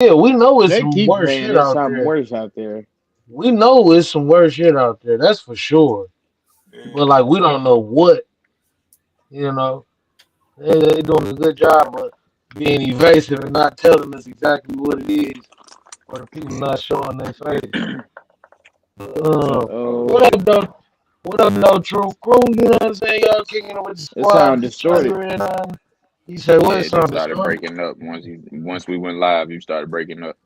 Yeah, we know it's They some keep worse saying shit there's out something there. worse out there. We know it's some worse shit out there. That's for sure. But Yeah. like, we don't know what. You know, they doing a good job of being evasive and not telling us exactly what it is, or the people not showing their face. Uh-oh. What up, though? What up, though, True Crew? You know what I'm saying? Y'all kicking it with the It squad. sound This Charlie distorted. Red Eye. He said, Yeah, what it just sound started distorted? breaking up once we went live. You started breaking up.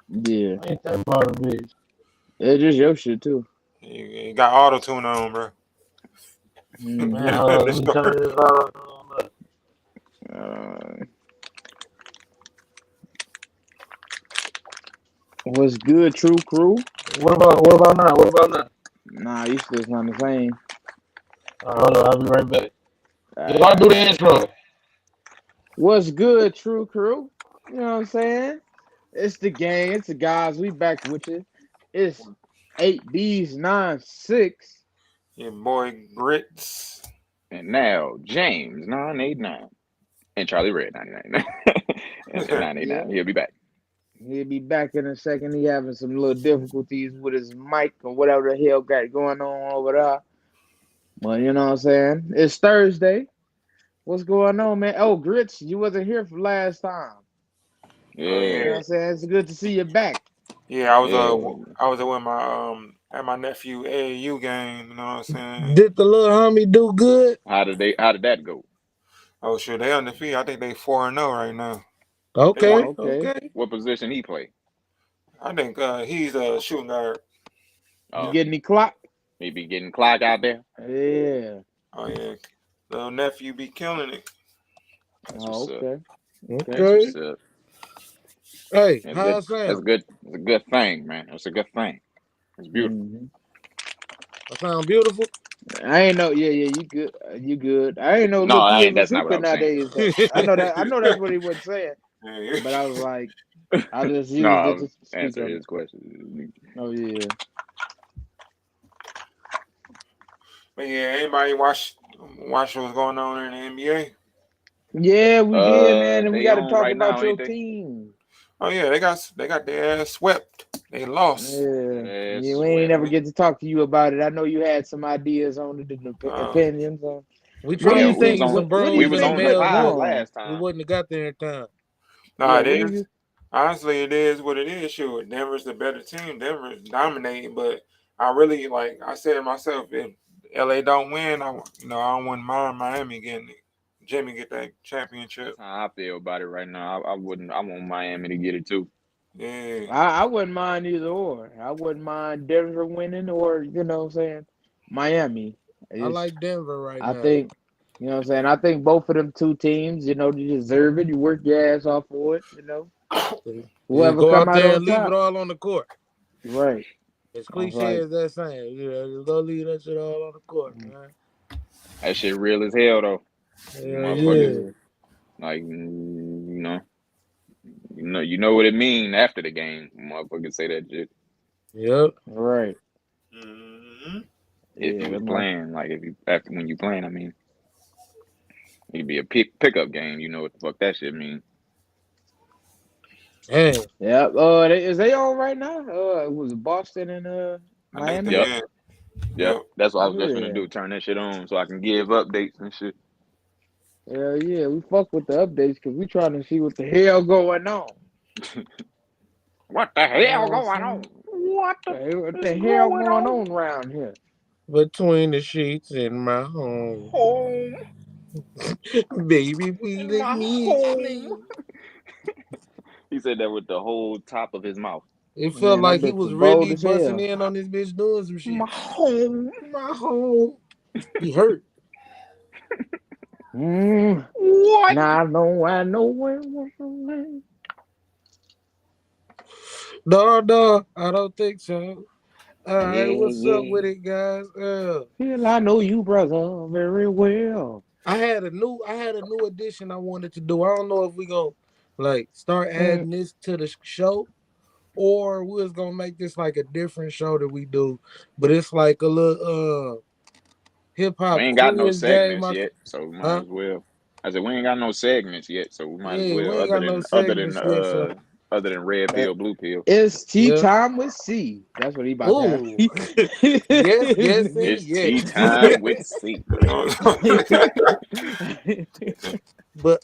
Yeah. Ain't that part of it? It's just your shit too. You got auto tune on, bro. Man, Mm-hmm. hold on, let me turn Distort. this on. Uh, what's good, True Crew? What about now? What about now? Nah, you still sound the same. Hold on, I'll be right back. Yo, I'll Alright. do the intro. What's good, True Crew? You know what I'm saying? It's the gang. It's the guys. We back with you. It's 8B's 9-6. Your boy Grits. And now James 989 and Charlie Red 99 and Yeah. 989. He'll be back. He'll be back in a second. He having some little difficulties with his mic or whatever the hell got going on over there. Well, you know what I'm saying? It's Thursday. What's going on, man? Oh, Grits, you wasn't here for last time. Oh You know Yeah, what yeah, I'm saying? It's good to see you back. yeah. yeah. I was with my at my nephew AAU game. You know what I'm saying? Did the little homie do good? How did that go? Oh shit, they undefeated. I think they 4-0 right now. They Okay, won. Oh, okay. okay. What position he play? I think he's a shooting guard. You Oh, get any clock? he be getting clock out there. Yeah. Oh yeah, little nephew be killing it. That's what's Oh, up. okay. Okay. That's Okay. what's up. Hey, That's how good. I That's sound? good. It's a good thing, man. It's a good thing. It's beautiful. Hmm. I sound beautiful? I ain't know. Yeah, yeah. You good? You good? I ain't know No, little I kids ain't. was That's not what I hooping was saying. nowadays though. I know that. I know that's what he was saying. Yeah. But I was like, I just No, used I it was to speak answering on his it. question. Oh yeah. But yeah, anybody watch what's going on in the NBA? Yeah, we did, man, and we They got to on talk right about now, your ain't they? team. Oh yeah, they got their ass swept. They lost. Yeah, That ass yeah. We ain't swept. never get to talk to you about it. I know you had some ideas on it, and Uh, opinions on. We What do tried Yeah, you to we send was think? you on some What do we you bros was in the think on the went mail, pod but wrong? last we time. wouldn't have got there in time. nah, Yeah, it what do is. you? Honestly, it is what it is. Sure, Denver's the better team. Denver's dominating, but I really like. I said to myself, if LA don't win, I don't want mind Miami getting it. Jimmy get that That's championship. how I feel about it right now. I wouldn't. I want Miami to get it too. Yeah, I wouldn't mind either or. I wouldn't mind Denver winning or what I'm saying Miami. I It's like Denver right I now. think what I'm saying. I think both of them two teams, you deserve it. You work your ass off for it. You Whoever go come out out there on and leave it top. all on the court. Right. As I was cliche like, as that saying, just go leave that shit all on the court, mm, man. That shit real as hell though. Yeah, Motherfuckers yeah. yeah. like you know what it mean after the game. Motherfuckers say that shit. Yep. Right. hmm If Yeah, you was them all. playing, like if you after when you playing, I mean, it'd be a pickup game. You know what the fuck that shit mean? Damn. Yeah. Is they on right now? It was Boston and I think Miami. Yep, they is. yep. Yep. That's what I was just gonna Yeah. do. Turn that shit on so I can give updates and shit. Yeah, yeah. We fuck with the updates because we trying to see what the hell going on. What the You hell know what I'm going on? saying? What the Hey, what is the hell going going on? on around here? Between the sheets in my home. Home Baby, please in let my me home. explain. He said that with the whole top of his mouth. It felt Man, that like he bitch was was bold really as busting hell. in on this bitch doing some My shit. home. My home. He hurt. Mm. What? Now I know where was the name. No, no, I don't think so. All right, Yeah, what's up yeah. with it, guys? Feel I know you, brother, very well. I had a new addition I wanted to do. I don't know if we gonna like start Mm. adding this to the show or we was gonna make this like a different show that we do, but it's like a little hip We hop ain't got no quiz game. segments yet, so we might Huh? as well. I said we ain't got no segments yet, so we might as Yeah, we well. ain't got no segments yet, so other than red pill, blue pill. It's tea Yeah. time with C. That's what he about to have. Ooh. Yes, and It's yes. tea time with C. But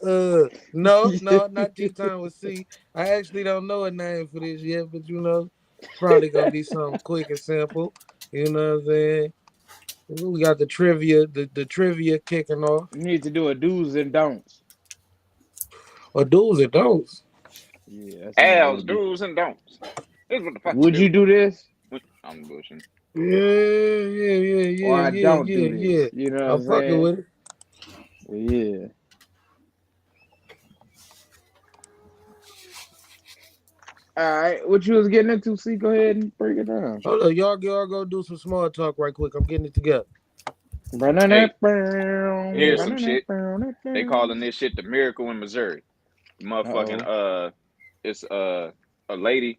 no, not tea time with C. I actually don't know a name for this yet, but probably gonna be something quick and simple. You know what I'm saying? We got the trivia, the trivia kicking off. You need to do a do's and don'ts. Or do's and don'ts. Yeah, that's what Al's it be. do's and don'ts. This is what the fuck Would you do this? I'm bushing. Or I don't do Yeah. this. You know what I'm I'm fucking saying? with it. Well, yeah. All right, what you was getting into, C? Go ahead and break it down. Hold up, y'all go do some small talk right quick. I'm getting it together. Hey, here's some shit. They calling this shit the miracle in Missouri. Motherfucking it's a lady,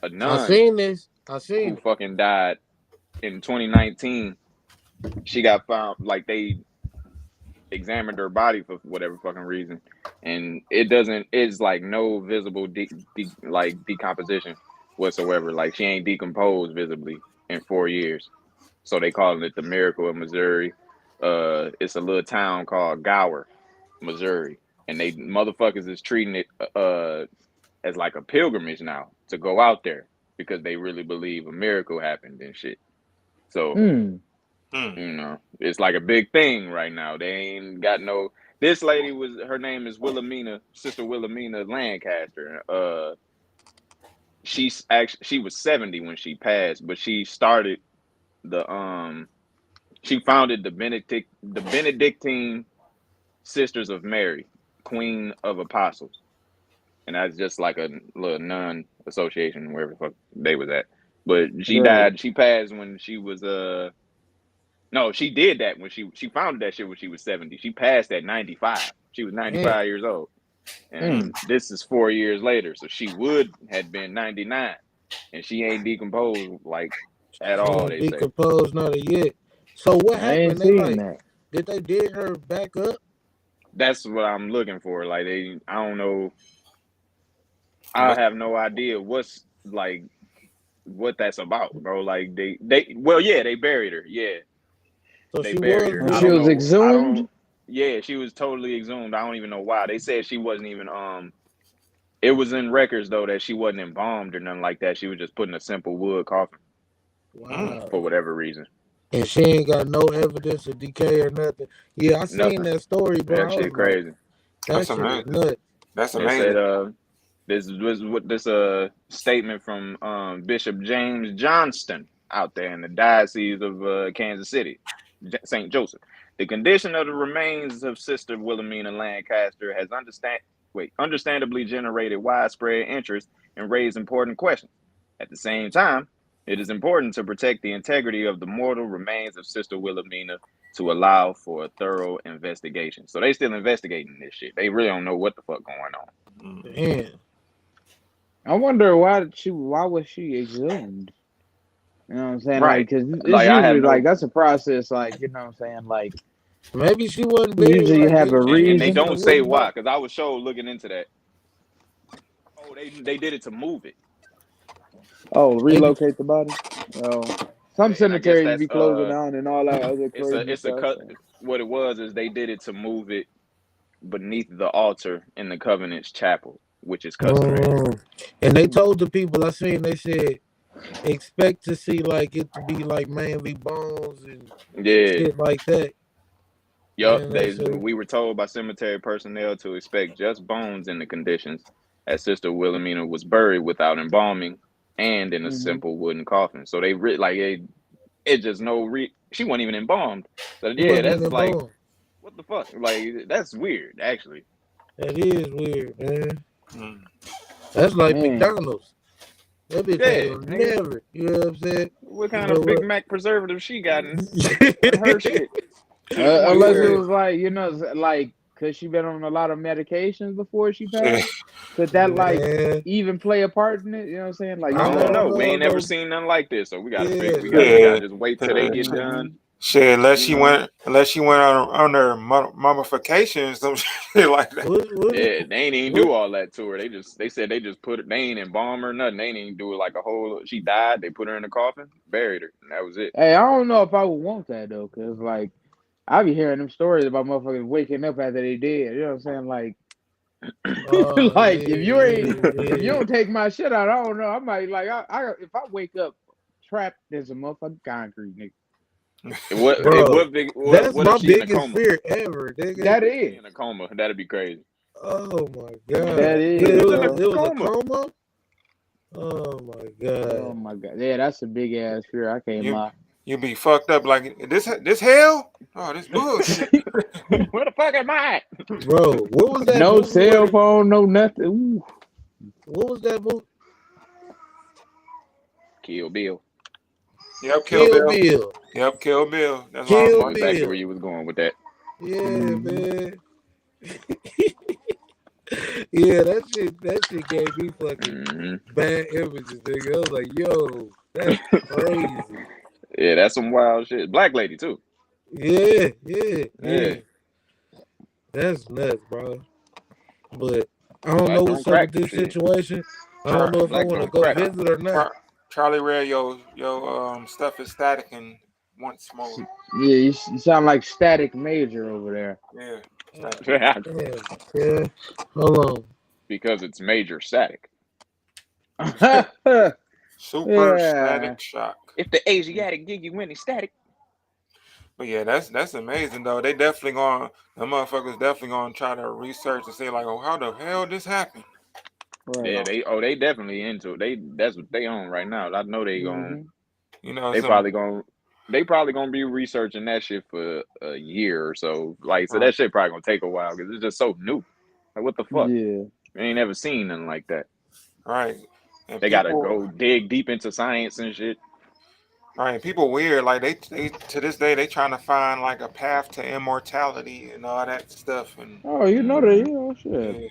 a I nun seen this. who fucking died in 2019. She got found, like, they examined her body for whatever fucking reason, and it's like no visible decomposition whatsoever. Like, she ain't decomposed visibly in 4 years. So they calling it the miracle of Missouri. It's a little town called Gower, Missouri, and they motherfuckers is treating it as like a pilgrimage now to go out there because they really believe a miracle happened and shit. So it's like a big thing right now. They ain't got no. This lady her name is Sister Wilhelmina Lancaster. She was 70 when she passed, but she started she founded the Benedictine Sisters of Mary, Queen of Apostles. And that's just like a little nun association, wherever the fuck they was at. But she died. She passed when she was no, she did that when she founded that shit when she was 70. She passed at 95. She was 95 years old. And this is 4 years later. So she had been 99. And she ain't decomposed like at all, they say. Decomposed not yet. So what happened? They that. Did they dig her back up? That's what I'm looking for. Like, I don't know. I have no idea what that's about, bro. Like, they buried her. Yeah. So they she buried her. She was exhumed? Yeah, she was totally exhumed. I don't even know why. They said she wasn't even it was in records though that she wasn't embalmed or nothing like that. She was just put in a simple wood coffin. Wow. For whatever reason. And she ain't got no evidence of decay or nothing. Yeah, I seen that story, bro. That shit crazy. That shit is nuts. That's amazing. They said this was this statement from Bishop James Johnston out there in the Diocese of Kansas City, St. Joseph. The condition of the remains of Sister Wilhelmina Lancaster has understandably generated widespread interest and raised important questions. At the same time, it is important to protect the integrity of the mortal remains of Sister Wilhelmina to allow for a thorough investigation. So they still investigating this shit. They really don't know what the fuck going on. Damn. I wonder why was she exhumed? You know what I'm saying? Right. Like, because it's Like, usually that's a process. Like, you know what I'm saying? Like, maybe she wasn't buried. Usually you have a reason. And they don't say why, because I was sure looking into that. Oh, they did it to move it. Oh, relocate the body? Oh. Some cemeteries be closing down and all that other crazy stuff. What it was is they did it to move it beneath the altar in the Covenant's chapel, which is customary. And they told the people, they said, expect to see like it to be like mainly bones and shit like that. Yup, we were told by cemetery personnel to expect just bones in the conditions, as Sister Wilhelmina was buried without embalming and in a simple wooden coffin. So they it just she wasn't even embalmed. So yeah, that's like, what the fuck? Like, that's weird, actually. That is weird, man. That's like McDonald's. That bitch will never. You know what I'm saying? What kind of Big Mac preservative she got in her shit? Unless it was like, like, because she been on a lot of medications before she passed. Could that even play a part in it? You know what I'm saying? Like, I don't know. We ain't never seen nothing like this, so we gotta just wait till they get done. Shit, You know. unless she went on her mummification, some shit like that. Yeah, they ain't even what? do all that to her. They said they just put it. They ain't embalm her nothing. They ain't even do it like a whole. She died. They put her in the coffin, buried her, and that was it. Hey, I don't know if I would want that though, cause like I be hearing them stories about motherfuckers waking up after they dead. You know what I'm saying? Like, Oh like yeah, if you yeah, don't take my shit out, I don't know. I might like I if I wake up trapped in some motherfucking concrete, nigga. bro. That's What if my she in a biggest coma? fear ever, nigga. That What if she is. in a coma? That'd be crazy. Oh my That god. Yeah, is, She it was in was a bro. it was a coma. coma. Oh my Oh god, my god. Yeah, that's a big ass fear. I can't You lie. you be fucked up like this hell? Oh, this bullshit. Where the fuck am I? bro. What was that No movie cell where? phone, no nothing. Ooh. What was that movie? Kill Bill. Yep, Kill Kill Bill. Bill. Yep, Kill Bill. That's what I I was Kill know about to say. exactly where Bill. you was going with that. Yeah, Mhm. man. Yeah, that shit gave me fucking Hmm. bad images, nigga. I was like, yo, that's crazy. Yeah, that's some wild shit. Black lady too. Yeah, yeah, Yeah, yeah. That's nuts, bro. But I don't black know don't what's up crack with this shit. situation. I don't Char- know if I Black want to don't go crack. visit or not. Charlie Ray, yo, stuff is static and once more. Yeah, you sound like Static Major over there. Yeah, static. Damn, yeah. Hold on. Because it's major static. Super Yeah. static shock. If the Asiatic give you any static, But yeah, that's amazing though. They definitely going the motherfuckers definitely gonna try to research and say like, oh, how the hell this happened? You Right. yeah, know, they definitely into it. That's what they on right now. I know Hmm. you know they some probably gonna they probably gonna be researching that shit for a year or so. Like so right, that shit probably gonna take a while because it's just so new. Like what the fuck? Yeah. We ain't never seen nothing like that. right, and They gotta people go dig deep into science and shit. right, people weird like they to this day they trying to find like a path to immortality and all that stuff and Oh, you know that, Hmm. you know, shit. yeah,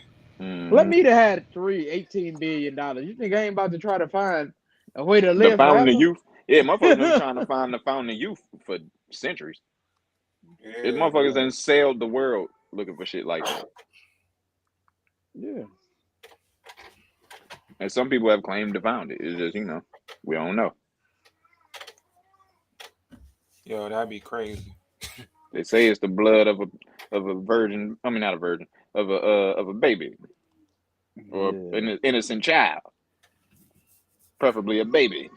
Let Hmm. me have had $18 billion. You think I ain't about to try to find a way to The live fountain of forever? youth. Yeah, motherfuckers been trying to find the fountain of youth for centuries. It yeah, motherfuckers man. done sailed the world looking for shit like that. Yeah. And some people have claimed to found it. It's just, we don't know. Yo, that'd be crazy. They say it's the blood of a virgin. I mean, not a virgin of a baby or Yeah. an innocent child, preferably a baby.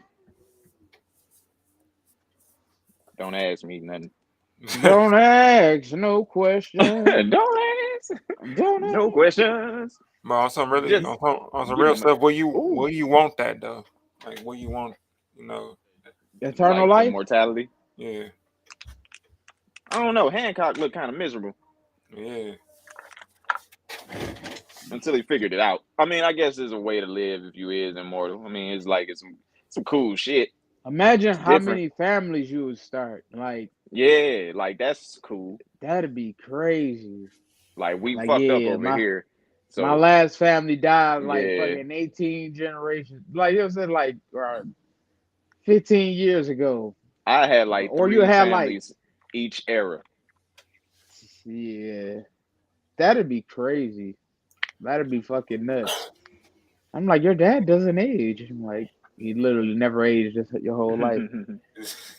Don't ask me nothing. Don't ask no question. Don't ask. Don't No ask. questions. But on some really Just on some give real me my. stuff, Ooh, where you want that though? Like where you want, you know, Eternal like life? immortality. yeah, I don't know. Hancock looked kind of miserable yeah. until he figured it out. I mean, I guess there's a way to live if you is immortal. I mean, it's like it's some cool shit. Imagine It's how different. many families you would start. Like, Yeah, like that's cool. that'd be crazy. Like we Like, fucked up yeah, over here. my So last family died like yeah, fucking 18 generations. Like, you know what I'm saying? Like, 15 years ago. I had like Or you three had like, families each era. yeah, that'd be crazy. That'd be fucking nuts. I'm like, your dad doesn't age. I'm like, he literally never aged your whole life.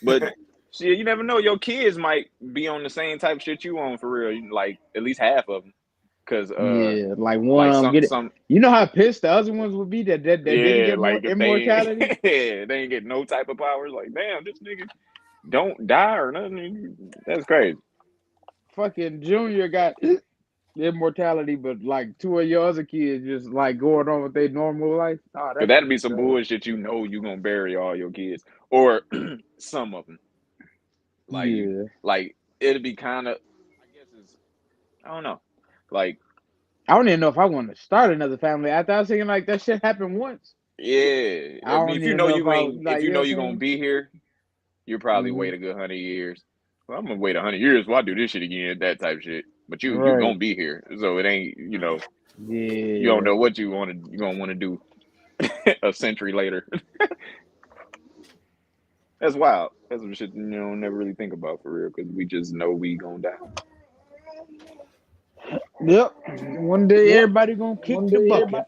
But shit, you never know. Your kids might be on the same type of shit you on for real. Like at least half of them, cause Yeah, like one like of them get it. some You know how pissed the other ones would be that didn't yeah, get more like if they immortality. yeah, they ain't get no type of powers. Like damn, this nigga don't die or nothing. That's crazy. Fucking Junior got immortality, but like two of your other kids just like going on with their normal life. Oh, Cause that that'd shit be be some crazy. bullshit. You know you gonna bury all your kids or some of them. Like you, Yeah, like it'd be kind of. I guess it's. I don't know. Like I don't even know if I want to start another family. After I was thinking like that shit happened once. yeah, I don't if you even know know if you I ain't, if like, you you know know what you're gonna I'm be here, you probably saying? wait a good 100 years. Well, I'm gonna wait 100 years. Why do this shit again? That type of shit. But you Right. gonna be here, so it ain't. You don't Yeah. know what you want to. You gonna want to do a century later. That's wild. That's some shit never really think about for real because we just know we gonna die. Yep. One day everybody gonna kick the bucket.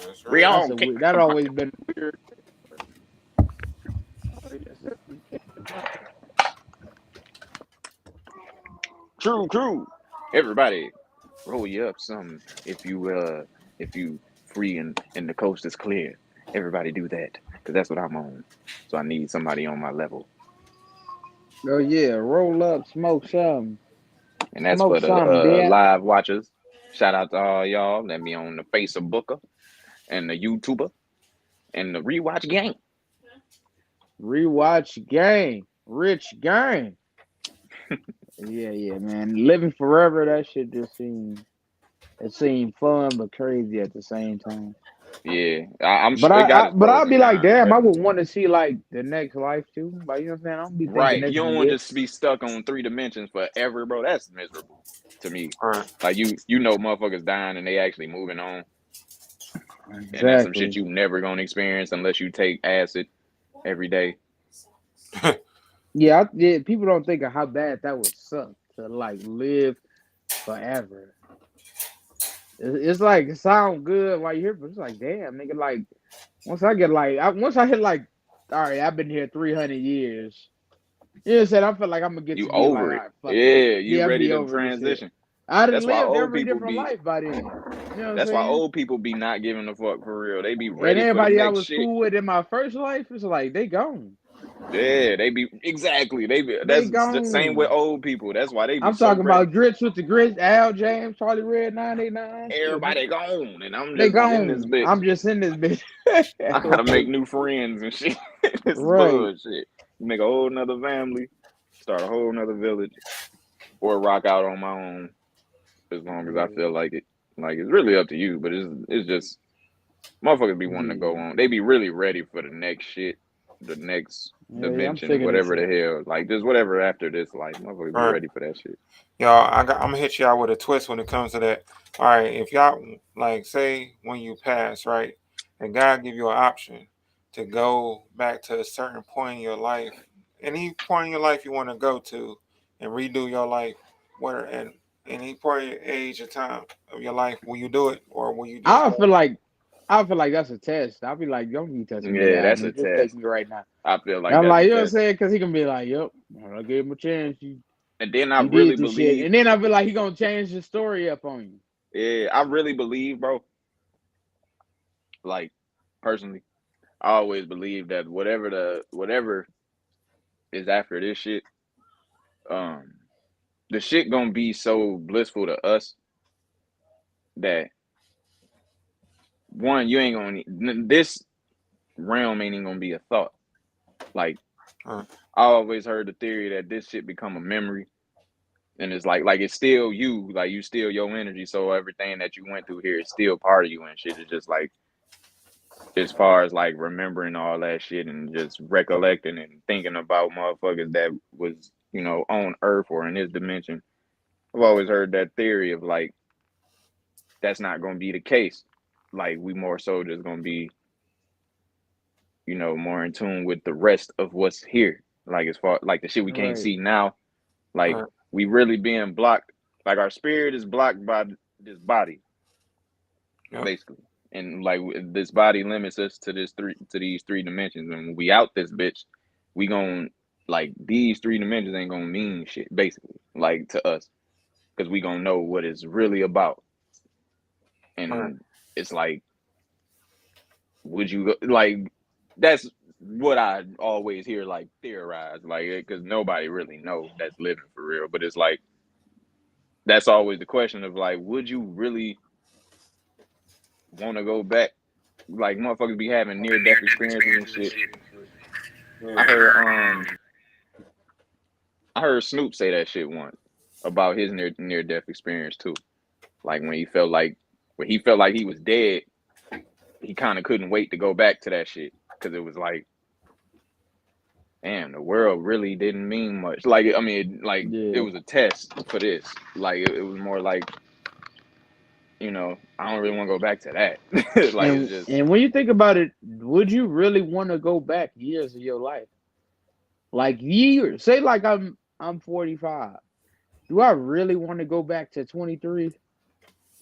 That's We real. all kick That the always bucket. been weird. True crew. Everybody, roll you up some if you free and the coast is clear. Everybody do that because that's what I'm on. So I need somebody on my level, Oh yeah, roll up, smoke some, and that's for the bitch. live watchers. Shout out to all y'all that be on the Facebooker and the YouTuber and the rewatch gang. Rewatch gang, rich gang. Yeah, man. Living forever, that shit just seemed fun but crazy at the same time. Yeah, I'm But sure it got its but pros I'll be and like, cons, damn, but I would want to see like the next life too. Like you know what I'm saying? I don't be thinking right, this you don't be want to it. just be stuck on 3 dimensions forever, bro. That's miserable to me. All right. Like you know, motherfuckers dying and they actually moving on, and that's some shit Exactly. you never gonna experience unless you take acid every day. Yeah, people don't think of how bad that would suck to like live forever. It's like it sound good while you're here, but it's like, damn, nigga, like once I hit like, all right, I've been here 300 years. You know what I'm saying? I feel like I'm gonna get You to be like, over all it, right, fuck it. yeah. You Yeah, I'm ready be to over this shit. transition. I done That's why lived old every people different be. life by then. You know what I'm That's why saying? old people be not giving a fuck for real. They be And ready for the everybody I next was shit. cool with in my first life, it's like they gone. Yeah, they be exactly. They be. They That's the same with gone. old people. That's why they be I'm so talking ready. about grits with the grits, Al James, Charlie Red, 989. Shit, Everybody gone, and I'm they just in this gone. bitch. I'm just in this bitch. I gotta make like, new friends and shit. This is right. bullshit. You make a whole nother family, start a whole nother village, or rock out on my own as long as I Yeah. feel like it. Like it's really up to you, but it's just motherfuckers be wanting to go Yeah. on. They be really ready for the next shit, the next Yeah, I'm dimension, sick of this whatever the shit. hell. Like just whatever after this life, motherfuckers be All right. ready for that shit. Y'all, I'm gonna hit y'all with a twist when it comes to that. All right, if y'all like say when you pass, right, and God give you an option to go back to a certain point in your life, any point in your life you want to go to, and redo your life, where at any point, age, or time of your life, will you do it, or will you just I go? feel like I feel like that's a test. I'll be like, don't be touching me, Yeah, God, that's a nigga. Just take test. me right now. I feel And like I'm that's like, a you know what I'm test. saying? Because he can be like, yep, well, I gave him a chance. And then I You really did this shit. believe, And then I feel like he gonna change the story up on you. yeah, I really believe, bro. Like personally, I always believe that whatever is after this shit, um, the shit gonna be so blissful to us that one, you ain't gonna this realm ain't even gonna be a thought. Like Uh, I always heard the theory that this shit become a memory, and it's like it's still you, like you still your energy. So everything that you went through here is still part of you and shit. It's just like as far as like remembering all that shit and just recollecting and thinking about motherfuckers that was on Earth or in this dimension. I've always heard that theory of like that's not gonna be the case. Like we more so just gonna be more in tune with the rest of what's here. Like as far like the shit we can't Right. see now, like uh, we really being blocked. Like our spirit is blocked by this body, yep. basically. And like this body limits us to these 3 dimensions. And when we out this bitch, we gon' like these 3 dimensions ain't gonna mean shit, basically, like to us. Cause we gonna know what it's really about. All right. And it's like, would you go like that's what I always hear like theorize, like because nobody really know that's living for real. But it's like that's always the question of like, would you really want to go back? Like motherfuckers be having near death experiences and shit. I Yeah. heard I heard Snoop say that shit once about his near death experience too. Like when he felt like he was dead, he kind of couldn't wait to go back to that shit because it was like, damn, the world really didn't mean much. Like it Yeah. was a test for this. Like it was more like I don't really want to go back to that. Like it's just And when you think about it, would you really want to go back years of your life? Like years. Say like I'm 45. Do I really want to go back to 23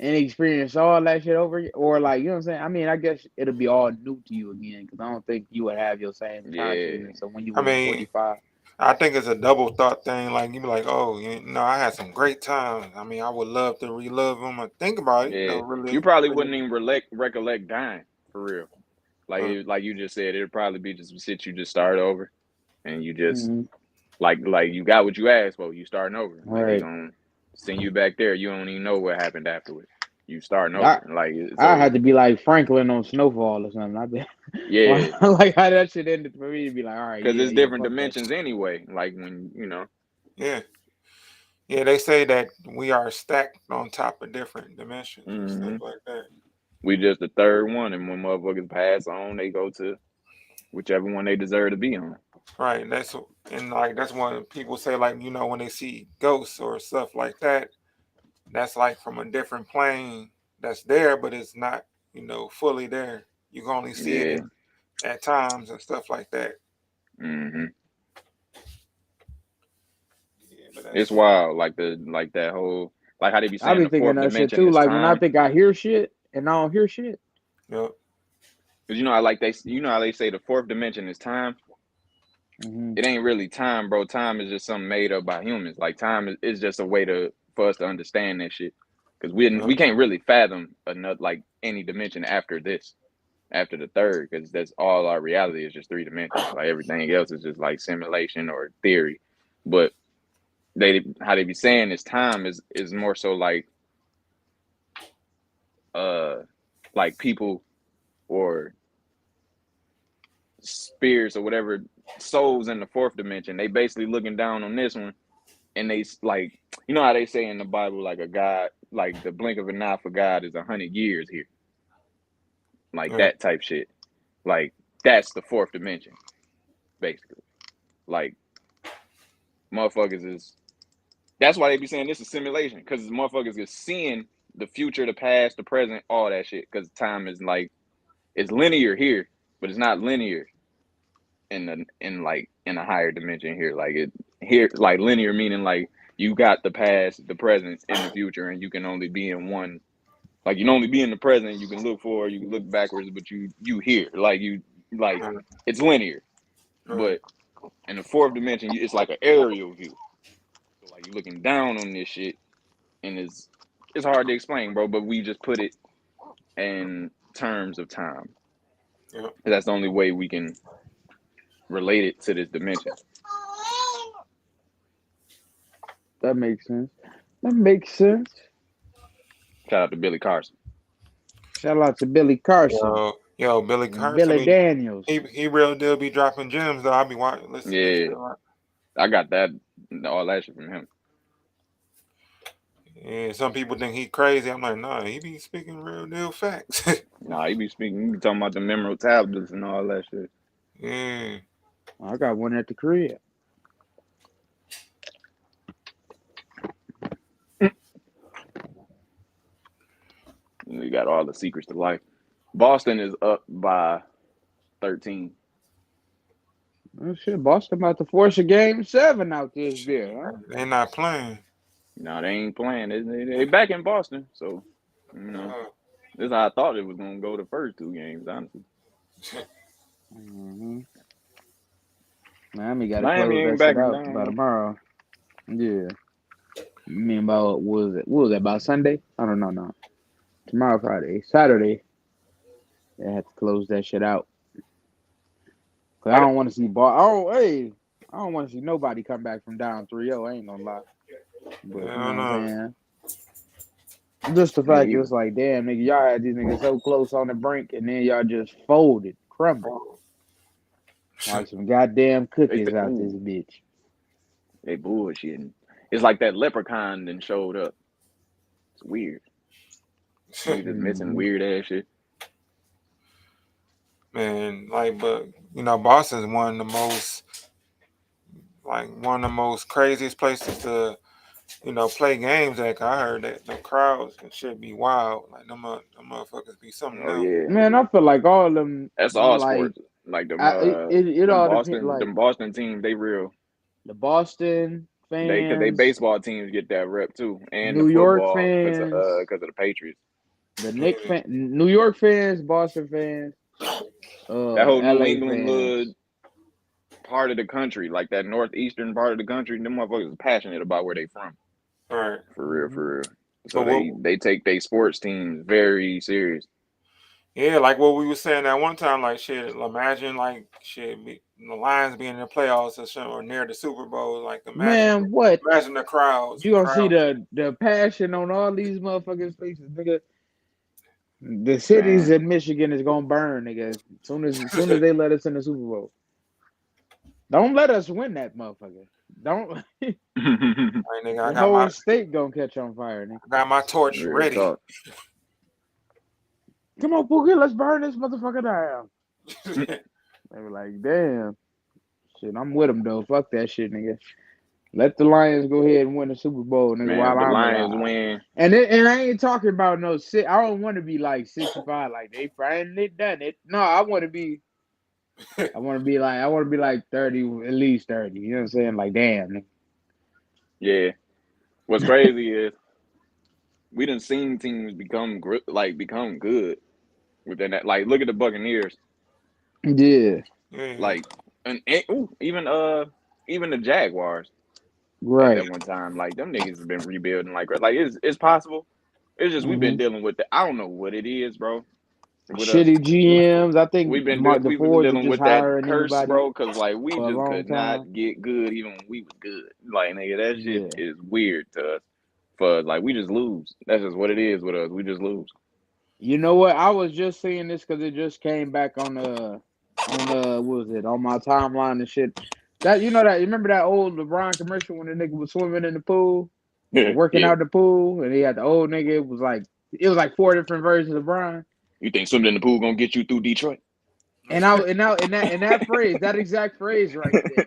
and experience all that shit over again? Or like, you know what I'm saying? I mean, I guess it'll be all new to you again because I don't think you would have your same yeah, consciousness. So when you I was mean, 45. I think it's a double thought thing. Like you be like, oh, I had some great times. I mean, I would love to relive them or think about it. yeah. You Really, probably really. wouldn't even recollect dying for real. Like you just said, it'd probably be just some shit you just start over, and you just Hmm. like you got what you asked for. You starting over. Like they Right. gonna send you back there. You don't even know what happened afterwards. You starting I over. Like I so. had to be like Franklin on Snowfall or something. I be Yeah, like how that shit ended for me to be like, all right, because yeah, it's yeah, different fuck that dimensions shit. anyway. Like when. Yeah, yeah. They say that we are stacked on top of different dimensions and stuff Hmm. like that. We just the third one, and when motherfuckers pass on, they go to whichever one they deserve to be on. Right. And like that's when people say like when they see ghosts or stuff like that, that's like from a different plane that's there, but it's not fully there. You can only see it Yeah. at times and stuff like that. Hmm. Yeah, but It's that's wild, like that whole like how they be I saying be the thinking fourth that shit dimension too. is Like when I time. think I hear shit and I don't hear shit. yep. Because how they say the fourth dimension is time. Hmm. It ain't really time, bro. Time is just something made up by humans. Like time is just a way for us to understand that shit. Because we Yep. can't really fathom another like any dimension after this, after the third, because that's all our reality is just three dimensions. Like everything else is just like simulation or theory. But they how they be saying is time is more so uh like people or spirits or whatever souls in the fourth dimension. They basically looking down on this one and they like how they say in the Bible like a God like the blink of an eye for God is 100 years here, like Yep. that type shit. Like that's the fourth dimension basically. Like motherfuckers is that's why they be saying this is simulation because motherfuckers is seeing the future, the past, the present, all that shit because time is like it's linear here, but it's not linear in a higher dimension here. Like it here like linear meaning like you got the past, the present, and the future, and you can only be in one. Like you can only be in the present. You can look forward, you can look backwards, but you here like you like Right. it's linear. Right. But in the fourth dimension, it's like an aerial view. So like you're looking down on this shit, and it's hard to explain, bro. But we just put it in terms of time. Yep. That's the only way we can relate it to this dimension. That makes sense. That makes sense. Shout out to Billy Carson. Shout out to Billy Carson Yo, Billy and Carson, Billy he Daniels. he real deal be dropping gems though. I be watching, listening to shit Yeah, a lot. I got that all that shit from him. Yeah, some people think he crazy. I'm like, nah, he be speaking real deal facts. Nah, he be talking about the mineral tablets and all that shit. Yeah, I got one at the crib. We got all the secrets to life. Boston is up by 13. Oh shit, Boston about to force a game 7 out this shit, beer, huh? they not playing. No, they ain't playing. They back in Boston, so you know Uh, this is how I thought it was gonna go the first two games. Honestly, Hmm. Miami got to Miami close ain't that shit backing out down by though. tomorrow. Yeah. I mean, about what was it? What was it about Sunday? I don't know. No, tomorrow, Friday, Saturday. They had to close that shit out. Cause I I, don't want to see ball. Oh, hey, I don't want to see nobody come back from down 3-0. I ain't gonna lie. But you hell know what I'm no. saying? Just the me fact it's like, damn, nigga, y'all had these niggas so close on the brink, and then y'all just folded, crumbled like some goddamn they cookies said, out this "Ooh, bitch. they bullshitting." It's like that leprechaun then showed up. It's weird. Niggas just missing Hmm. weird ass shit. Man, like, but Boston's one of the most craziest places to play games. Like I heard that the crowds and shit be wild. Like them motherfuckers be something Oh else. yeah, Man, I feel like all of them, that's all like, sports. Like it them all depends. Boston Like them Boston teams, they real. the Boston Because they fans, baseball teams get that rep too, and the New York football fans, because of the Patriots. the Yeah. New York fans, Boston fans, That whole New LA England little fans. part of the country, like that northeastern part of the country, them motherfuckers is passionate about where they from. All right. For real, Mhm. for real. So But what? they take their sports teams very serious. Yeah, like what we were saying that one time. Like shit. Imagine like shit. The Lions being in the playoffs or near the Super Bowl. Like Man, what? imagine the crowds. You gonna see the passion on all these motherfuckers' faces, nigga. The cities Man. in Michigan is gonna burn, nigga. Soon as they let us in the Super Bowl. Don't let us win that motherfucker. Don't. Right, nigga, The whole state gonna catch on fire, nigga. I got my torch Real ready. talk. Come on, Boogie, let's burn this motherfucker down. They were like, damn. Shit, I'm with them though. Fuck that shit, nigga. Let the Lions go ahead and win the Super Bowl, nigga, Man, while if the I'm Lions alive. win, And I ain't talking about no sick. I don't want to be like 65, like they finally done it. No, I want to be like 30, at least 30. You know what I'm saying? Like, damn, nigga. yeah. What's crazy is we done seen teams become good within that. Like, look at the Buccaneers. Yeah, Like, and even the Jaguars at right. that one time. Like, them niggas have been rebuilding like it's possible. It's just we've been Mm-hmm. dealing with I don't know what it is, bro. With us, Shitty GMs. I think we've been the we've been Fords are dealing just with that hiring curse, anybody bro. Because like we for a just long could not time. get good even when we was good. Like nigga, that shit Yeah. is weird to us. For like we just lose. That's just what it is with us. We just lose. You know what? I was just seeing this because it just came back on what was it, on my timeline and shit. That you remember that old LeBron commercial when the nigga was swimming in the pool or working Yeah. out in the pool, and he had the old nigga. It was like 4 different versions of Brian. You think swimming in the pool gonna get you through Detroit? And that phrase, that exact phrase right there,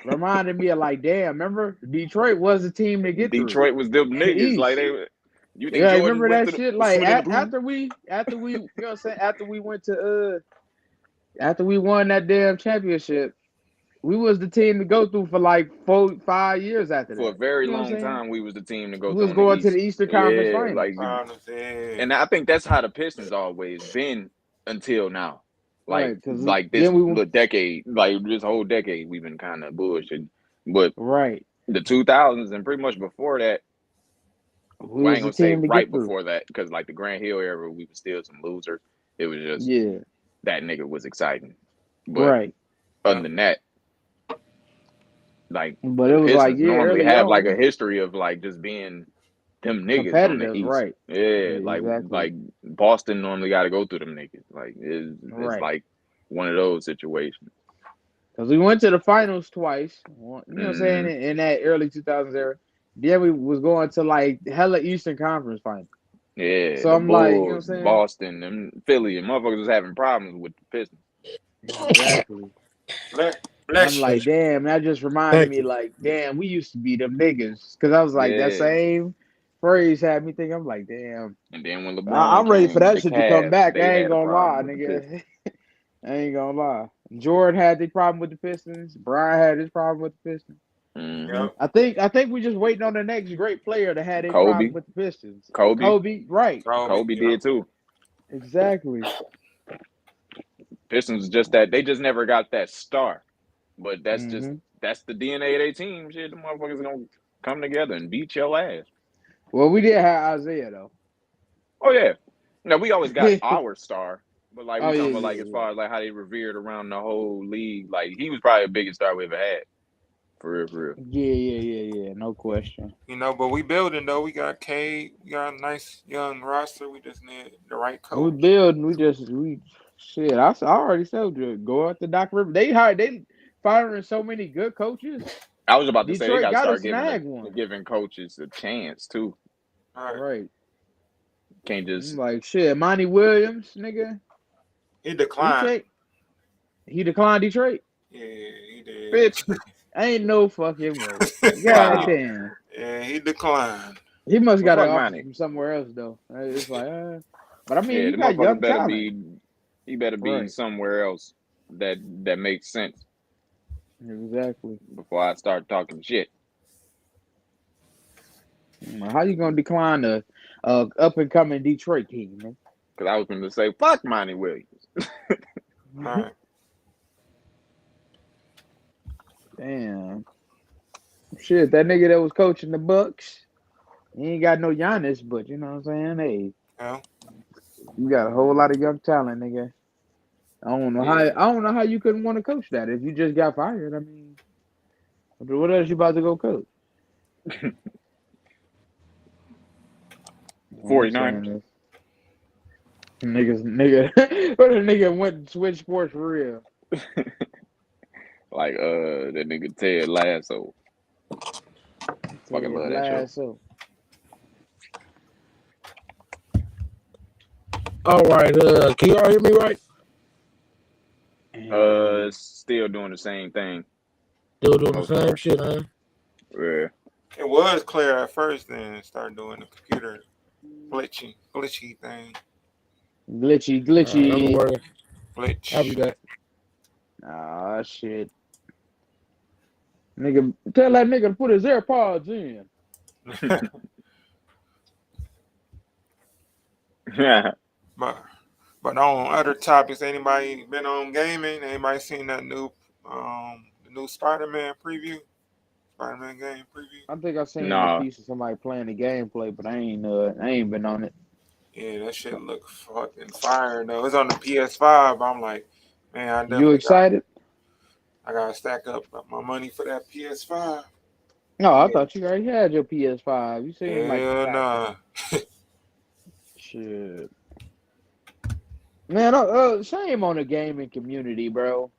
reminded me of like, damn, remember Detroit was the team to get through Detroit was them in the niggas. Like East. they. You think Yeah, Jordan remember went that to shit? was Like swimming in the pool? after we, you know what I'm saying? After we won that damn championship, we was the team to go through for like 4-5 years after For a that. very You know what I'm long saying? time, we was the team to go We through was in the going to East. the Eastern Conference Yeah, like, Finals. and I think that's how the Pistons always been until now. Right, because Like this then we little decade, like this whole decade, we've been kind of bullshit. But right. the 2000s and pretty much before that, We well, I was ain't the gonna say team to right get through. before that, because like the Grant Hill era, we were still some losers. It was just Yeah, that nigga was exciting. But right. other than that, like But the it was like, Pistons yeah, normally early have like on, a history of like just being them niggas on the competitive, East. right. Yeah, Yeah, exactly. like Boston normally got to go through them niggas. Like it's Right. like one of those situations. Because we went to the finals twice. You know what I'm saying? Mm-hmm. In that early 2000s era. Then we was going to like hella Eastern Conference finals. Yeah, So the I'm like, you know what I'm Bulls, saying? Boston, and Philly, and motherfuckers was having problems with the Pistons. Exactly. And I'm Bless you. like, damn, that just reminded Thank me, you. like, damn, we used to be them niggas. Because I was like, that Yeah, same phrase had me thinking, I'm like, damn, and then when LeBron I'm ready for came with that the shit to come Cavs, back. they I ain't had a gonna problem lie, with the Pistons. nigga. I ain't gonna lie. Jordan had the problem with the Pistons. Brian had his problem with the Pistons. Mm-hmm. Yep. I think we just waiting on the next great player to have a problem Kobe, with the Pistons. Kobe, Kobe, right. Kobe. Kobe Yep. did too. Exactly. Pistons just that they just never got that star. But Hmm. that's the DNA of their team. Shit, the motherfuckers gonna come together and beat your ass. Well, we did have Isaiah though. Oh yeah. No, we always got our star. But like Oh we yeah, talking about like yeah, as yeah. far as like how they revered around the whole league, like he was probably the biggest star we ever had. For real, for real. Yeah. No question. But we building though. We got Cade. We got a nice young roster. We just need the right We coach. building. We shit. I already said go out the Doc River. They firing so many good coaches. I was about to say they Detroit gotta got to start snag one. giving coaches a chance too. All right. Right. Can't I'm just like shit. Monty Williams, nigga. He He declined. take. He declined Detroit. Yeah, he did. Bitch, ain't no fucking way. God wow. damn. Yeah, he declined. He must Well, got an fuck offer money. from somewhere else though. It's like, but I mean, Yeah, you the got motherfucker young better talent, be. He better be right? somewhere else that makes sense Exactly. before I start talking shit. How you gonna decline a up and coming Detroit team, man? Because I was going to say, fuck Monty Williams. All right. Damn. Shit, that nigga that was coaching the Bucks, he ain't got no Giannis, but you know what I'm saying? Hey, Yeah. you got a whole lot of young talent, nigga. Yeah. I don't know how you couldn't want to coach that if you just got fired. I mean, what else you about to go coach? What I'm 49ers. saying is, nigga, what a nigga went and switched sports for real. Like that nigga Ted Lasso. Fucking Ted love that show. Lasso. All right, can y'all hear me right? And Still doing the same thing Still for the doing the most same part. shit, huh? Yeah. It was clear at first, then started doing the computer glitchy thing. glitchy, All right, I'm gonna glitchy. work. I'll be Glitch. back. Ah, shit. Nigga, tell that nigga to put his AirPods in. but but on other topics, anybody been on gaming? Anybody seen that the new Spider-Man preview? Spider-Man game preview? I think I seen a Nah. piece of somebody playing the gameplay, but I ain't been on it. Yeah, that shit look fucking fire though. It's on the PS5. I'm like, man, You excited? I gotta stack up my money for that PS5. No, I Yeah. thought you already had your PS5. You seem like the Hell type. nah. Shit. Man, shame on the gaming community, bro.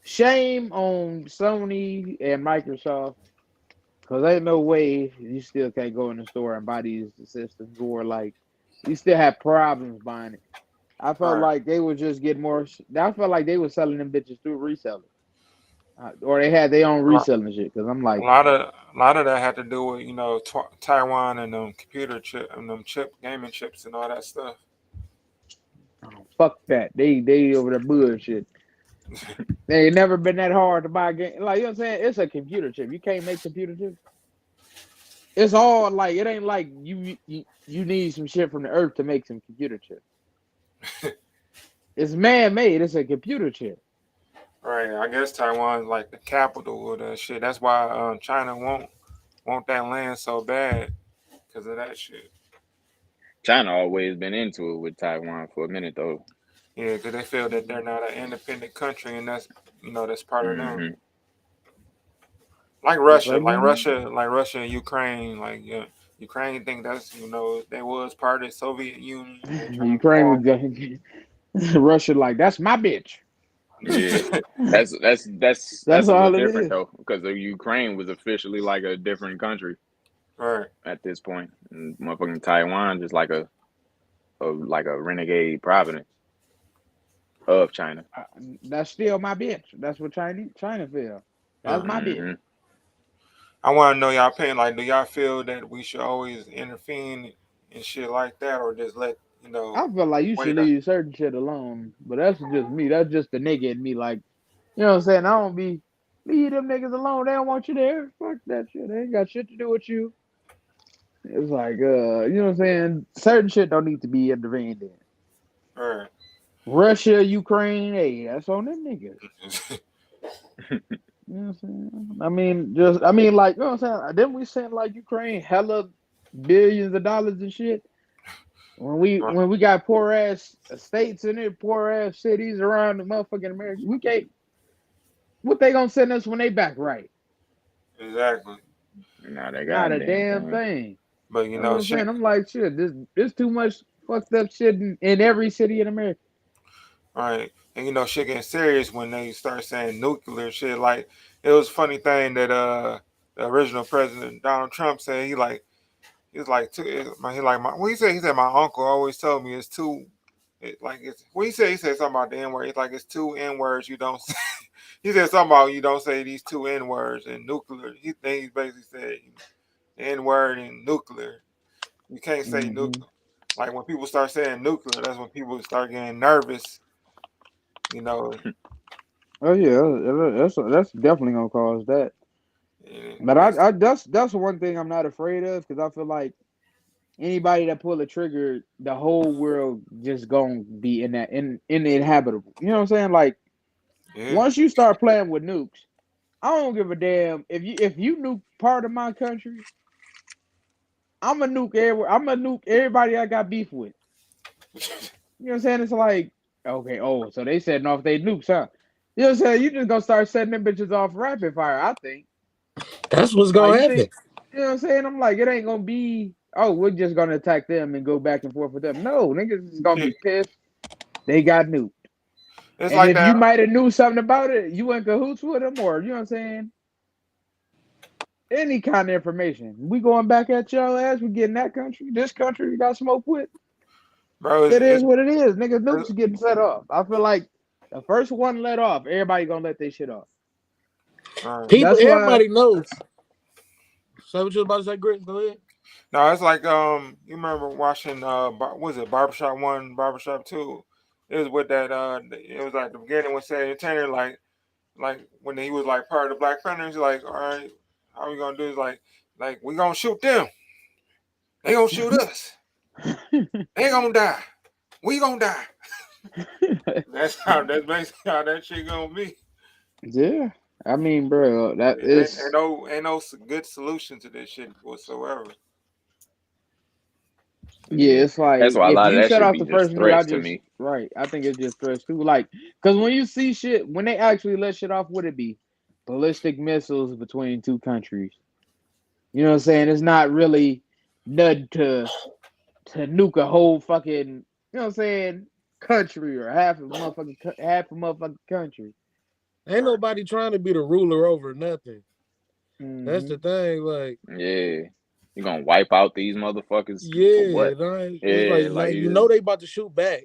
Shame on Sony and Microsoft. Because ain't no way you still can't go in the store and buy these systems, or like you still have problems buying it. I felt Right. like they would just get more. I felt like they were selling them bitches through resellers, or they had their own reselling shit. Because I'm A like, lot of that had to do with Taiwan and computer chip and them gaming chips and all that stuff. oh, fuck that. They over there bullshit. They ain't never been that hard to buy a game. Like you know what I'm saying? It's a computer chip. You can't make computer chips. It's all like it ain't like you need some shit from the earth to make some computer chips. It's man made. It's a computer chip. Right. I guess Taiwan's like the capital of that shit. That's why China want that land so bad because of that shit. China always been into it with Taiwan for a minute though. Yeah, because they feel that they're not an independent country, and that's part of them. Hmm. Like It's Russia, like man. like Russia and Ukraine. Like Ukraine think that's they was part of the Soviet Union. They trying to Ukraine fall. would go Russia like that's my bitch. Yeah. That's That's a little all it different is. though, because the Ukraine was officially like a different country Right. at this point. And motherfucking Taiwan just like a renegade province of China. Uh, That's still my bitch. That's what China feel. That's Right. my bitch. Hmm. I want to know y'all opinion. Like, do y'all feel that we should always intervene and shit like that, or just let I feel like you should wait? leave certain shit alone, but that's just me. That's just the nigga in me. Like, you know what I'm saying? I don't be leave them niggas alone. They don't want you there. Fuck that shit. They ain't got shit to do with you. It's like, you know what I'm saying? Certain shit don't need to be intervened in. Right. Russia, Ukraine, hey, that's on them niggas. You know what I'm saying? I mean, like, you know what I'm saying? Didn't we send like Ukraine hella billions of dollars and shit? When we got poor ass states in it, poor ass cities around the motherfucking America, we can't. What they gonna send us when they back right? Exactly. Now they Not a goddamn damn thing. thing. But You know what I'm saying? shit. I'm like, shit. This too much fucked up shit in every city in America. Right. And shit getting serious when they start saying nuclear shit. Like it was a funny thing that the original president Donald Trump said he's like too he like my what he said my uncle always told me it's too it's what he said something about the N word. It's like it's two N words you don't say. He said something about you don't say these two N words and nuclear. He basically said N-word and nuclear. You can't say Mm-hmm. nuclear. Like when people start saying nuclear, that's when people start getting nervous. You know, Oh yeah, that's definitely gonna cause that. But it's, that's one thing I'm not afraid of because I feel like anybody that pull a trigger, the whole world just gonna be in inhabitable. You know what I'm saying? Like yeah. once you start playing with nukes, I don't give a damn if you nuke part of my country. I'm gonna nuke everybody I got beef with. You know what I'm saying? It's like, okay, oh, so they setting off they nukes, huh? You know what I'm saying? You just gonna start setting them bitches off rapid fire, I think. That's what's Like gonna you happen. think, you know what I'm saying? I'm like, it ain't gonna be, oh, we're just gonna attack them and go back and forth with them. No, niggas is gonna be pissed. They got nuked. It's And like if you that, might have knew something about it, you in cahoots with them, or you know what I'm saying? Any kind of information. We going back at y'all ass, we getting that country, this country we got smoke with. bro. It is what it is. Niggas nukes getting set off. I feel like the first one let off, everybody gonna let their shit off. People, That's why everybody knows. So what you about to say, Chris? Go ahead. no, it's like you remember watching what was it Barbershop 1, Barbershop 2? It was with that it was like the beginning with Sarah Tanner, like when he was like part of the Black Panthers, he's like, all right, how we gonna do is like we gonna shoot them, they gonna shoot us, they gonna die, we gonna die. That's basically how that shit gonna be. yeah. I mean, bro, that It is ain't no good solution to this shit whatsoever. yeah, Yeah. it's like That's why a if lot of you that set should off be the first just nuke, I threats to just me. right. I think it's just threats too. Like, cause when you see shit, when they actually let shit off, would it be ballistic missiles between two countries? You know what I'm saying? It's not really nothing to nuke a whole fucking, you know what I'm saying, country or half a motherfucking country. Ain't nobody trying to be the ruler over nothing. That's the Hmm. thing. Like, Yeah, you gonna wipe out these motherfuckers for yeah, what? like, it's like Yeah, now like you know you they about to shoot back.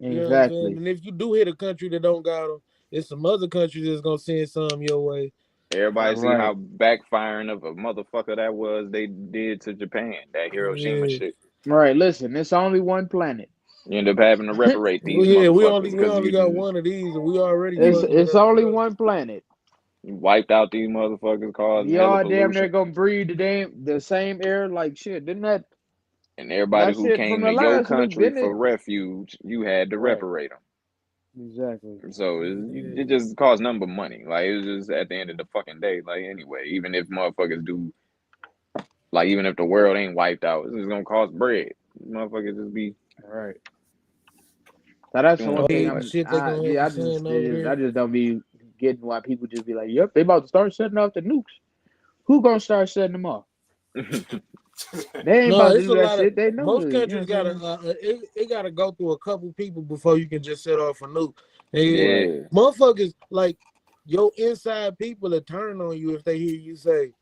You know what I'm saying? Exactly. And if you do hit a country that don't got them, it's some other countries that's gonna send some your way. everybody see Right. how backfiring of a motherfucker that was they did to Japan, that Hiroshima Yeah. shit. Right. Listen, it's only one planet. You end up having to reparate Well, these yeah, motherfuckers we because only you got just one of these, and we already It's fucking it it's up only enough. one planet. you wiped out these motherfuckers, causing We hella all damn near pollution. gonna breathe the same air like shit. Didn't And everybody that who shit from came the to your last nuke, country didn't for it? refuge, you had to Right. reparate Exactly. them. So it Yeah. just cost nothing but money. Like it was just at the end of the fucking day. Like anyway, even if motherfuckers do, like even if the world ain't wiped out, it's just gonna cost bread. Motherfuckers just be Right. So that's the doing one too thing Hey, the much. shit they gonna have yeah, to send over I there. just don't be getting why people just be like, yep, they about to start setting off the nukes. Who gonna start setting them off? They ain't No, about to it's do a that lot of shit. They know most the, you know countries what I'm gotta saying? it gotta go through a couple people before you can just set off a nuke. And Right. Yeah. motherfuckers like your inside people that turn on you if they hear you say,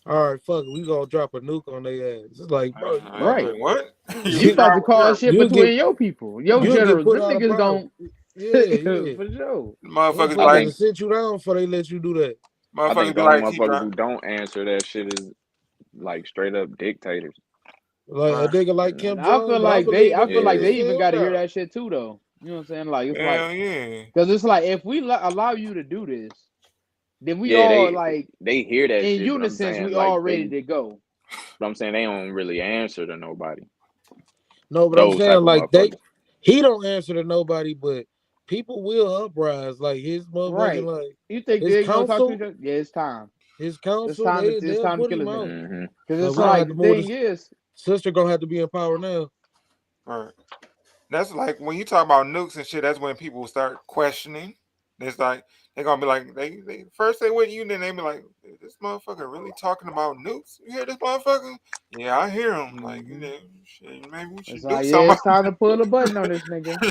"All right, fuck it, we gonna drop a nuke on their ass." It's like, bro, you about Right. to What? You You you about to cause drop shit between your people, your you'll get generals. put Them out of niggas power. gon' Yeah, yeah. for sure. Them motherfuckers be I folks like will think sit you down before they let you do that. I think motherfuckers the be only like he motherfuckers drop who don't answer that shit is like straight up dictators. Like a right. nigga like You Kim Jong, but I believe I them feel like niggas they Yeah. even still got to hear down. that shit too, though. You know what I'm saying? Like it's like, Hell yeah. cause it's like if we allow you to do this, then we Yeah, all like they hear that in shit, but I'm unison, saying we like all ready to go. but I'm saying they don't really answer to nobody. No, but I'm Those type saying of like motherfuckers. he don't answer to nobody, but people will uprise. Like his motherfucking Right. like You think his they gonna talk to each council, other? Yeah, it's time. his council, It's they'll time to put kill him his out. nigga. Hmm. Cause Like it's we gonna have like to the move thing this is, sister gonna have to be in power now. Right. That's like when you talk about nukes and shit, that's when people start questioning. It's like they're gonna be like they first they with you, then they be like, "Is this motherfucker really talking about nukes? You hear this motherfucker? Yeah, I hear him. Like, you mhm, know, shit, maybe we it's should do like yeah, something. it's time to pull a button on this nigga.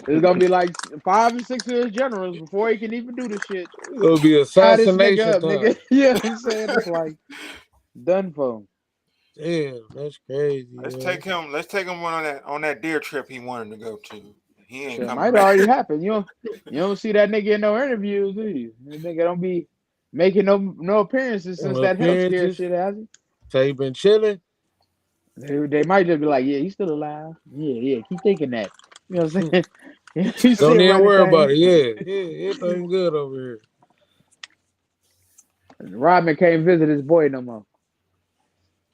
It's gonna be like 5 or 6 of his generals before he can even do the shit. It'll be Tie this nigga assassination up, nigga. time. You know what I'm saying? It's like done for. Damn, that's crazy, man. Let's take him on that deer trip he wanted to go to. He ain't Shit coming might back. already happen. You don't see that nigga in no interviews, do you? That nigga don't be making no appearances since No that health scare appearances. shit has it. So he been chilling. They might just be like, yeah, he's still alive. Yeah, keep thinking that. You know what I'm saying? He's Don't saying even right worry about thing. it. Yeah, everything good over here. Rodman can't visit his boy no more.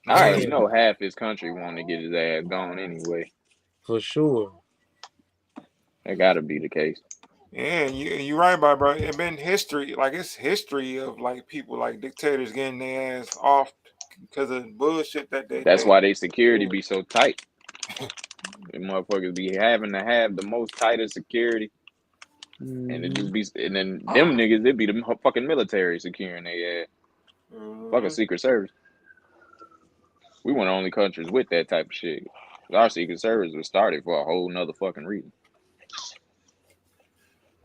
I already Man, know half his country want to get his ass gone anyway. for sure. That got to be the case. Yeah, you right about bro. It been history, like it's history of like people like dictators getting their ass off because of bullshit that they That's did. why they security be so tight. The motherfuckers be having to have the most tightest security, and it Mm-hmm. just be, and then them niggas, it be the fucking military securing they ass. Fuck a Mhm. Secret Service. We one of the only countries with that type of shit. Our Secret Service was started for a whole nother fucking reason.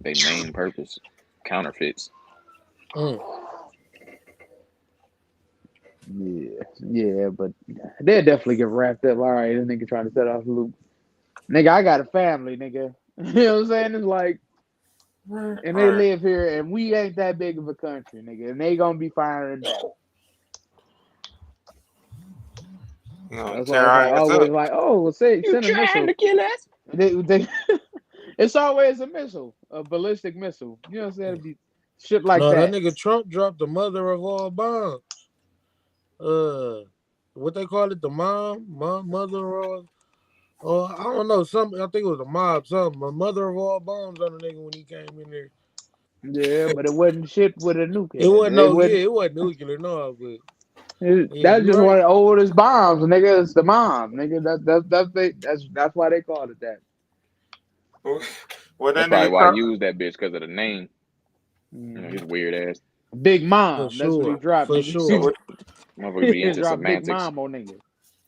They main purpose, counterfeits. Mm. Yeah, but they'll definitely get wrapped up. All right, this nigga trying to set off the loop. Nigga, I got a family, nigga. You know what I'm saying? It's like, and they Right. live here, and we ain't that big of a country, nigga, and they gonna be firing back. You know, That's why tear it's our like ass always up. like, oh, well, say You send a trying missile. to kill us? It's always a missile, a ballistic missile. You know what I'm saying? It'd be shit like No, that that. nigga Trump dropped the mother of all bombs. What they call it, the mother or I don't know, something. I think it was a mob, something. The mother of all bombs on the nigga when he came in there. Yeah, but it wasn't shit with a nuke It in it. wasn't It no, wasn't. it wasn't nuclear, no, but yeah, That's you just one right. of the oldest bombs, nigga. It's the mom, nigga. That's why they called it that. What That's that probably nigga why I Trump? used that bitch because of the name. You know, Mhm. his weird ass. Big For mom. That's what he sure, dropped, for nigga. sure. Motherfucker be He into dropped Big semantics. Mom on nigga.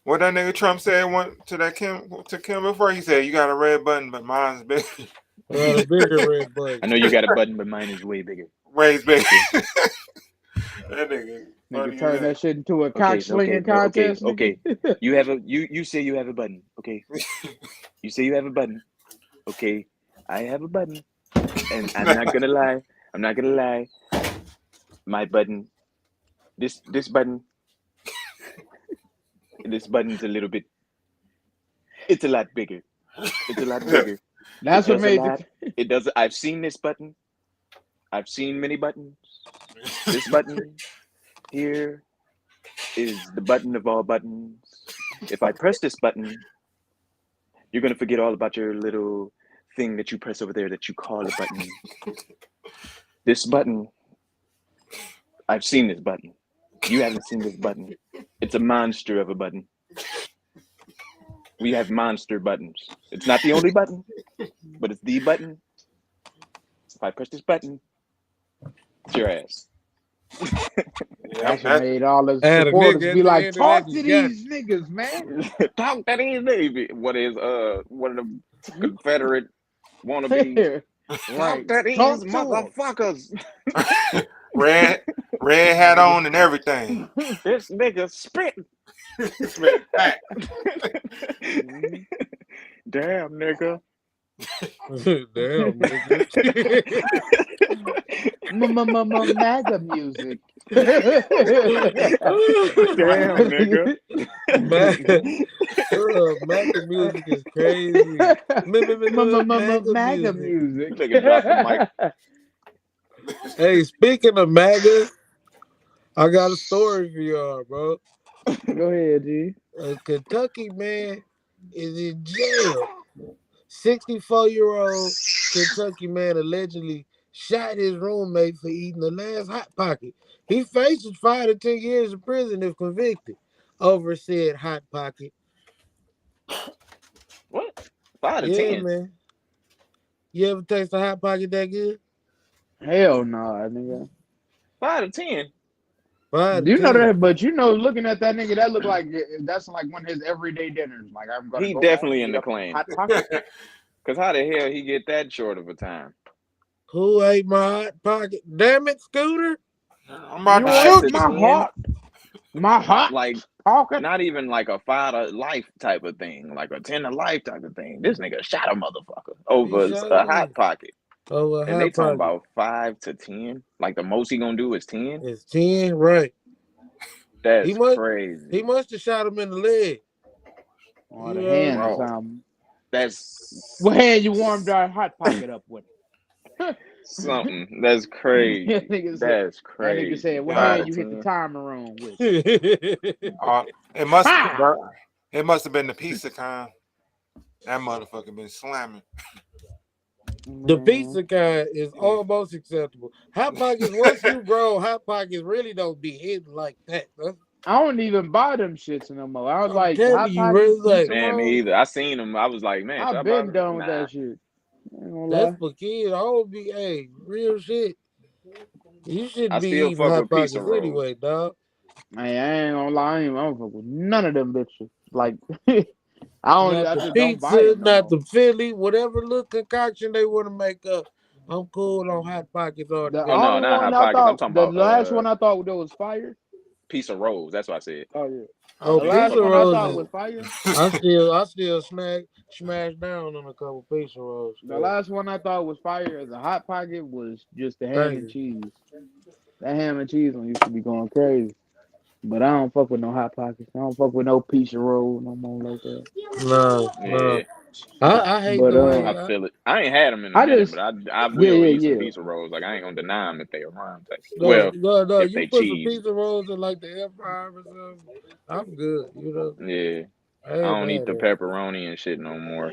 What that nigga Trump said one to that Kim before? He said, "You got a red button, but mine's big." I got a bigger red I button. know you got a button, but mine is way bigger. Ways big. Okay, That nigga Nigga funny as turned hell. that shit into a cock okay, okay, slinging no, okay, contest, nigga. okay. You have a you say you have a button. Okay, you say you have a button. Okay, I have a button, and I'm not gonna lie. I'm not gonna lie. My button, this button, this button's a little bit. It's a lot bigger. It's a lot bigger. It That's what does a made lot. the. It does. I've seen this button. I've seen many buttons. This button here is the button of all buttons. If I press this button, you're gonna forget all about your little thing that you press over there that you call a button. This button, I've seen this button. You haven't seen this button. It's a monster of a button. We have monster buttons. It's not the only button, but it's the button. If I press this button, it's your ass. Yep, That's what that made all the I had a supporters nigga be at the like, end of that. talk You to got these niggas, man. Talk that in, baby. What is one of the Confederate wannabes? Talk Right. to these Talk to motherfuckers. red red hat on and everything. them. This nigga spit. Spit back. Damn, nigga. it. Damn, nigga. MAGA music. Damn, nigga. Man, Maca music is crazy. Maga MAGA music. music. Nigga dropped the mic. Hey, speaking of MAGA, I got a story for y'all, bro. Go ahead, G. A Kentucky man is in jail. 64-year-old Kentucky man allegedly shot his roommate for eating the last Hot Pocket. He faces 5 to 10 years in prison if convicted over said Hot Pocket. What? 5 to Yeah, 10. man. You ever taste a Hot Pocket that good? Hell no, nigga. 5 to 10. 5 to You know 10. that, but looking at that nigga, that look like that's like one of his everyday dinners. Like I'm gonna He go home definitely and in eat the up some clan. hot pocket. Cause how the hell he get that short of a time? Who ate my Hot Pocket? Damn it, Scooter. I'm about to You 5 shoot ate to you. my hot like pocket. not even like a 5 to life type of thing, like a 10 to life type of thing. This nigga shot a motherfucker He over shot a a Hot nigga. Pocket. Oh, a And they Hot talking Pocket. about 5 to 10. Like the most he gonna do is 10. It's 10, right. He That's must crazy, have shot him in the leg. Or You the know what I hand or mean? bro. something. What hand you warmed That's our hot pocket up with? something. That's that crazy. nigga said. That's That nigga said, crazy. "What God, hand you hit the God, timer on with?" uh, it must, Pow! bro, it must have been the pizza kind. That motherfucker been slamming. The Man, pizza kind is almost acceptable. Hot pockets, once you grow, hot pockets really don't be hitting like that. I don't even buy them shits no more. I was I'm like, telling hot you, pockets, really, like pizza man, me rolls. either. I seen him. I was like, man, should I I've buy been them? done with Nah. that shit. I ain't gonna that's lie. for kids. I don't be, hey, real shit. You I shouldn't be still eating fuck hot with pizza pockets rolls. anyway, dog. I ain't gonna lie. I don't fuck with none of them bitches. Like, I don't. Not I the just don't buy pizza, them no not more. the Philly, whatever little concoction they want to make up. I'm cool on hot pockets The Oh altogether. no, only not one hot I pockets. I'm thought, talking the about last one I thought that was fire. pizza rolls. That's what I said. Oh yeah, I don't Oh, the give a last fuck pizza one I about rolls thought is. was fire. I still smash down on a couple pizza rolls. The Still. last one I thought was fire as a hot pocket was just the ham Thank and you. cheese. That ham and cheese one used to be going crazy. But I don't fuck with no hot pockets. I don't fuck with no pizza roll no more like that. No, no. Yeah, I hate But the way. I feel it. I ain't had them in a I minute, but just I yeah will yeah eat some yeah. pizza rolls. Like I ain't gonna deny them if they around. Type. No, Well, no, no. if You they put some cheesy. pizza rolls in like the air fryer or something. I'm good. You know, Yeah, I I ain't don't eat mad the at it. pepperoni and shit no more.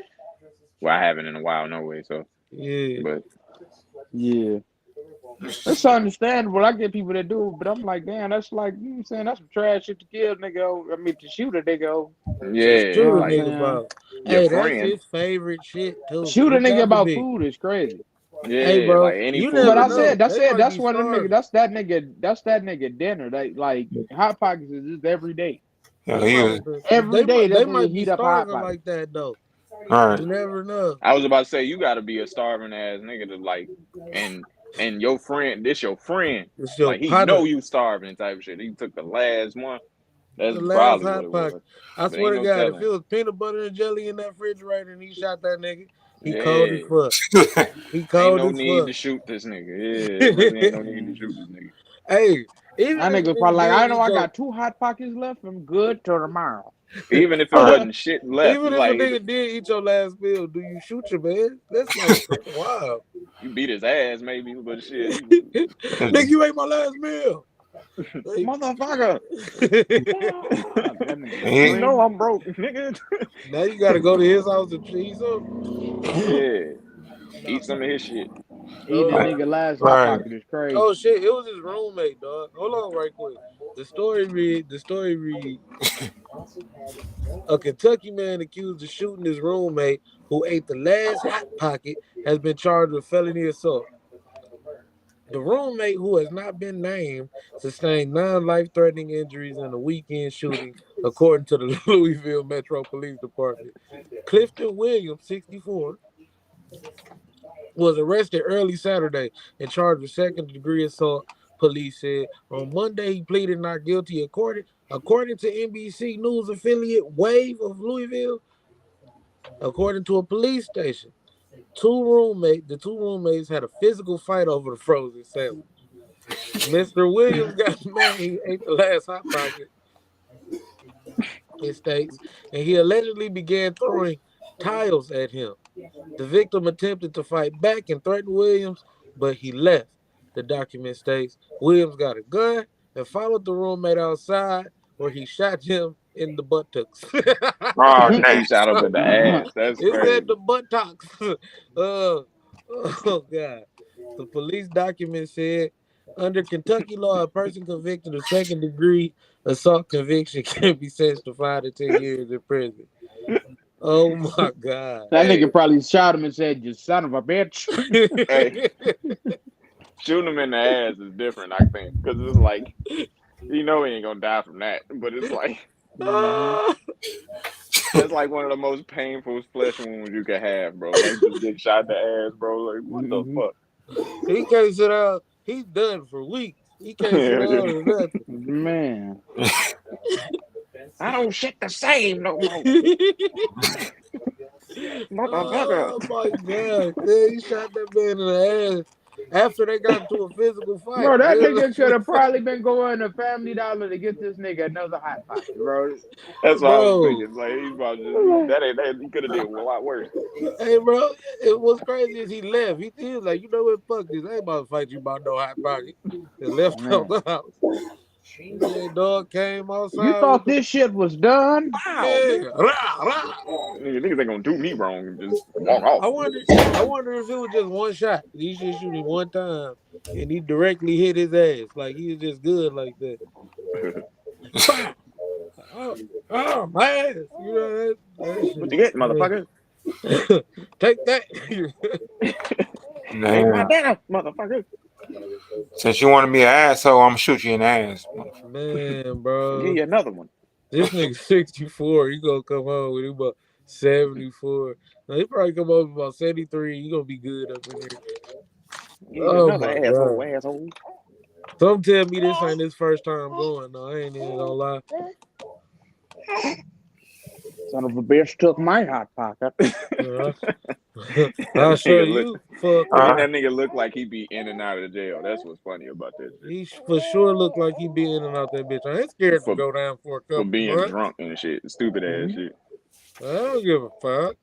Well, I haven't in a while, no way. So, Yeah. but Yeah. It's understandable. I get people that do it, but I'm like, damn, that's like, you know what I'm saying? That's some trash shit to kill, nigga. I mean, to shoot a nigga. To You know yeah, shoot a what I'm like nigga saying? about. your Hey, that's friend. his favorite shit too. Shoot a It nigga got to about be. food is crazy. Hey, Yeah, bro, like any you But food never is know. good. They might that's be one of them niggas. starving. That's that nigga dinner. Like hot pockets is just every day. Yeah, They he might was. be. Every day They that's when you might be heat up hot starving pockets. like that though. All right. You never know. I was about to say you got to be a starving ass nigga to like, and your friend, this your friend, It's your like he partner. know you starving type of shit. He took the last one. That's The last probably what hot it pocket. was. I But swear ain't to no God, if telling. it was peanut butter and jelly in that refrigerator and he shot that nigga, he cold as Yeah, fuck. He ain't cold no as need fuck. to shoot this nigga. Yeah, it really ain't no need to shoot this nigga. Hey, even That if a nigga probably nigga like, did I know eat I your, got 2 hot pockets left. I'm good till tomorrow. Even if it All right. wasn't shit left, even if a like nigga did eat your last meal, do you shoot your man? That's like wow. you beat his ass maybe, but shit, Nigga, you ate my last meal. Like, Motherfucker. Fuck, that nigga he, you know screaming. I'm broke, nigga. now you gotta go to his house and cheese up. Yeah, eat some of his shit. Eating a Uh, nigga last hot right. pocket is crazy. oh shit, it was his roommate, dog. Hold on right quick. The story read a Kentucky man accused of shooting his roommate who ate the last hot pocket has been charged with felony assault. The roommate, who has not been named, sustained 9 life-threatening injuries in a weekend shooting, according to the Louisville Metro Police Department. Clifton Williams, 64, was arrested early Saturday and charged with second-degree assault. Police said on Monday he pleaded not guilty. According to NBC News affiliate Wave of Louisville, according to a police station, the two roommates had a physical fight over the frozen sandwich. Mr. Williams got mad. He ate the last hot pocket, it states, and he allegedly began throwing tiles at him. The victim attempted to fight back and threatened Williams, but he left. The document states Williams got a gun and followed the roommate outside where he shot him in the buttocks. Oh, damn. He shot him in the ass. That's It said crazy. the buttocks. Oh God. The police document said under Kentucky law, a person convicted of second degree assault conviction can be sentenced to 5 to 10 years in prison. Oh my God. That Hey, nigga probably shot him and said, "You son of a bitch." hey, shooting him in the ass is different, I think, because it's like you know he ain't gonna die from that, but it's like hmm that's like one of the most painful flesh wounds you can have, bro. Like just get shot in the ass, bro. Like what the hmm fuck? He can't sit down. He's done for weeks. He can't sit down or nothing. Man, I don't shit the same no more, motherfucker. Oh my God. Yeah, he shot that man in the ass. After they got into a physical fight. Bro, that You know nigga what could have probably been going to Family Dollar to get this nigga another hot pocket, bro. That's what I was bro? thinking. Like he's about to that ain't that he could have did a lot worse. Hey, bro, it was crazy as he left. He was like, you know what? Fuck this. I ain't about to fight you about no hot pocket. And left out Man, the house. That dog came you outside with thought the this shit was done? Wow, yeah. nigga. Rah, rah. Niggas ain't gonna do me wrong and just walk off. I wonder. I wonder if it was just one shot. He just shoot him one time, and he directly hit his ass. Like he was just good like that. Bam! Oh, oh my ass! You know that What shit you was get, motherfucker? crazy. Take that, Take my Nah. down, motherfucker. Since you want to be an asshole, I'm gonna shoot you in the ass. man, Give bro. you another one. This nigga 64. He gonna come home with him about 74. Now he probably come home about 73. He gonna be good up in here. Give you Oh another my asshole, god. asshole. Some tell me this ain't his first time going. No, I ain't even gonna lie. Son of a bitch took my hot pocket. Uh, That I'll show nigga look you, fucker. and that nigga look like he be in and out of the jail. That's what's funny about that shit. He for sure look like he be in and out that bitch. I ain't scared to For go down for a for couple being months. drunk and shit. Stupid ass Mhm. shit. I don't give a fuck.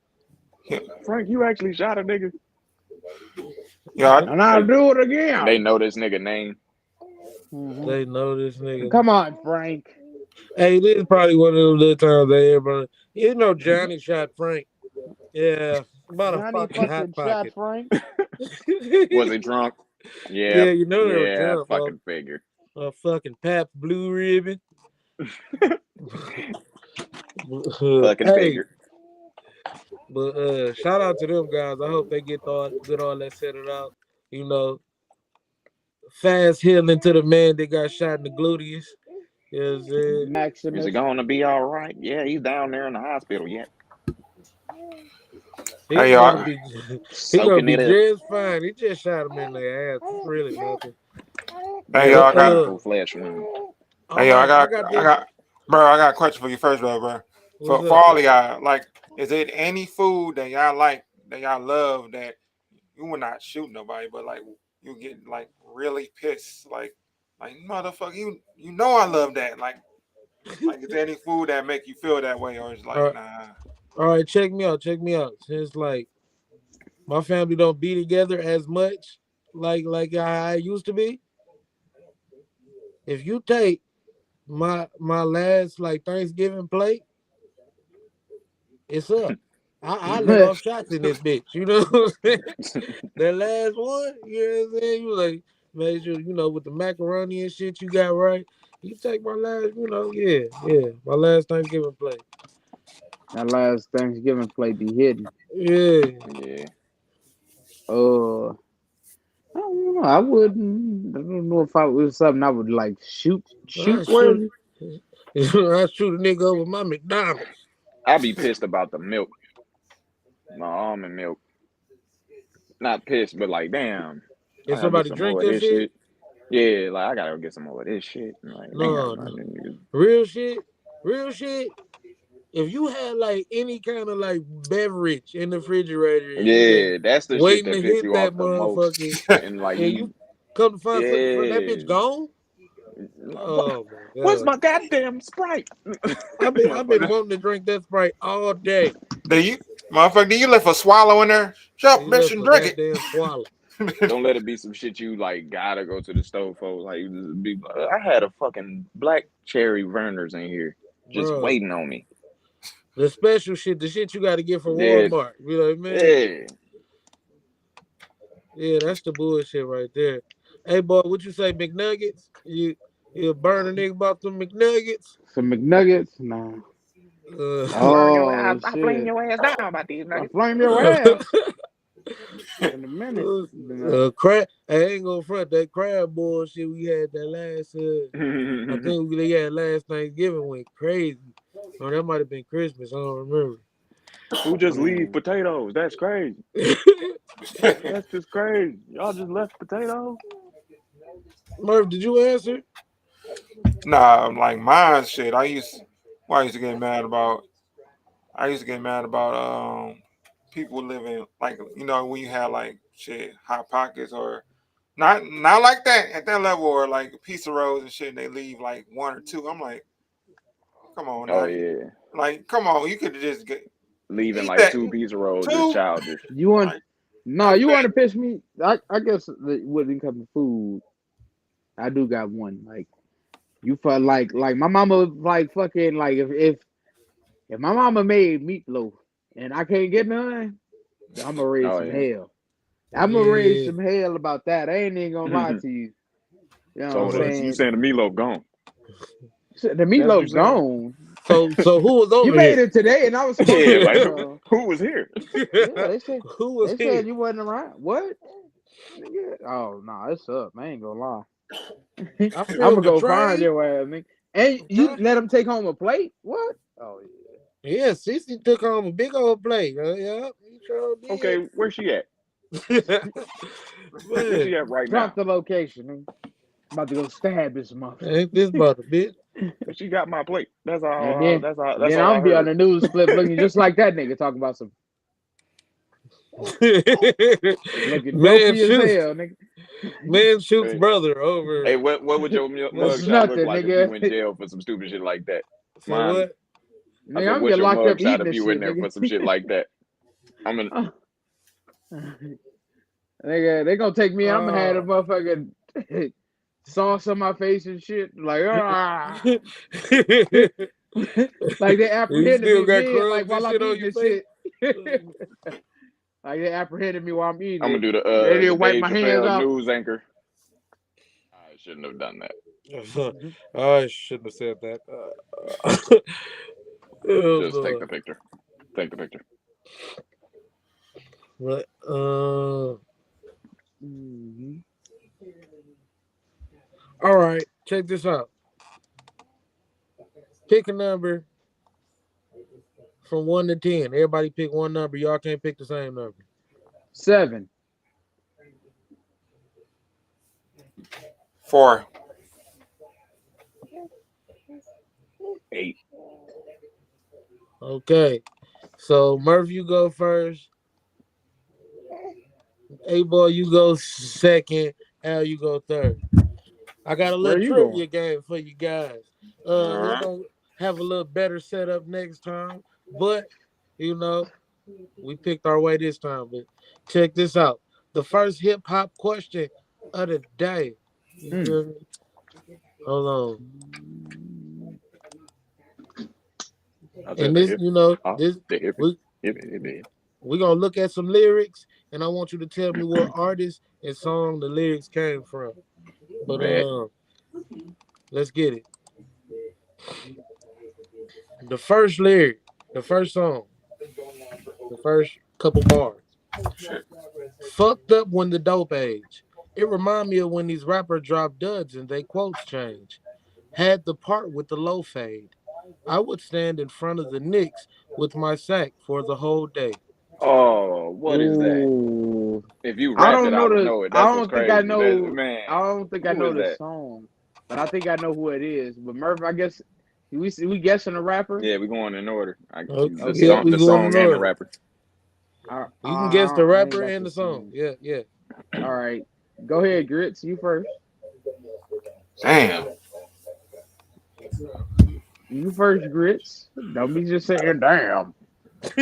Frank, you actually shot a nigga. Yeah, And I'll They do it and they again. know this nigga name. Mhm. They know this nigga. Come on, Frank. Hey, this is probably one of those little times that everybody. You know, Johnny shot Frank. Yeah, about a Johnny fucking hot fucking shot pocket. Frank. Was he drunk? Yeah. Yeah, you know they were Yeah, drunk off fucking figure. a fucking Pabst Blue Ribbon. Fucking Hey, figure. but shout out to them guys. I hope they get all that set it out. You know, fast healing to the man that got shot in the gluteus. You know what I'm saying? Is it Maximus. gonna be all right? Yeah, he's down there in the hospital yet. He hey gonna y'all, be he gonna Soaking be it up. just fine. He just shot him in the ass. It's really nothing. hey Very y'all, But painful flesh wound. all right, I got I this. got, bro, I got a question for you first, bro. What's For up? all of y'all, like, is it any food that y'all like, that y'all love, that you would not shoot nobody, but like you get like really pissed, like motherfucker, you know I love that, like is there any food that make you feel that way, or is All like right, nah? all right. Check me out. Check me out. Since like my family don't be together as much, like I used to be. If you take my last like Thanksgiving plate, it's up. I let off shots in this bitch. You know what I'm saying? That last one, you know what I'm saying? You like make sure you know with the macaroni and shit you got right. You take my last, you know, yeah, my last Thanksgiving plate. That last Thanksgiving plate be hidden. Yeah, Yeah. I don't know. I wouldn't. I don't know if I was something I would like shoot I shoot, worthy. I shoot a nigga over my McDonald's. I be pissed about the milk. My almond milk. Not pissed, but like, damn. I If gotta get somebody some drink more of your this shit, shit. Yeah, like I gotta get some more of this shit. Like, no, damn, no, man. real shit, real shit. If you had like any kind of like beverage in the refrigerator and you just Yeah, that's the shit waiting that to piss hit you that off the most. motherfucker, And like and you you, come to find that yeah. bitch gone. Oh my Where's god. my goddamn Sprite? I've been Motherfucker. wanting to drink that Sprite all day. Do you, motherfucker? Do you let for swallow in there? Shut up, You bitch, left and for drink goddamn swallow, Don't let it be some shit you like gotta go to the stove for. Like, just be, I had a fucking black cherry Verner's in here just bro. waiting on me. The special shit, the shit you got to get from Yeah, Walmart. You know what I mean? yeah. Yeah, that's the bullshit right there. Hey, boy, what you say, McNuggets? You burn a nigga about them McNuggets? Some McNuggets. Nah. Uh, Burn your ass. Oh I flame shit! your ass down about these I nuggets. flame your ass in a minute. crab. I ain't gonna front that crab bullshit we had that last. I think we had last Thanksgiving went crazy. Or that might have been Christmas. I don't remember. Who just leave Man, potatoes? That's crazy. That's just crazy. Y'all just left potatoes? Murph, did you answer? Nah, like mine shit. Well, I used to get mad about. I used to get mad about people living like when you have like shit hot pockets or Not like that at that level, or like a piece of rose and shit. And they leave like one or two. I'm like, come on Oh now, yeah, like come on, you could just leaving eat like that 2 pieces of rolls is two. childish. You want Like no? that's You want bad. to piss me? I guess when it comes to food, I do got one. Like you felt like my mama like fucking like if my mama made meatloaf and I can't get none, I'm gonna raise Oh some yeah. hell. I'm gonna raise Yeah. some hell about that. I ain't even gonna lie to you. You know what I'm So Well, you saying? saying the meatloaf gone? The That's what you meatloaf saying? gone. so who was You over made here? it today, and I was supposed Yeah, to. like who was here? Yeah, they said Who was here? you wasn't around. What? Nigga? Oh no, it's up. I ain't gonna lie. I I'm feel gonna go find betrayed. your ass, nigga. And you Okay. let them take home a plate? What? Oh Yeah, Cece took home a big old plate. Yeah, he sure did. Okay, where's she at? Where's Man, she at right drop now? the location, nigga. I'm about to go stab this motherfucker. ain't this about a bitch? She got my plate. That's And all. then That's then all I'm I gonna be on heard. the news clip looking just like that nigga talking about some looking man dopey as shoots hell, nigga. man shoots Hey, brother hey, over. what would your What's It's up? mugshot look nothing, like if you nigga. in jail for some stupid shit like that? Say Mine. what? I Nigga, said, I'm gonna what's get your locked up mugshot eating if this you in shit, there nigga. for some shit like that? I'm gonna. Nigga, they gonna take me. I'm gonna have a Uh, motherfucking sauce on my face and shit. Like, you like they apprehended still me got mid, like crumbs and while I'm shit on eating your this face? shit. Like they apprehended me while I'm eating I'm gonna it. do They the didn't wipe Dave my hands Chappelle off. news anchor. I shouldn't have done that. I shouldn't have said that. Oh Just take the Lord. picture. Take the picture. But Mhm. all right, check this out. Pick a number from 1 to 10. Everybody pick one number. Y'all can't pick the same number. 7. 4. 8. Okay. So Murph, you go first. A boy, you go second. Al, you go third. I got a Where little are you going? trivia game for you guys. It's Uh-huh. gonna have a little better setup next time, but you know we picked our way this time. But check this out: the first hip hop question of the day. You Mm. feel me? Hold on. I said And the this, hip. Oh, this the hip. we Hip. Hip. Hip. we're gonna look at some lyrics, and I want you to tell me what artist and song the lyrics came from. But Bet. let's get it. The first lyric, the first song, the first couple bars. Shit. Fucked up when the dope age. It remind me of when these rappers drop duds and they quotes change. Had the part with the low fade. I would stand in front of the Knicks with my sack for the whole day. Oh, what is that? Ooh. If you I rapped don't it, I know would the. know it. I That's what's don't think I crazy. That know. man, I don't think I who know is the that? song, but I think I know who it is. But Murph, I guess we guessing a rapper. Yeah, we going in order. Okay, yeah, Okay. we The going in song and the order. rapper. You can guess the I ain't rapper got and the the song. song. Yeah, yeah. All right, go ahead, Grits. You first. Damn. You first, Grits. Don't be just saying damn.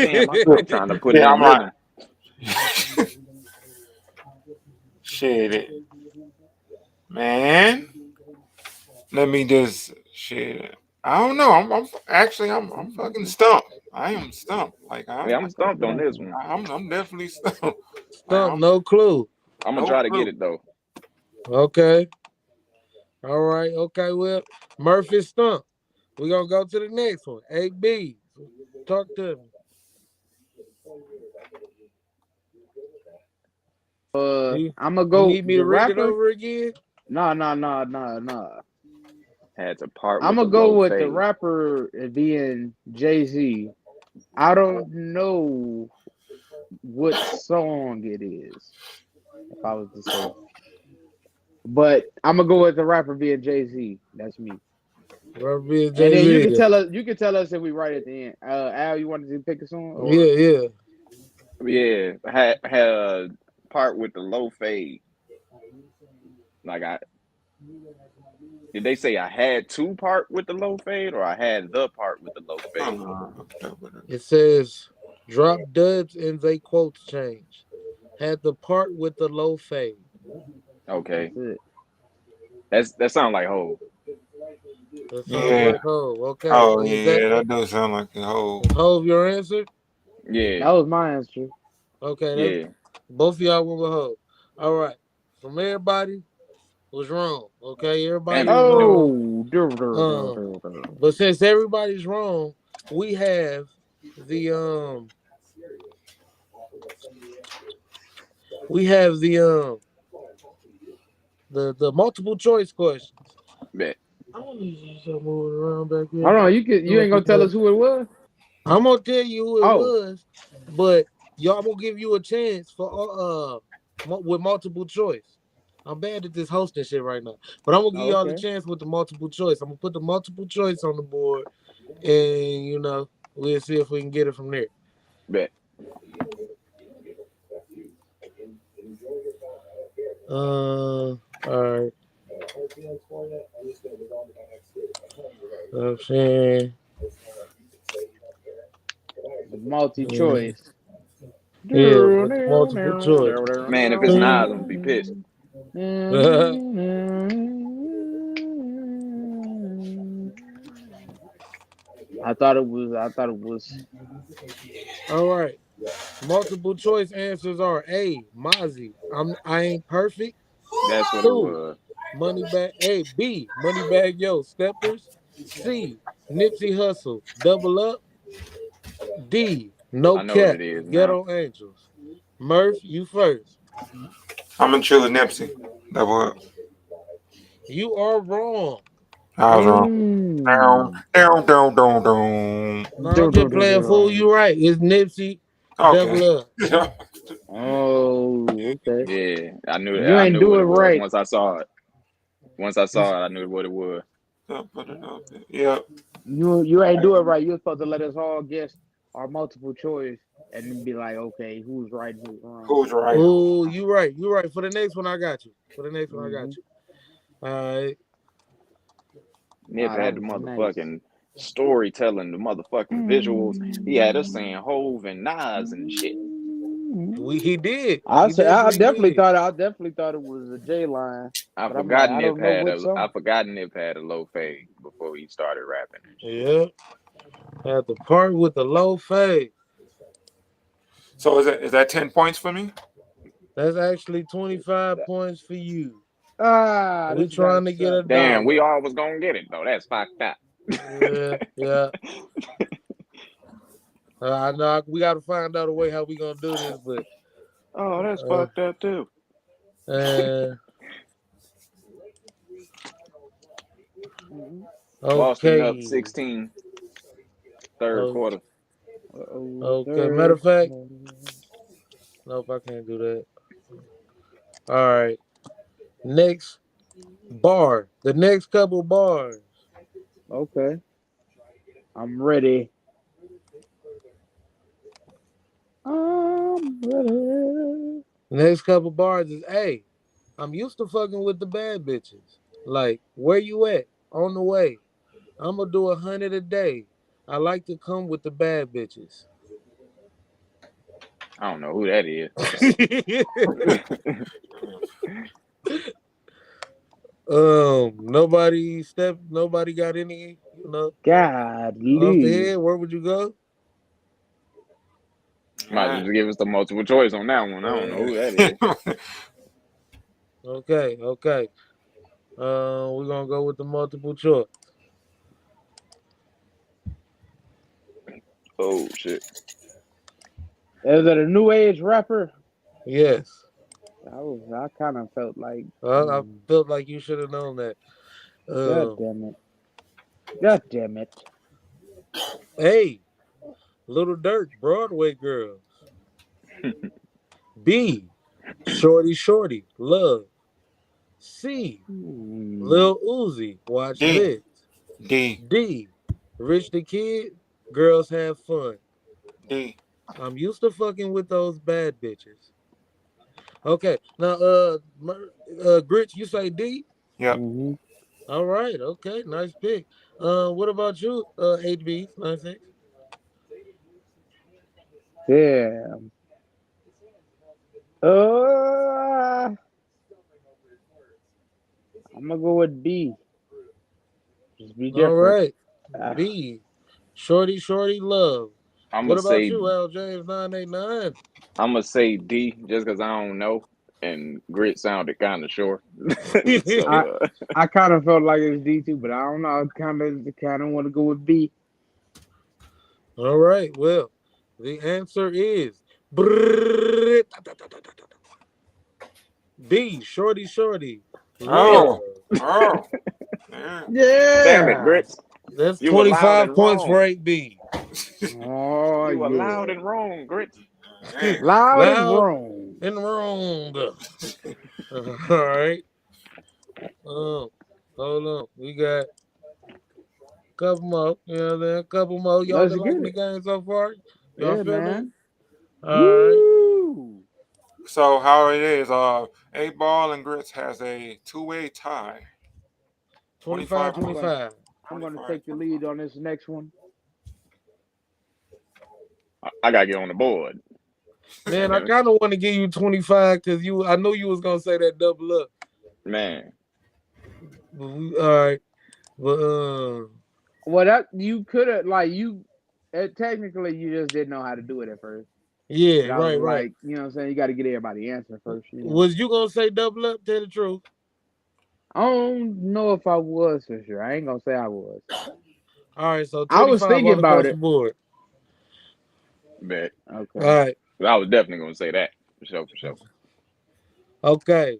Damn, I'm trying to put it Yeah, in I'm like, rhythm. shit, man. Let me just shit. I don't know. I'm actually I'm fucking stumped. I am stumped. Like Yeah, I'm stumped on this one. I'm definitely stumped. Like Stump, no clue. I'm gonna no try to get clue. it though. Okay. All right. Okay. Well, Murphy Stump. We're gonna go to the next one. AB. Talk to me. You, I'm gonna you go need me to the read it rapper. over again? Nah, nah, nah, nah, nah. Had to part I'm with the gonna go low with the fade. rapper being Jay-Z. I don't know what song it is, if I was to say. But I'm gonna go with the rapper being Jay-Z. That's me. Murphy and And Jay then Z. you can tell us if we right at the end. Al, you wanted to pick a song Yeah, or yeah. Yeah, had a part with the low fade. Like did they say I had to part with the low fade or I had the part with the low fade? It says drop duds and they quotes change. Had the part with the low fade. Okay, That's it. that sounds like Hov. That sounds Yeah. like Hove. Okay. Oh Is that yeah, that does sound like a whole. is Hove your answer? Yeah, That was my answer. Okay, that's yeah. both of y'all went with Hove. All right. From everybody was wrong. Okay, everybody Damn was it. wrong. Oh, dur, dur, dur, Um, dur, dur. but since everybody's wrong, we have the um we have the multiple choice questions. Bet. I want to start moving around back here. Hold on, you ain't gonna tell us who it was? I'm gonna tell you who it Oh, was, but y'all gonna give you a chance for with multiple choice. I'm bad at this hosting shit right now, but I'm gonna give y'all a okay. chance with the multiple choice. I'm gonna put the multiple choice on the board, and we'll see if we can get it from there. Bet. All right. I'm saying, The multi-choice. yeah, with the multiple choice. Man, if it's Nas, I'm gonna be pissed. I thought it was. All right. Multiple choice answers are A. Mozzie. I ain't perfect. That's what it Two. was. Moneybag. A. B. Moneybag Yo. Steppers. C. Nipsey Hustle. Double Up. D. No I know what Cap. it is now. Ghetto Angels. Murph, you first. I'm gonna choose Nipsey. That was You are wrong. I was wrong. Down, Mm. down, down, down, down. No, I'm just playing fool. You right. It's Nipsey. Okay. Double Up. Oh, okay. Yeah, You I ain't knew do what it it was right. once I saw it. Once I saw it, I knew what it was. Yeah. You ain't do it right. You're supposed to let us all guess our multiple choice and then be like, okay, who's right and who's wrong. Who's right? Oh, you right. You right. For the next one, I got you. For the next one, I Hmm. got you. All right. Nip Nah, that had the was nice. motherfucking storytelling, the motherfucking visuals. He had us saying Hove and Nas and shit. He did. I He say I definitely definitely did. thought I definitely thought it was a J line, I but I'm like, forgot I Nip don't know had which a I song. forgot Nip had a low fade before he started rapping and shit. Yeah. Had the part with the low fade. So is that 10 points for me? That's actually 25 points for you. Ah, We this guy trying to get a sucks. Damn, we dollar. all was gonna get it though. That's fucked up. Yeah, yeah. I know we got to find out a way how we gonna do this, but Oh, that's uh, fucked up too. uh Mhm. Boston up okay, 16, third oh, quarter. Uh-oh, okay. Matter third of fact, quarter. nope, I can't do that. All right, next bar. The next couple bars. Okay, I'm ready. I'm ready. Next couple bars is A. I'm used to fucking with the bad bitches. Like, where you at? On the way. I'm gonna do 100 a day. I like to come with the bad bitches. I don't know who that is. Nobody got any, off the Godly. head. Where would you go? Might as well just give us the multiple choice on that one. I don't know who that is. Okay, okay. We're gonna go with the multiple choice. Oh shit. Is it a new age rapper? Yes. I kind of felt like, I felt like you should have known that. God Uh, damn it. God damn it. A. Little Dirt, Broadway Girls. B. Shorty Shorty, Love. C. Hmm. Lil Uzi, Watch D. This. D. D. Rich the Kid, Girls Have Fun. D. I'm used to fucking with those bad bitches. Okay. Now, Grits, you say D. Yep. Hmm. All right. Okay. Nice pick. What about you? HB 96. Yeah. Uh, I'm gonna go with B. Just be All different. right. Uh, B. Shorty, shorty, love. I'm What gonna about say you, Al James 989? I'm gonna say D just because I don't know, and grit sounded kind of short. I So I kind of felt like it's D too, but I don't know. I kind of want to go with B. All right. Well, the answer is B. Shorty, shorty, love. Oh, oh, yeah. damn it, Yeah. grits! That's You were loud 25 and points for wrong. 8B. Oh You were loud yeah. and wrong, grits. Man. Loud and Loud wrong. and wrong. All right. Hold on. We got a couple more. You know what I'm saying? A couple more. Y'all Let's been get liking the it. game so far? Y'all Yeah, feeling it? man. All right. Woo! So how it is? 8 Ball and Grits has a two-way tie. 25 25 I'm gonna 25. I'm gonna 25 take the 25. lead on this next one. I gotta get on the board. Man, And I kind of want to give you 25 because I know you was going to say that double up. man, All right. But, Well, that you could have technically you just didn't know how to do it at first. yeah, But I was right, right. like, you know what I'm saying? You got to get everybody answer first. Was you going to say double up? Tell the truth. I don't know if I was for sure. I ain't gonna say I was. All right. So I was 25 thinking all about across the it. board. bet. All Okay. right. I was definitely gonna say that for sure, for sure. Okay.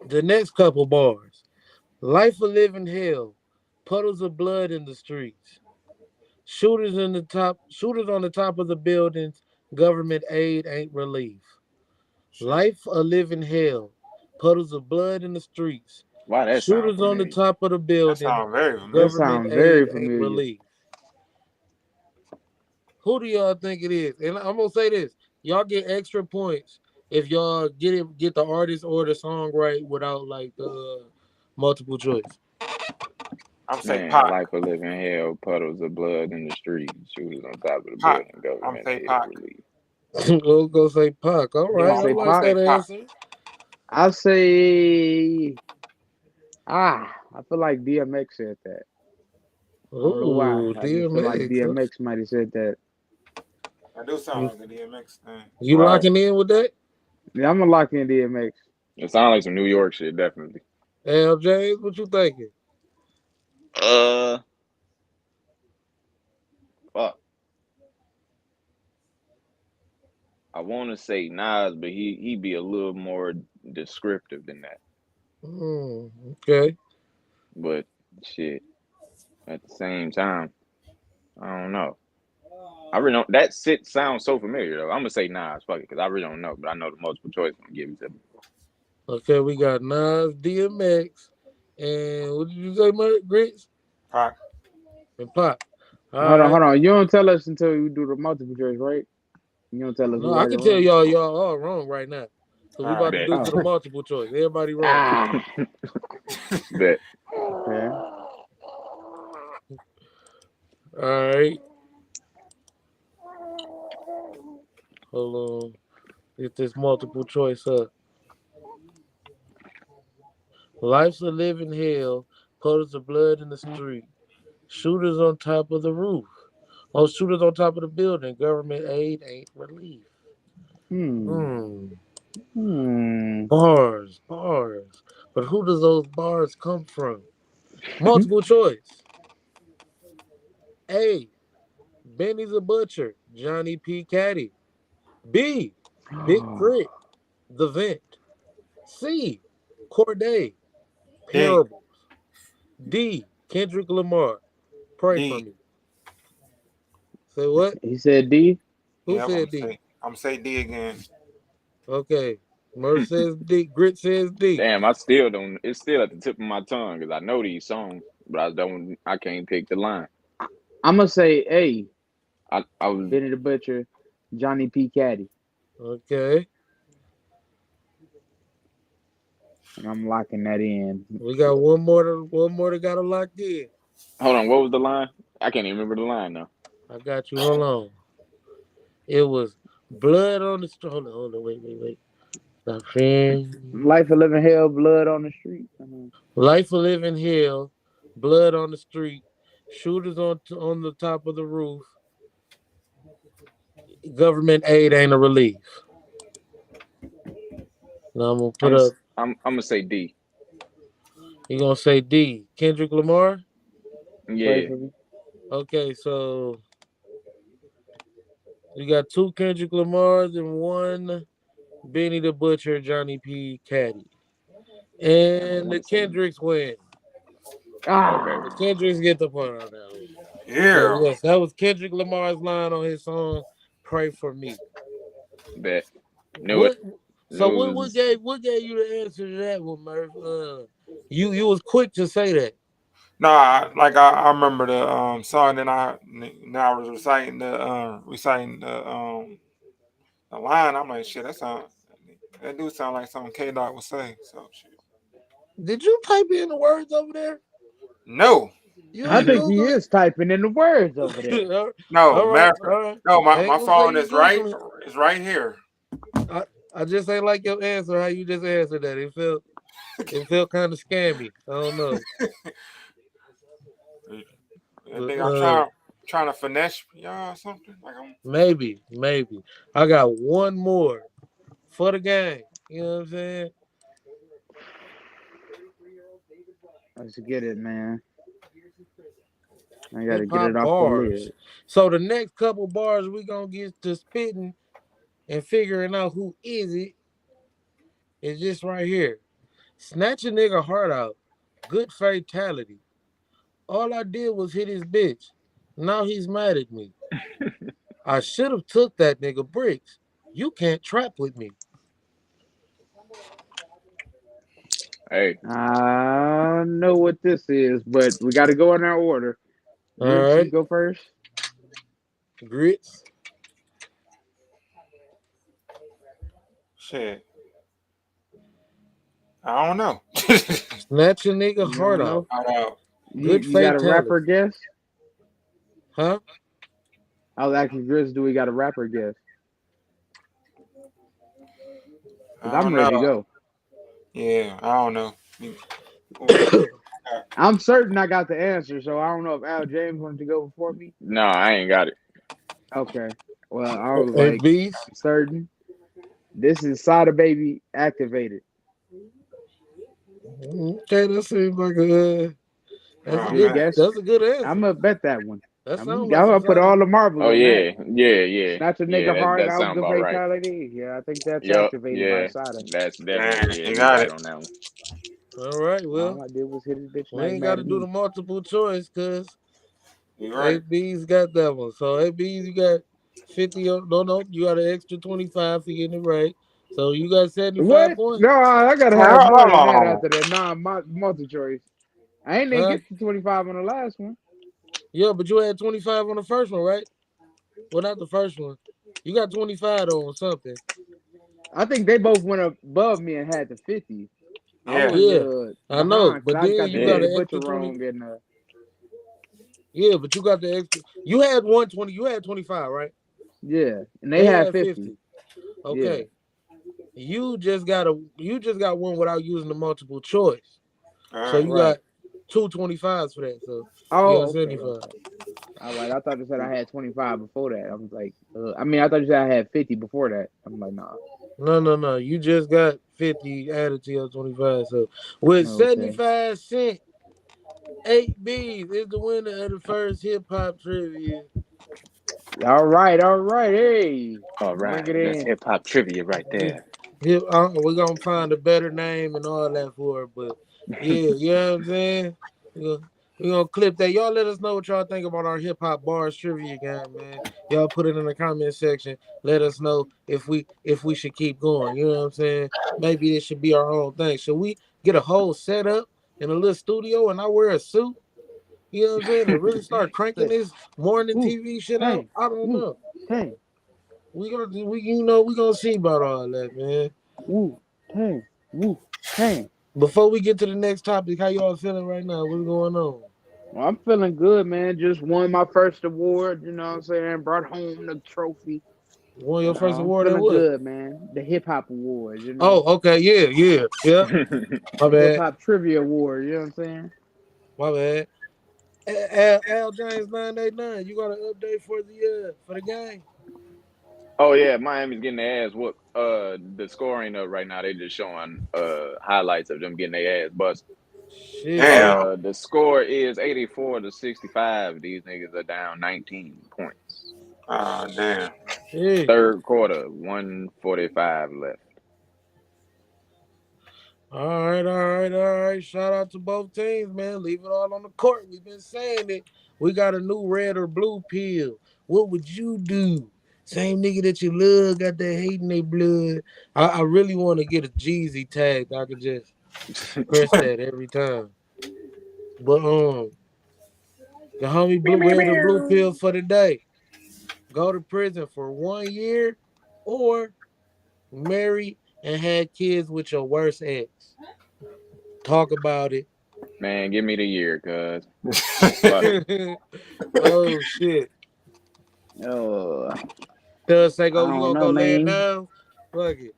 The next couple bars. Life a living hell. Puddles of blood in the streets. Shooters on the top of the buildings. Government aid ain't relief. Shit. Life a living hell. Puddles of blood in the streets. Why that sound Shooters on the familiar? top of the That buildings. sounds very familiar. That Government sounds very aid ain't familiar. relief. Who do y'all think it is? And I'm gonna say this: y'all get extra points if y'all get the artist or the song right without like the multiple choice. I'm say Man, Pac. life of living hell, puddles of blood in the street, shooters on top of the Pac. building, I'm government say aid Pac. relief. Go say Pac. All He You right, my I say boy. like Pac? Say that Pac. answer. I say I feel like DMX said that. I don't know why. Ooh, I just feel like DMX. Huh? DMX might have said that. That do You, sound like a DMX thing. you Right. locking in with that? Yeah, I'm gonna lock in DMX. It sounds like some New York shit, definitely. L James, what you thinking? Uh, fuck. I want to say Nas, but he be a little more descriptive than that. Okay. But shit, at the same time, I don't know. I really don't. That shit sounds so familiar though. I'm gonna say Nas, fuck it, because I really don't know, but I know the multiple choice gonna give it to me. Okay, we got Nas, DMX, and what did you say, Mike? Grits Pac. and Pop. All Hold on, right. hold on. You don't tell us until you do the multiple choice, right? You don't tell us No, who I right or can tell wrong. y'all all wrong right now. So we All right. about to Bet, do to the Oh, multiple choice. Everybody wrong. ah, bet. okay. All right. Hold on. Get this multiple choice up. Life's a living hell. Puddles of blood in the street. Shooters on top of the roof. Oh, shooters on top of the building. Government aid ain't relief. Hmm. Hmm. Hmm. Bars, bars. But who does those bars come from? Multiple choice. A. Benny the Butcher. Johnny P. Caddy. B. Big Crit. The Vent. C. Corday. D. Parables. D. Kendrick Lamar. Pray for D. me. Say what? He said D. Who Yeah, said D? I'm gonna say D again. Okay. Murph says D. Grit says D. Damn, I still don't. It's still at the tip of my tongue because I know these songs, but I don't. I can't pick the line. I'm gonna say A. I was Benny the Butcher, Johnny P. Caddy. Okay. and I'm locking that in. We got one more that got to locked in. Hold on, what was the line? I can't even remember the line now. I got you. Hold on. It was blood on the street. Hold on, wait. Stop saying. Life of living hell, blood on the street. Life of living hell, blood on the street, shooters on the top of the roof. Government aid ain't a relief. Now I'm gonna put I'm up. I'm gonna say D. You gonna say D? Kendrick Lamar? Pray Yeah, for me. Okay, so you got two Kendrick Lamars and one Benny the Butcher, Johnny P. Caddy, I don't and the want to say. Kendricks win. Okay, The Ah, Kendricks get the point on that one. So Yeah. yes, that was Kendrick Lamar's line on his song "Pray for Me." bet. Knew it. What? So Knew it what was gave you the answer to that one, Murph? You was quick to say that. Nah, like I remember the song that I was reciting the line. I'm like, shit, that do sound like something K Dot would say. So shit. Did you type in the words over there? No. You I ain't think he Google is typing in the words over there. it. No, All right, matter all right. no, I ain't my gonna say phone you is right Googling. here. I just ain't like your answer. How you just answered that? It felt kind of scammy. I don't know. I But think I'm trying to finesse y'all or something. Like I'm maybe. I got one more for the game. You know what I'm saying? Let's get it, man. I gotta Hip get hop it off the bars. lid. So the next couple bars we gonna get to spitting and figuring out who is just right here. Snatch a nigga heart out. Good fatality. All I did was hit his bitch. Now he's mad at me. I should have took that nigga bricks. You can't trap with me. hey. I know what this is, but we gotta go in our order. All Grits, you right, go first. grits. shit. I don't know. Snatch a nigga You heart don't out. know. I You Good you got a rapper fatality. guess? Huh? I was asking Grits, do we got a rapper guess? Cause I'm don't ready to know. go. Yeah, I don't know. Ooh. I'm certain I got the answer, so I don't know if Al James wanted to go before me. No, I ain't got it. Okay. Well, I was Hey, like beast. certain. This is Sada Baby activated. Okay, that seems like a that's a Oh Good good man. guess. that's a good I'm answer. gonna bet that one. That I'm sounds like some gonna put all solid. the marbles Oh on that. yeah, yeah. Snatch a Yeah, nigga hard that out, sound good about right. fatality. Yeah, I think that's Yup, activated by yeah. Sada. That's Dang, definitely you he got got it it. on that one. All right, All well, I did was hit his bitch. Now we he ain't got mad to at do the me. multiple choice because You right. AB's got that one. So AB's you got 50. No, you got an extra 25 for getting it right. So you got 75 What? points, No, I gotta have more than that Hold after that multi choice. I ain't even huh? get to 25 on the last one. Yeah, but you had 25 on the first one, right? Well, not the first one. You got 25 on something. I think they both went above me and had the 50. I Yeah. was Yeah, I know. behind because But I then got the you got Yeah. Benny an Butcher extra 20. wrong and Yeah, but you got the extra. You had 120. You had 25, right? yeah, and they They had had 50. 50. Yeah. Okay. You just got one without using the multiple choice. All So right. you Right. got two 25s for that. So you got Oh, okay, 75. okay. All right. I thought you said I had 25 before that. I was like, I mean, I thought you said I had 50 before that. I'm like, nah. No. You just got 50 added to your 25. So with Okay. 75 cents, 8 B's is the winner of the first hip hop trivia. All right. All right. Hey, All bring right, it that's in. hip hop trivia right there. We're gonna find a better name and all that for it, but yeah, you know what I'm saying? We're gonna clip that. Y'all let us know what y'all think about our hip hop bars trivia game, man. Y'all put it in the comment section. Let us know if we should keep going. You know what I'm saying? Maybe this should be our own thing. Should we get a whole setup in a little studio and I wear a suit? You know what I'm saying? And really start cranking Say, this morning woo, TV shit out? tang, I don't woo, know. tang, We gonna see about all that, man. woo, tang, woo, tang. Before we get to the next topic, how y'all feeling right now? What's going on? Well, I'm feeling good, man. Just won my first award. You know what I'm saying? Brought home the trophy. Won You your know, first I'm award at feeling what? good, man. The hip hop awards. You know, Oh, okay, yeah. My the hip bad, hop trivia award. You know what I'm saying? my bad. Al James 989. You got an update for the game? Oh yeah, Miami's getting their ass whooped. The score ain't up right now. They just showing highlights of them getting their ass busted. Shit. Damn. The score is 84-65. These niggas are down 19 points. Ah, damn. Shit. Third quarter, 1:45 left. All right. Shout out to both teams, man. Leave it all on the court. We've been saying it. We got a new red or blue pill. What would you do? Same nigga that you love got that hate in their blood. I really want to get a Jeezy tag. I could just press that every time. But the homie blue red or blue pill for the day. Go to prison for 1 year or marry and had kids with your worst ex. Talk about it. Man, give me the year, cuz. Fuck it. Oh shit. Oh, Does say I go you don't gonna know, go lay it man. down? Fuck it.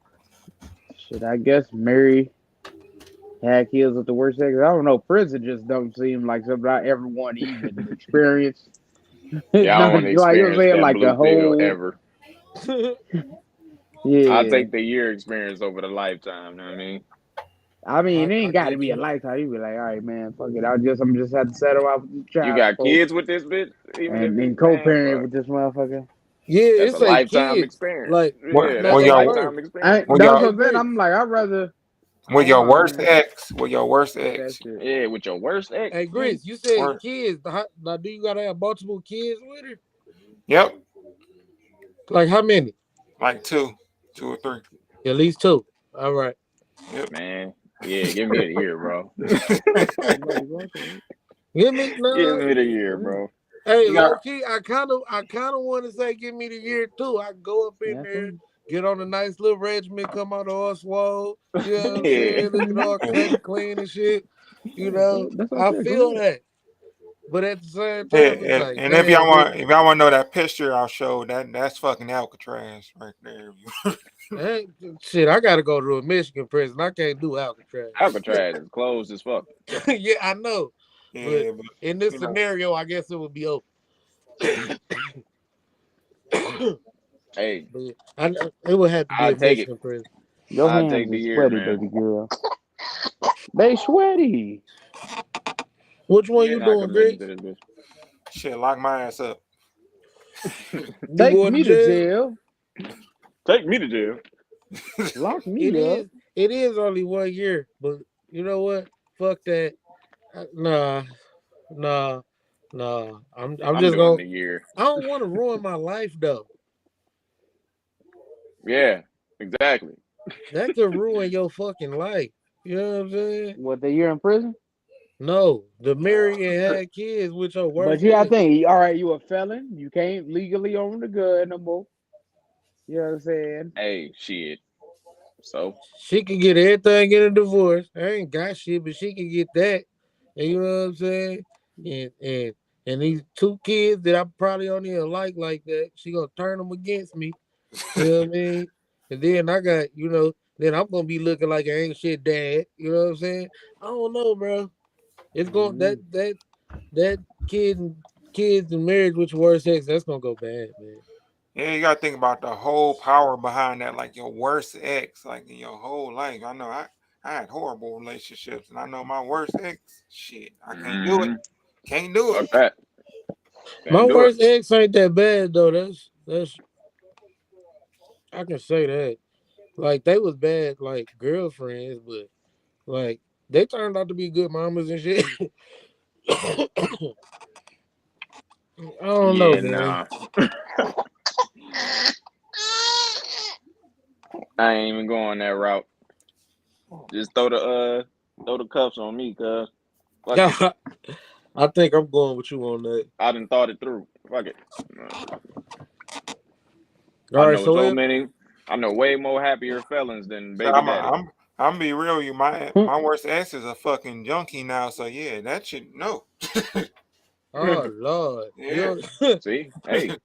Shit, I guess Mary had kids with the worst sex. I don't know. Prison just don't seem like something I ever want to even experience. Yeah, I don't Not want to like you know what I'm experience saying, that like the blue pill whole ever. I'll yeah. take the year experience over the lifetime, you know what I mean? I mean, it I ain't got to get be a you. lifetime. You be like, all right, man, fuck it. I'm just have to settle out with the You child got support kids with this bitch, even if and you then man, co-parent fuck. with this motherfucker. Yeah, That's a it's like lifetime kids. experience. Like Yeah, now Well, that's a at your first. lifetime experience. well, That's what your Hey I'm saying. Chris, I'm like, I'd rather. I well, don't your know, worst man. ex. Well, your worst Fuck that ex. shit. Yeah, with your worst ex. hey Chris, you said Or kids. Now do you gotta have multiple kids with her? yep, Like how many? like two or three. At least two. All right. Yep. Man, yeah, give me the year, bro. Somebody go out there. Give me Give no. me the year, bro. Hey, You got low key, I kind of want to say, give me the year too. I can go up in Yeah, there, cool. get on a nice little regiment, come out all swole. You know what I'm Yeah. saying? Looking all cut and clean and shit. You Yeah, know, go. That's what I I said. Go feel ahead. that, but at the same Yeah, time, it's like, and damn, bitch. if y'all want to know that picture I showed, that's fucking Alcatraz right there. Hey, shit, I gotta go to a Michigan prison. I can't do Alcatraz. Alcatraz is closed as fuck. Yeah, I know, but Yeah, but in this you know, scenario, I guess it would be open. Hey, But yeah, it would have to be I'll a take it. Michigan prison. Your I'll hands take the is year, sweaty, man. baby girl. They sweaty. Which one yeah, you Not doing, committing Greg? to this bitch. shit, lock my ass up. You Take going to me to jail? jail. Take me to jail. Lock It me up. is. It is only 1 year, but you know what? Fuck that. Nah, nah, nah. I'm I'm just doing gonna. the year. I don't want to ruin my life though. Yeah, exactly. That could ruin your fucking life. You know what I'm saying? What, the year in prison? No, the married and had kids with your But worst yeah, I ex. think, all right, you a felon. You can't legally own the gun no more. You know what I'm saying? Hey, shit. So, She can get everything in a divorce. I ain't got shit, but she can get that. And you know what I'm saying? And these two kids that I probably don't even like that, she gonna turn them against me. You know what I mean? And then I got, then I'm gonna be looking like an ain't shit dad. You know what I'm saying? I don't know, bro. It's going Mm-hmm. that kid and kids and marriage with your worst ex, that's gonna go bad, man. Yeah, you gotta think about the whole power behind that, like your worst ex, like in your whole life. I know I had horrible relationships, and I know my worst ex. Shit, I can't do it. mm, Can't do it. fuck that. My Can't do it. worst ex ain't that bad though. That's I can say that. Like they was bad like girlfriends, but like they turned out to be good mamas and shit. I don't know, Yeah, man. nah. I ain't even going that route. Just throw the cuffs on me, cuz. Fuck it. I think I'm going with you on that. I done thought it through. Fuck it. All I right, know so so if many. I know way more happier felons than So baby daddies. I'm be real with you. My Hmm. my worst ex is a fucking junkie now. So yeah, that shit no. Oh Lord, Yeah. you. See, hey,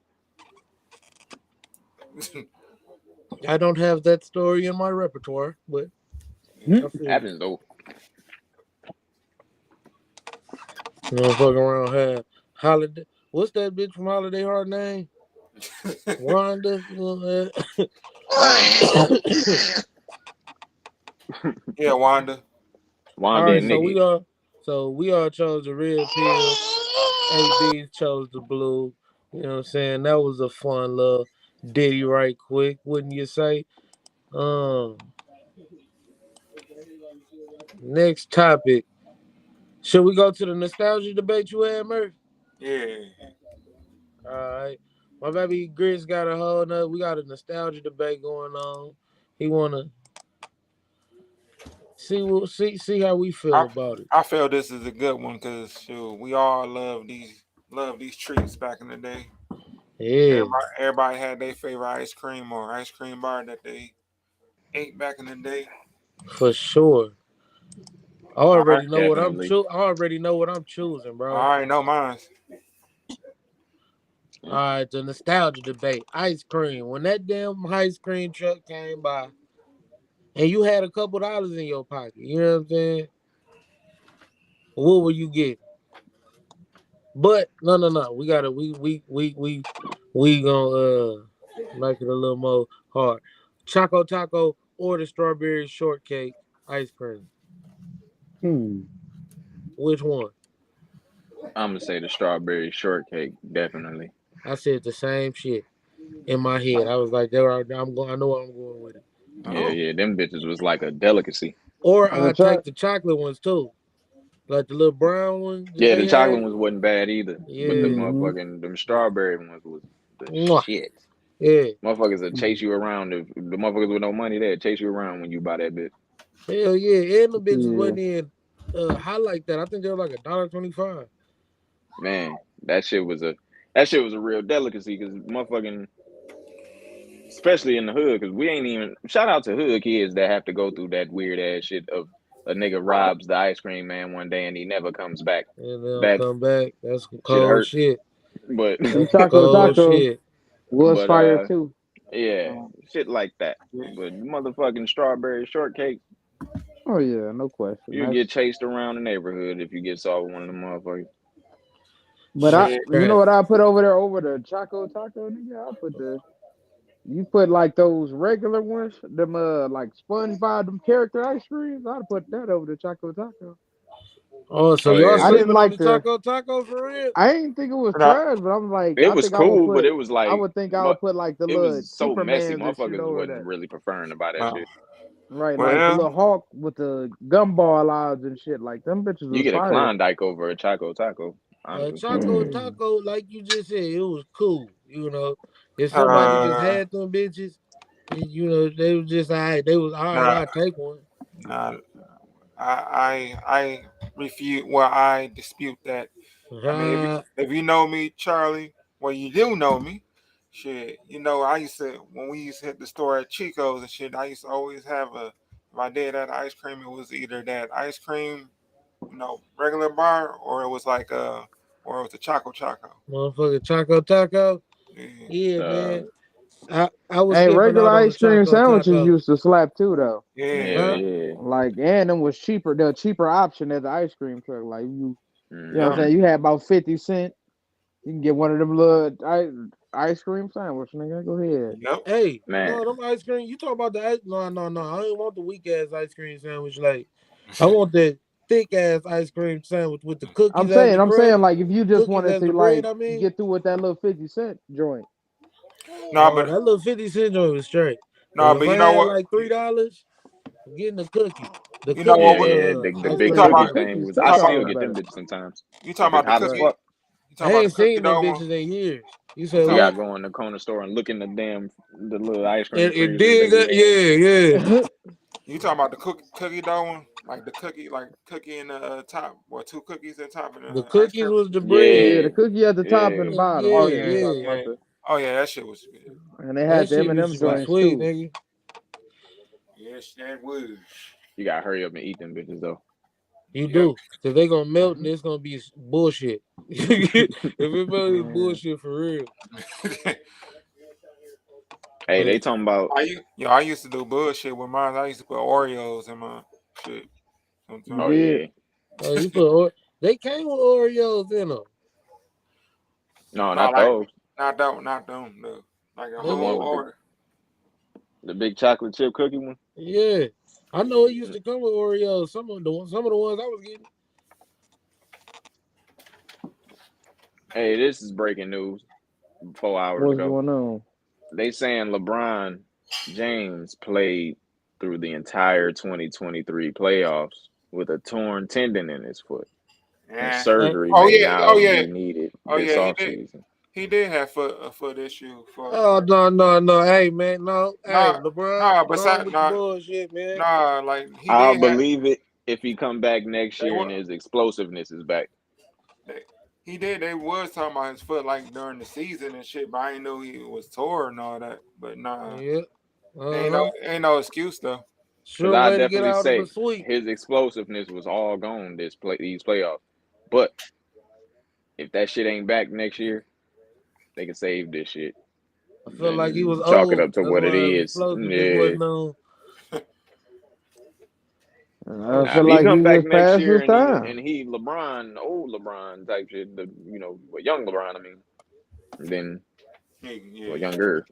I don't have that story in my repertoire, but Yeah. I feel you. happens though. You know, fuck around had holiday. What's that bitch from Holiday Heart name? Wanda. You know that? Wanda, Yeah, Wanda. All Wanda right, and Nikki. so we all chose the red pill. AB chose the blue. You know what I'm saying? That was a fun little ditty right quick, wouldn't you say? Um, Next topic. Should we go to the nostalgia debate you had, Murph? Yeah. All right. My baby Gris got a whole nother. We got a nostalgia debate going on. He wanna see how we feel I about it. I feel this is a good one because we all love these treats back in the day. Yeah, Everybody had their favorite ice cream or ice cream bar that they ate back in the day. for sure. I All right, already know what I'm Definitely. cho- I already know what I'm choosing, bro. all right, no mine. All right, the nostalgia debate. Ice cream. When that damn ice cream truck came by and you had a couple dollars in your pocket, you know what I'm saying? What were you getting? But no. We gotta we gonna make it a little more hard. Choco Taco or the strawberry shortcake ice cream. Hmm. Which one? I'm gonna say the strawberry shortcake, definitely. I said the same shit in my head. I was like, there I'm going. I know where I'm going with it. Yeah, Oh, yeah, them bitches was like a delicacy. Or On the I track. take the chocolate ones too, like the little brown one that Yeah, they the chocolate had. ones wasn't bad either, but the Yeah, Mm-hmm. motherfucking them strawberry ones was the Mwah. shit. Yeah, Motherfuckers will chase you around. If the motherfuckers with no money, they'll chase you around when you buy that bitch. hell yeah. And the bitches Yeah. wasn't in high like that. I think they were like $1.25. Man, that shit was a real delicacy because motherfucking, especially in the hood, because we ain't even shout out to hood kids that have to go through that weird ass shit of a nigga robs the ice cream man one day and he never comes back. And they'll That come back. That's some shit cold hurt. shit. But Them That's some Choco cold Taco shit. was but fire too. yeah, shit like that. But motherfucking strawberry shortcake, Oh yeah, no question. you get chased around the neighborhood if you get saw with one of them motherfuckers. But That's shit. you know crack. what I put over there over the Choco Taco, nigga? I put you put like those regular ones, them like SpongeBob, them character ice creams. I'd put that over the Choco Taco. Oh, so Oh y'all yeah, I but didn't sleeping on like the the. Choco Taco for real? I didn't think it was And I, trash, but I'm like, it I was think I would cool, but put. it was I like would think I would put like the it little was so messy. Supermans and shit Motherfuckers over wasn't there. really preferring to buy that uh, shit. Right, like the well, little Hawk with the gumball eyes and shit. Like them bitches You was get a fire. Klondike over a Choco Taco, honestly. Choco Taco, like you just said, it was cool. You know, if somebody just uh, had them bitches, you know, they was just all right. They was all right. nah, I'll take one. nah. I refute. Well, I dispute that. I mean, if you know me, Charlie, well, you do know me. Shit, I used to when we used to hit the store at Chico's and shit. I used to always have a. If I did that ice cream, it was either that ice cream, regular bar, or it was a Choco. Motherfucker Choco Taco. Yeah. Yeah, Uh, man. I was Hey, skipping regular out on the ice cream Choco sandwiches Taco. used to slap too, though. yeah, Yeah. Huh? yeah. Like, and them was cheaper, the cheaper option at the ice cream truck. Like you know what I'm Yep. saying? Hmm. You had about 50 cents. You can get one of them little ice cream sandwich, nigga. Go ahead. Yep. Hey, Man, no, them ice cream. You talk about the ice? No. I don't want the weak ass ice cream sandwich. Like, I want that thick ass ice cream sandwich with the I'm cookies as saying, the I'm bread. saying, like, if you just Cookies wanted as to the bread. like I mean, get through with that little 50 cent joint. no, oh, but that little 50 cent joint was straight. But no, if but I you know had what? like $3, I'm getting the cookie. The You know cookie what? yeah, yeah. The ice big You But talking cream the about? cookie sandwich. thing cookies was. You I still talking all about? still the get them better. bitches sometimes You talking if it's about the hot as Right. cookie? fuck. You I talking about ain't the cookie seen them dough one? bitches in years. You You said talking You about? what? gotta go in the corner store and look in the little ice cream And freezers they dig be up, having. yeah. You talking about the cookie dough one? Like the cookie, in the top, or two cookies at the top and The the ice cookies cream? was the bread. Yeah, Yeah, the cookie at the top and the yeah. bottom. I Oh know what yeah, you're Yeah, talking about. yeah. oh yeah, that shit was good. And they That had the shit M&M used to be But joints sweet, too. nigga. yes, that was. You gotta hurry up and eat them bitches though. You Yep. do, cause they gonna melt and it's gonna be bullshit. If it melts, it's Yeah. bullshit for real. Hey, But they talking about I used to do bullshit with mine. I used to put Oreos in my shit You oh sometimes. did? yeah. oh, you put they came with Oreos in them. No, No, not like those. not them. No, like a The Them one whole the, with order. the big chocolate chip cookie one. yeah, I know it used to come with Oreos. Some of the ones I was getting. Hey, this is breaking news 4 hours What's ago. going on? They saying LeBron James played through the entire 2023 playoffs with a torn tendon in his foot, and Yeah. Uh, surgery Oh may yeah. now Oh yeah. be needed Oh this yeah. He did. offseason. He did have a foot issue for oh like no, hey man, no, hey nah LeBron, nah. go on Besides with the nah bullshit, man. nah. Like he I'll did have. believe it if he come back next They year were. and his explosiveness is back. They, he did. They was talking about his foot like during the season and shit, but I didn't know he was tore and all that. But nah, Yeah, uh-huh. ain't no excuse though. Because Sure I way to get definitely out of the say sweep. his explosiveness was all gone these playoffs. But if that shit ain't back next year, they can save this shit I felt like he was and chalk it old. up to That's what it why his is. explosiveness Yeah. wasn't on. I Oh, Now, feel if he like come he's back just next past year his and time. he LeBron, old LeBron type shit, young LeBron, I mean, then well, yeah. younger,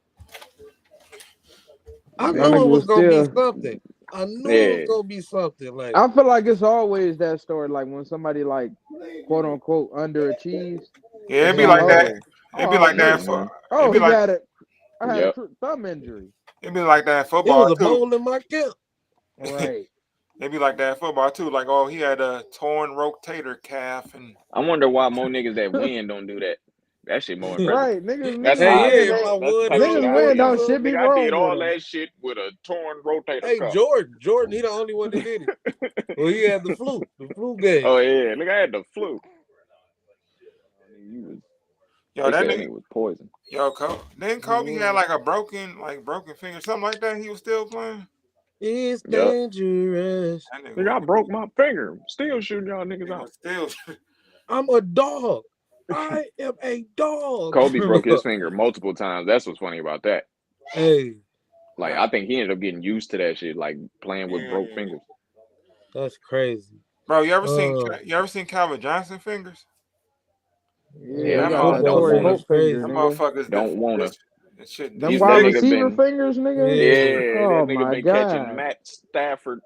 I That knew nigga it then was was gonna be still. something. I knew it was yeah. gonna be something. Like, I feel like it's always that story. Like when somebody like quote unquote underachieves, Yeah, it's it'd be like, like that. oh, It'd be oh like that nigga, for. Mm-hmm. It'd oh be he like got it. I had a Yep. thumb injury. it'd be like that in it was football a too. bowl in my camp. Right. It'd be like that in football too. Like, oh, he had a torn rotator calf, and I wonder why more niggas that win don't do that. That shit more impressive. Right. Niggas That's niggas Hey, how I win. yeah, feel. if They I That's the won, they type of don't shit niggas do I no win. feel. Don't results. shit be Nigga, I did wrong with all them. that shit with a torn rotator Hey, cuff. Jordan, he the only one that did it. Well, he had the flu game. Oh yeah, nigga, I had the flu. yo, They that said that nigga, nigga was poison. yo, then He Kobe had was. like a broken finger, something like that. He was still playing. It's Yep. dangerous. That nigga Nigga, I was, broke my finger. Still shooting y'all niggas he out. was still. I'm a dog. I am a dog. Kobe broke his finger multiple times. That's what's funny about that. Hey, Like, Like, I think he ended up getting used to that shit, like playing with broke yeah. fingers. that's crazy. Bro, Uh, you ever seen Calvin Johnson fingers? Yeah, yeah, he That got that Don't football Tory wanna. Hope fingers finger, crazy. them nigga. motherfuckers, Don't wanna. that shit Them That wide deflated. nigga receiver been. fingers, nigga. Yeah. Yeah, Oh that nigga my been catching god. Matt Stafford.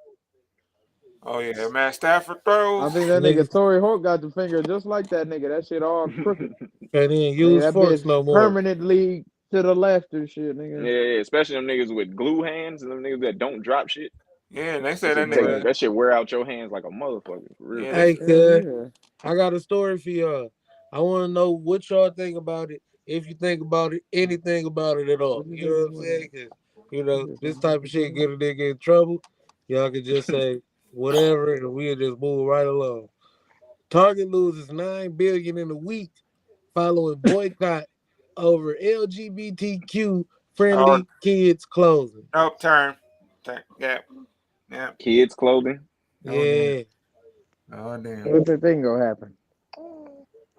Oh yeah, man, Stafford I throws. think that nigga Niggas Tory Hope got the finger just like that nigga. That shit all crooked. can't even Nigga, use that forks bitch no more. permanently to the left and shit, nigga. Yeah, especially them niggas with glue hands and them niggas that don't drop shit. Yeah, and they That said that shit take nigga. Right. that shit wear out your hands like a motherfucker. For real, Yeah, for they. real. Hey, Hell cuz, yeah. I got a story for y'all. I want to know what y'all think about it. If you think about it, anything about it at all. What you You know think what I'm about saying? 'Cause, it? this type of shit get a nigga in trouble. Y'all can just say whatever and we'll just move right along. Target loses $9 billion in a week following boycott over LGBTQ Oh, friendly kids clothing. nope, turn, yeah, yeah. Kids clothing. Oh damn, Yeah. oh damn. What the thing gonna happen?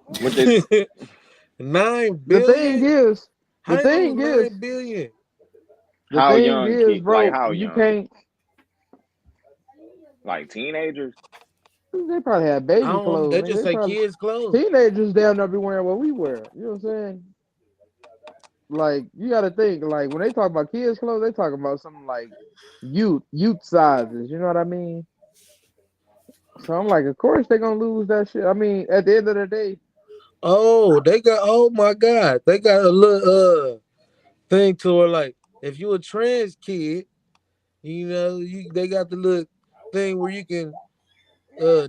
What they The thing 9 billion? is, How the they lose thing is, 9 billion? the how thing young is, kid like bro, how you young? can't. Like teenagers? They probably have I baby don't. clothes, They nigga. just They say probably kids clothes. teenagers damn near be wearing what we wear. You know what I'm saying? Like you got to think, like when they talk about kids clothes, they talking about something like youth sizes. You know what I mean? So I'm like, of course they gonna lose that shit. I mean, at the end of the day, Oh, they got. Oh my God, they got a little thing to it. Like if you a trans kid, they got the little thing where you can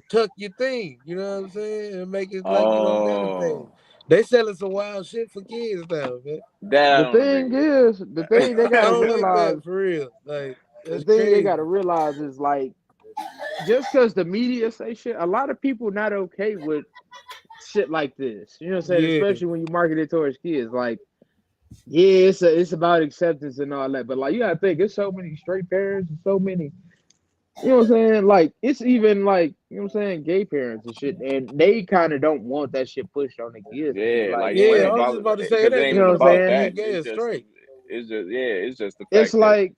tuck your thing. You know what I'm saying, and make it like you don't got a thing. Oh, They selling some wild shit for kids now, man. that I the don't agree thing with. is, the thing they I gotta don't like realize, that for real. Like the that's thing they crazy. gotta realize is like just because the media say shit, a lot of people not okay with shit like this. You know what I'm saying? Yeah. Especially when you market it towards kids. Like, yeah, it's about acceptance and all that, but like you gotta think, it's so many straight parents and so many You know what I'm saying? Like it's even like you know what I'm saying, gay parents and shit, and they kind of don't want that shit pushed on their kids and shit. Yeah, Like like it ain't Yeah, man, I was just about about to say it because it ain't ain't you know even even what I'm about about saying? being that. gay or straight. It's just yeah, it's just the It's fact that like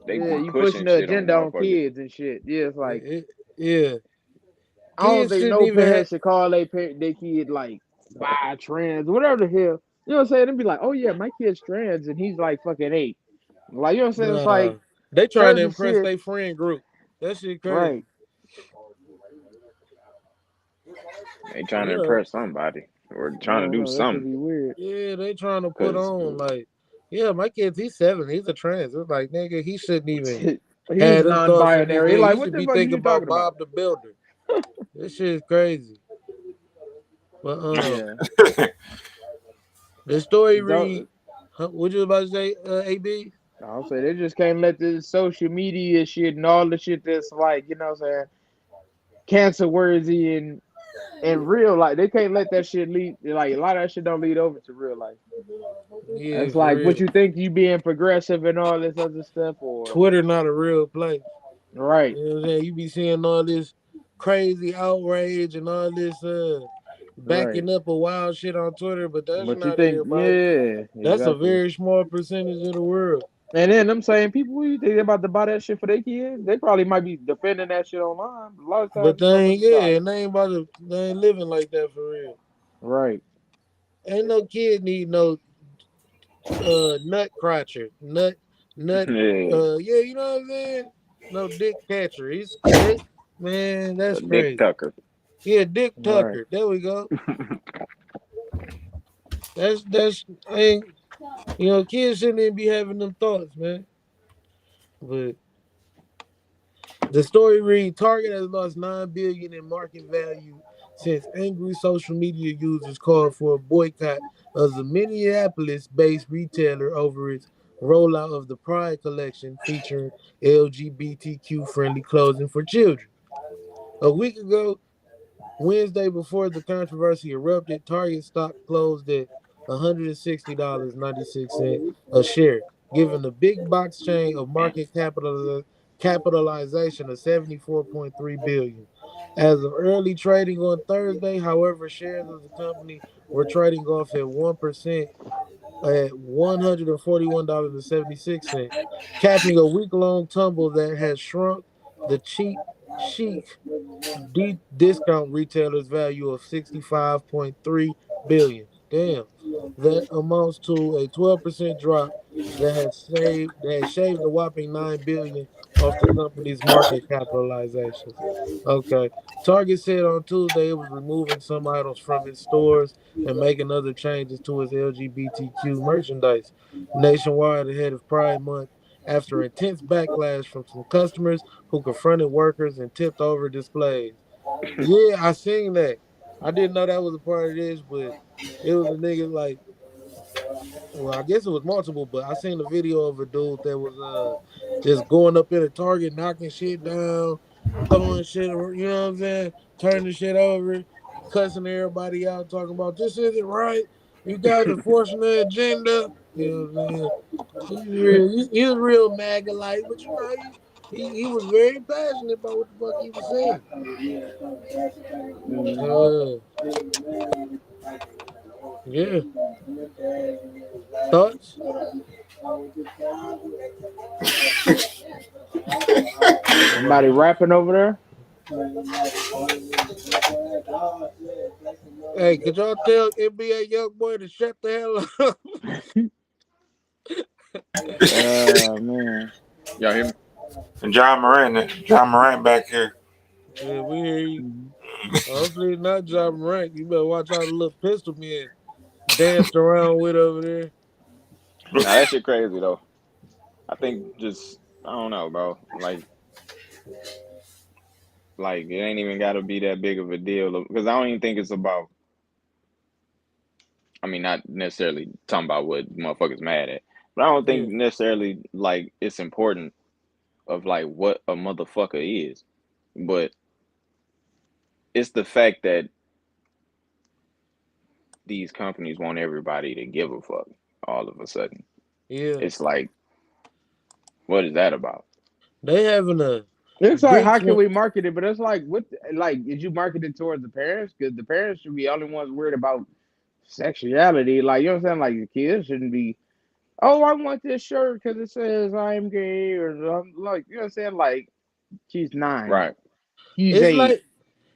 they yeah, be you pushing pushing the shit on agenda on motherfuckers. kids and shit. Yeah, it's like Yeah, I don't kids think shouldn't no even have. parent should call their kid like bi trans, whatever the hell. You know what I'm saying? And be like, oh yeah, my kid's trans and he's like fucking 8. Like you know what I'm saying? It's Nah, like they trying to certain impress shit, their friend group. That shit crazy. right? They trying to Yeah, impress somebody or I trying to don't do know. That should something. be weird. yeah, they trying to put Cause on like, yeah, my kid's he's 7, he's a trans. It's like nigga, he shouldn't even He's have them thoughts in his non-binary. head. Like He what should the be fuck are thinking you about talking about? Bob the Builder. This shit is crazy. But Yeah. the story read, Don't what you about to say, AB? I'll say they just can't let this social media shit and all the shit that's like, you know what I'm saying, cancer worthy and real life. They can't let that shit lead like a lot of that shit don't lead over to real life. Yeah, It's for like what real. you think you being progressive and all this other stuff or Twitter not a real place. right, You know what I'm saying? You be seeing all this crazy outrage and all this right. backing up of wild shit on Twitter, but that's What you not think? everybody. Yeah, That's a exactly. very small percentage of the world. And then I'm saying people who you think they about to buy that shit for their kids, they probably might be defending that shit online. But a lot of But times, motherfuckers be like, and they ain't about to, they ain't living like that for real. right. Ain't no kid need no nut crotcher, nut yeah, yeah, you know what I'm saying? No dick catcher. Man, a that's dick crazy. tucker. Yeah, Dick Right. Tucker. There we go. That's ain't you know, kids shouldn't even be having them thoughts, man. But the story reads Target has lost 9 billion in market value since angry social media users called for a boycott of the Minneapolis-based retailer over its rollout of the Pride collection featuring LGBTQ friendly clothing for children. A week ago, Wednesday, before the controversy erupted, Target stock closed at $160.96 a share, giving the big box chain a market capitalization of 74.3 billion. As of early trading on Thursday, however, shares of the company were trading off at 1% at $141.76, capping a week-long tumble that has shrunk the cheap chic discount retailers value of 65.3 billion. Damn. That amounts to a 12% drop that has shaved a whopping 9 billion off the company's market capitalizations. Okay. Target said on Tuesday it was removing some items from its stores and making other changes to its LGBTQ merchandise nationwide ahead of Pride Month after intense backlash from some customers who confronted workers and tipped over displays. Yeah, I seen that. I didn't know that was a part of this, but it was a nigga like, well, I guess it was multiple, but I seen a video of a dude that was just going up in a Target, knocking shit down, throwing shit, you know what I'm saying, turning shit over, cussing everybody out, talking about this isn't right. You guys are forcing the agenda. You know what I'm saying? He was real MAGA like, but you know, he was very passionate about what the fuck he was saying. Mhm. Uh, yeah. Thoughts? Somebody rapping over Hey, could y'all tell NBA young boy to shut the hell up? there? Man. Y'all hear me? And John Morant back here. Yeah, we hear you. Mhm. Hopefully it's not John Morant. You better watch out the little pistol man danced around with over there. Nah, that shit crazy though. I think just I don't know, bro. Like it ain't even got to be that big of a deal because I don't even think it's about. I mean, not necessarily talking about what motherfuckers mad at, but I don't Yeah, think necessarily like it's important of like what a motherfucker is, but it's the fact that these companies want everybody to give a fuck all of a sudden. yeah. It's like, what is that about? They having a It's like Dicks how can want we market it? But it's like what like is you market it towards the parents? Because the parents should be the only ones worried about sexuality. Like you know what I'm saying? Like the kids shouldn't be. Oh, I want this shirt because it says I'm gay, or like you know what I'm saying? Like she's 9, Right. he's it's 8. like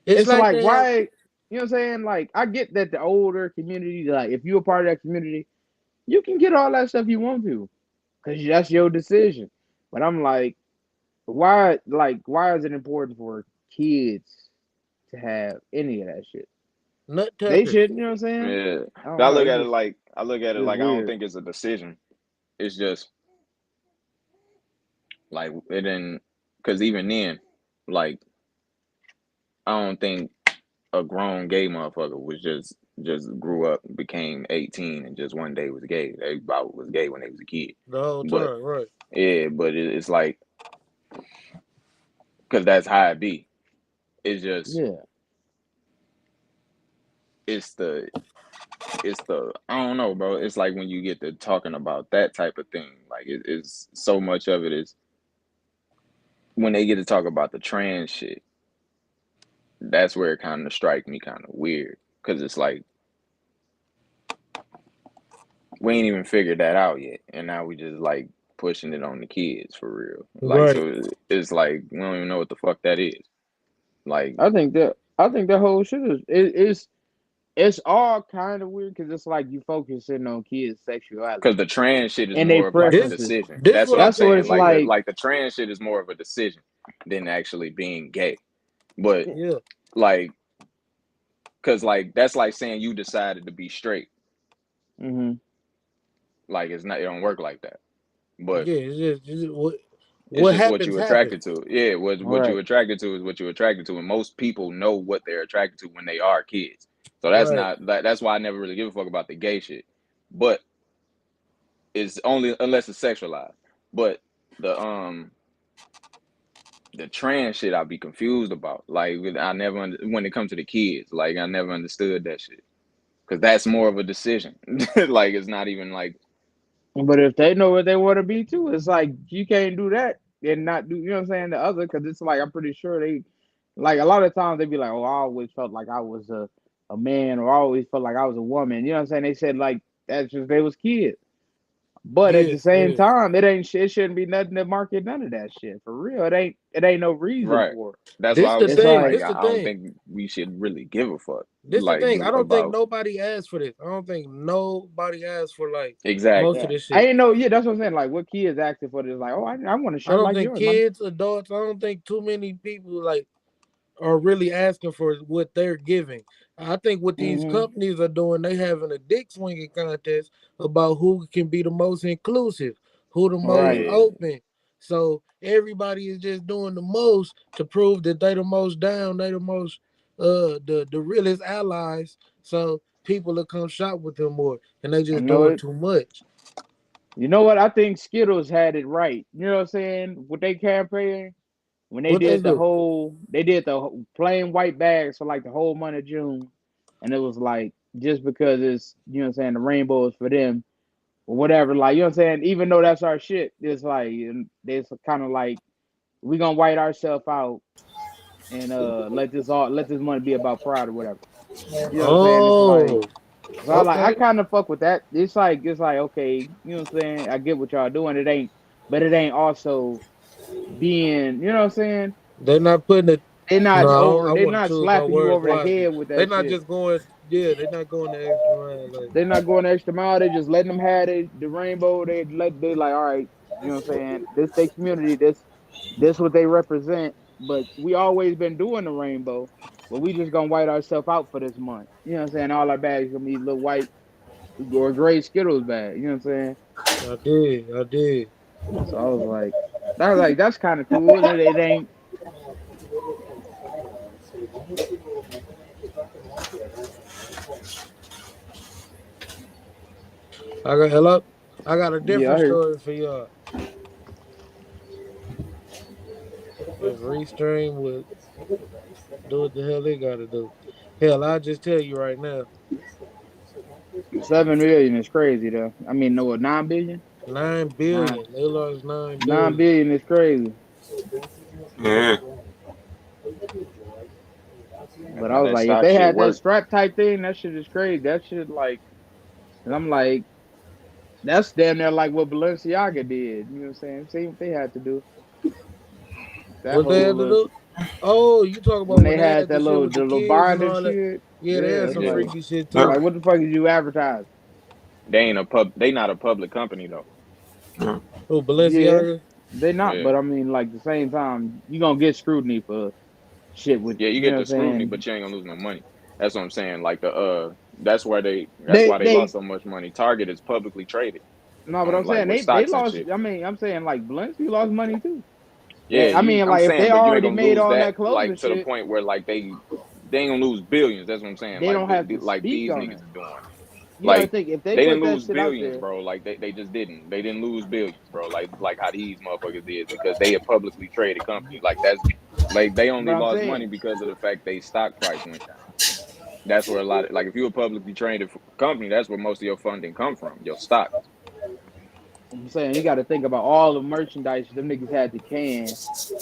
it's It's like like they have why you know what I'm saying? Like I get that the older community, like if you're a part of that community, you can get all that stuff you want to because that's your decision. But I'm like, why is it important for kids to have any of that shit? nut They tuckers. shouldn't, you know what I'm saying? Yeah. I don't But know. It's just I look at it it's like I don't weird. think it's a decision. It's just like it didn't because even then, like I don't think a grown gay motherfucker was just grew up and became 18 and just one day was gay. They about was gay when they was a kid. The whole But time, right? yeah, but it's like because that's how it be. It's just Yeah. it's the I don't know, bro. It's like when you get to talking about that type of thing, like it's so much of it is when they get to talk about the trans shit. That's where it kind of strikes me kind of weird because it's like we ain't even figured that out yet, and now we just like pushing it on the kids for real. Like Right. so, it's like we don't even know what the fuck that is. Like I think the whole shit it's all kind of weird because it's like you focusing on kids' because sexuality the trans shit is and their more of like a This preferences. decision. this That's what what I'm I'm That's what saying. saying. it's Yeah, like. Like the trans shit is more of a decision than actually being gay. But yeah. like, cause like that's like saying you decided to be straight. Hmm. Like it's not. It don't work like that. But Yeah, it's just it's what just what happens you happens. attracted to. Yeah, what you Right. attracted to is what you attracted to, and most people know what they're attracted to when they are kids. So that's Right. not that's why I never really give a fuck about the gay shit. But it's only unless it's sexualized. But the um the trans shit I be confused about. Like I never when it comes to the kids, like I never understood that shit because that's more of a decision. Like it's not even like But if they know what they want to be too, it's like you can't do that and not do. You know what I'm saying? The other because it's like I'm pretty sure they like a lot of times they be like, oh, I always felt like I was a man or I always felt like I was a woman. You know what I'm saying? They said like that's just they was kids. But at Yeah, the same yeah. time, it shouldn't be nothing to market none of that shit for real. It ain't no reason right. for it. That's why This I the was It's saying thing. like like This the I don't thing. think we should really give a fuck This the like thing. I don't think about nobody asked for this. I don't think nobody asked for like most exactly. of yeah, this I shit. ain't know. Yeah, that's what I'm saying. Like what kids asking for this? Like oh I want a I shirt don't like think yours, mom. kids, adults. I don't think too many people like are really asking for what they're giving. I think what these Hmm. companies are doing, they having a dick swinging contest about who can be the most inclusive, who the most Right. Yeah, open. So everybody is just doing the most to prove that they the most down, they the most the realest allies. So people will come shop with them more, and they I just know doing it. too much. You know what? I think Skittles had it right. You know what I'm saying? With their campaign, when What they do? they did the plain white bags for like the whole month of June, and it was like just because it's you know what I'm saying the rainbow is for them or whatever. Like you know what I'm saying. Even though that's our shit, it's like it's kind of like we gonna white ourselves out and let this money be about pride or whatever. You know what I'm saying? It's like Oh, so I okay. kind of fuck with that. It's like okay, you know what I'm saying. I get what y'all doing. But it ain't also being, you know what I'm saying? They're not putting it. No, I They're want to not choose my slapping you words over the wisely. head with They're that not shit. just going. Yeah, they're not going the extra mile. Like, They're not going the extra mile. They just letting them have the rainbow. They like, all right, you know what I'm saying? This their community. This what they represent. But we always been doing the rainbow. But we just gonna white ourselves out for this month. You know what I'm saying? All our bags gonna be little white or gray Skittles bag. You know what I'm saying? I did, I did. So I was like, that's kind of cool. It ain't. I got hello. I got a Yeah, I different hear. story for y'all. If Restream would do what the hell they gotta do. Hell, I'll just tell you right now. 7 million is crazy though. I mean, no, 9 billion. Nine Nine billion. They lost 9 nine billion. billion is crazy. Yeah. But I Now was that like, if stock they shit had that work. strap type thing, that shit is crazy. That shit like, and I'm like, that's damn near like what Balenciaga did. You know what I'm saying? See what they had to do. That What they whole had to do? Oh, you talk when about when they they had had the that shit little with the the little kids and bond and all that. shit. Yeah, they Yeah, had it's some Yeah. like freaky shit Yep. too. like what the fuck is you advertising? They ain't a pub. They not a public company though. Yeah. Oh, Yeah, Balenciaga. they not. Yeah. But I mean, like the same time, you gonna get scrutiny for shit with Yeah, you you know get what the I'm scrutiny, saying. but you ain't gonna lose no money. That's what I'm saying. Like that's where that's They why they lost they so much money. Target is publicly traded no, but I'm on like saying with they stocks and lost. shit. I mean, I'm saying like Balenciaga lost money too. Yeah, I mean, I'm like if they saying, but you ain't already gonna made lose all that that clothes like and to the shit, point where like they ain't gonna lose billions. That's what I'm saying. they Like don't have to like speak these on niggas it. is doing. You got to Like think if they they didn't put that lose shit out billions, there. bro. Like they just didn't. They didn't lose billions, bro. Like how these motherfuckers did because they a publicly traded company. Like that's like they But only I'm lost money saying, because of the fact they stock price went down. That's where a lot of like if you're a publicly traded company, that's where most of your funding come from, your stocks. you got to think about all the merchandise them niggas had to can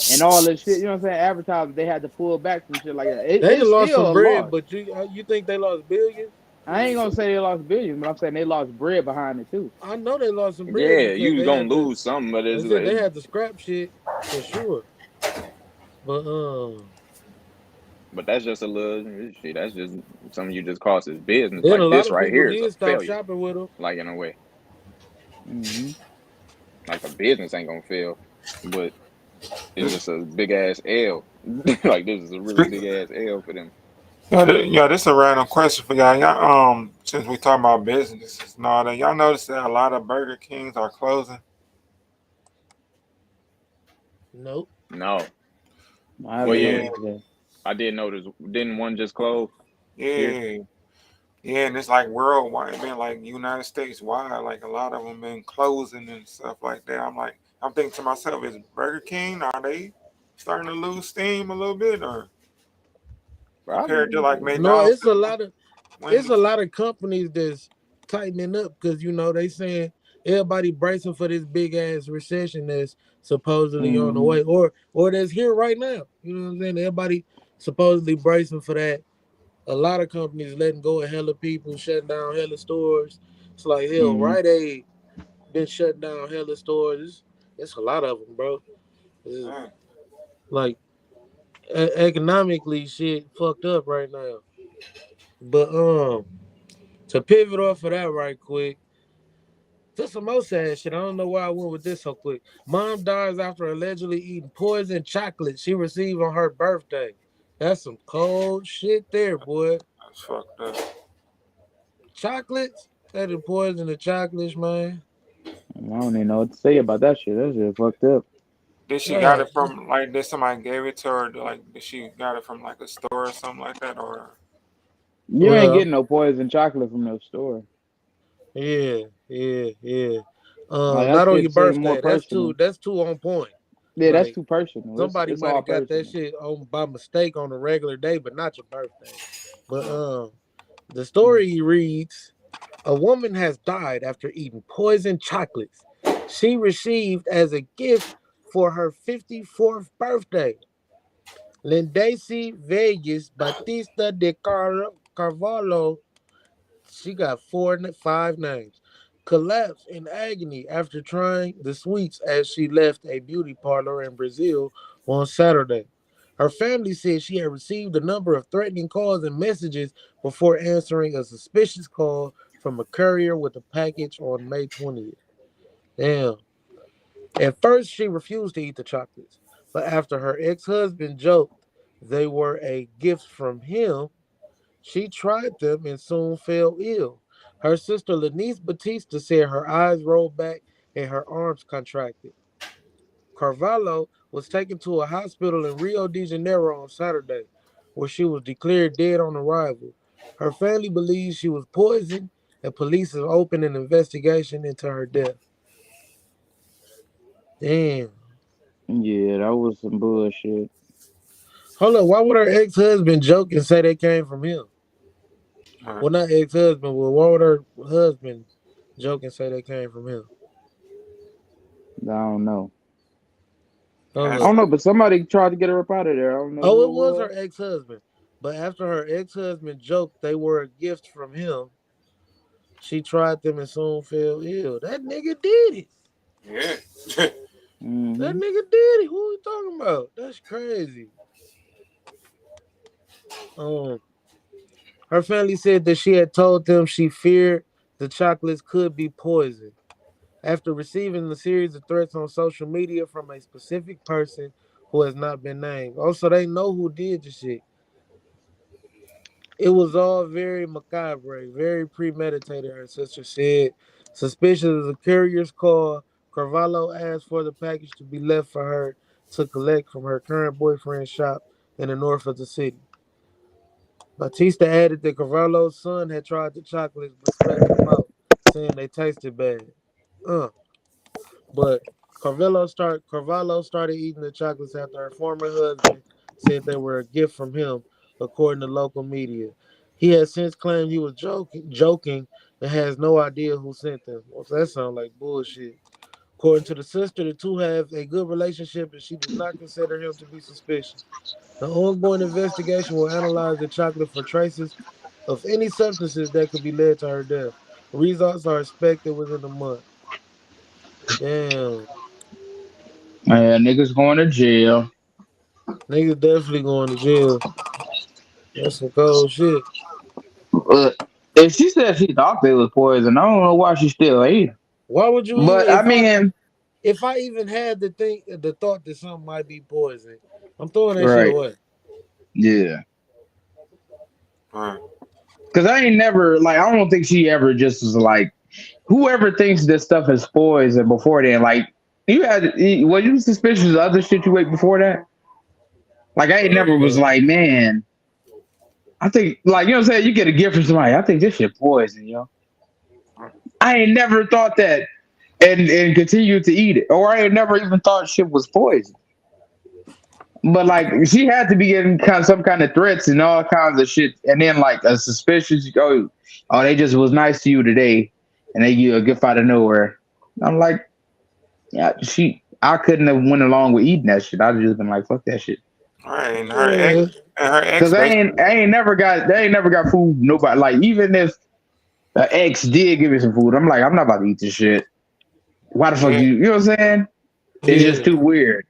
and all this shit. You know what I'm saying? Advertising they had to pull back from shit like that. They It's done lost some still a bread, loss. but you think they lost billions? I ain't gonna say they lost billions, but I'm saying they lost bread behind it too. I know they lost some bread Yeah, because you they gonna had to. lose something, but I said they had to scrap shit for sure. But but that's just a little shit. That's just something you just cost his business. then a Like lot this of right people here is a did stop failure. shopping with them. Like in a way, Hmm. like a business ain't gonna fail, but it's just a big ass L. Like this is a really big ass L for them. Yeah, yeah, this is a random question for y'all. Y'all, since we talking about businesses and all that, y'all notice that a lot of Burger Kings are closing. Nope. I No, well, haven't Yeah, yeah, noticed that. I did notice. Didn't one just close here? yeah, yeah, and it's like worldwide, been like United States wide. Like a lot of them been closing and stuff like that. I'm thinking to myself, is Burger King are they starting to lose steam a little bit, or compared to Probably. like No, McDonald's, it's a lot of Wendy's? companies that's tightening up because they saying everybody bracing for this big ass recession that's supposedly on the Hmm. way, or that's here right now. You know what I'm saying? Everybody supposedly bracing for that. A lot of companies letting go of hella people, shutting down hella stores. It's like hell, Hmm. Rite Aid been shutting down hella stores. It's a lot of them, bro. It's Man, like economically, shit fucked up right now. But to pivot off of that right quick, to some more sad shit. I don't know why I went with this so quick. Mom dies after allegedly eating poison chocolate she received on her birthday. That's some cold shit there, boy. that's fucked up. Chocolates? That is poison the chocolates, man. I don't even know what to say about that shit. That shit fucked up. Did she got God, it from like did somebody gave it to her? Like did she got it from like a store or something like that? Or You ain't well, getting no poison chocolate from no store. yeah. Like that Not on shit your seem more birthday. That's personal. too. That's too on point. Yeah, that's Like too personal. somebody It's might all have got that personal. shit on by mistake on a regular day, but not your birthday. But uh, the Mm. story reads: a woman has died after eating poison chocolates she received as a gift for her 54th birthday. Lindacy Vegas Batista de Carvalho, she got five names, collapsed in agony after trying the sweets as she left a beauty parlor in Brazil on Saturday. Her family said she had received a number of threatening calls and messages before answering a suspicious call from a courier with a package on May 20th. Damn. At first, she refused to eat the chocolates, but after her ex husband joked they were a gift from him, she tried them and soon fell ill. Her sister Lenice Batista said her eyes rolled back and her arms contracted. Carvalho was taken to a hospital in Rio de Janeiro on Saturday, where she was declared dead on arrival. Her family believes she was poisoned, and police have opened an investigation into her death. Damn. Yeah, that was some bullshit. Hold up, why would her ex-husband joke and say they came from him? uh, Well, not ex-husband, well, why would her husband joke and say they came from him? I don't know. I That's don't know, but somebody tried to get her up out of there. I don't know Oh, who it it was was. her ex-husband. But after her ex-husband joked they were a gift from him, she tried them and soon fell ill. That nigga did it. yeah. That Mm-hmm. nigga did it. What we talking about? That's crazy. Um, Her family said that she had told them she feared the chocolates could be poison. After receiving a series of threats on social media from a specific person who has not been named. Also, they know who did the shit. It was all very macabre, very premeditated, her sister said. Suspicious of the courier's call, Carvalho asked for the package to be left for her to collect from her current boyfriend's shop in the north of the city. Batista added that Carvalho's son had tried the chocolates but spat them out, saying they tasted bad. Uh, but Carvalho started eating the chocolates after her former husband said they were a gift from him, according to local media. He has since claimed he was joking, and has no idea who sent them. Well, that sounds like bullshit. According to the sister, the two have a good relationship, and she does not consider him to be suspicious. The ongoing investigation will analyze the chocolate for traces of any substances that could be led to her death. Results are expected within a month. Damn. Yeah, niggas going to jail. Niggas definitely going to jail. That's some cold shit. But if she said she thought they was poison, I don't know why she still ate it. Why would you even But I mean, if I even had the thought that something might be poison, I'm throwing that shit right? away. Yeah. right. Cause I ain't never like I don't think she ever just was like whoever thinks this stuff is poison before then, like you had were you suspicious of other shit you ate before that? Like I ain't never was Uh, like, man, I think like you know what I'm saying, you get a gift from somebody, I think this shit poison, yo. I ain't never thought that and continue to eat it. Or I ain't never even thought shit was poison. But like she had to be getting kind of some kind of threats and all kinds of shit, and then like a suspicious oh they just was nice to you today, and they give you a gift out of nowhere. I'm like, yeah, I couldn't have went along with eating that shit. I'd just been like, fuck that shit, All right, yeah. and her ex because basically, I ain't never got they ain't never got food. Nobody like even if an ex did give me some food, I'm like I'm not about to eat this shit. Why the fuck yeah, you know what I'm saying? It's just Yeah. too weird.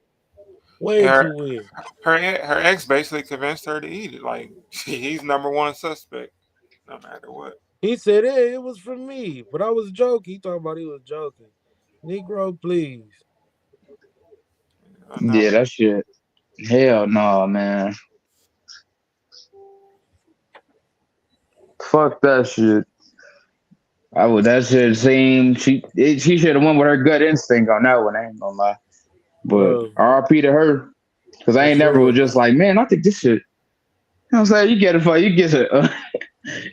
Way and too weird. her ex basically convinced her to eat it. Like he's number one suspect, no matter what. He said, hey, it was for me, but I was joking. He talking about he was joking. Negro, please. I Yeah, know. that shit. Hell no, man. Fuck that shit. I would. That shit seem she should have went with her gut instinct on that one. I ain't gonna lie. But Bro, R.I.P. to her, because I for ain't never was sure. just like, man, I think this shit. You know what I'm saying? You get it for you get it.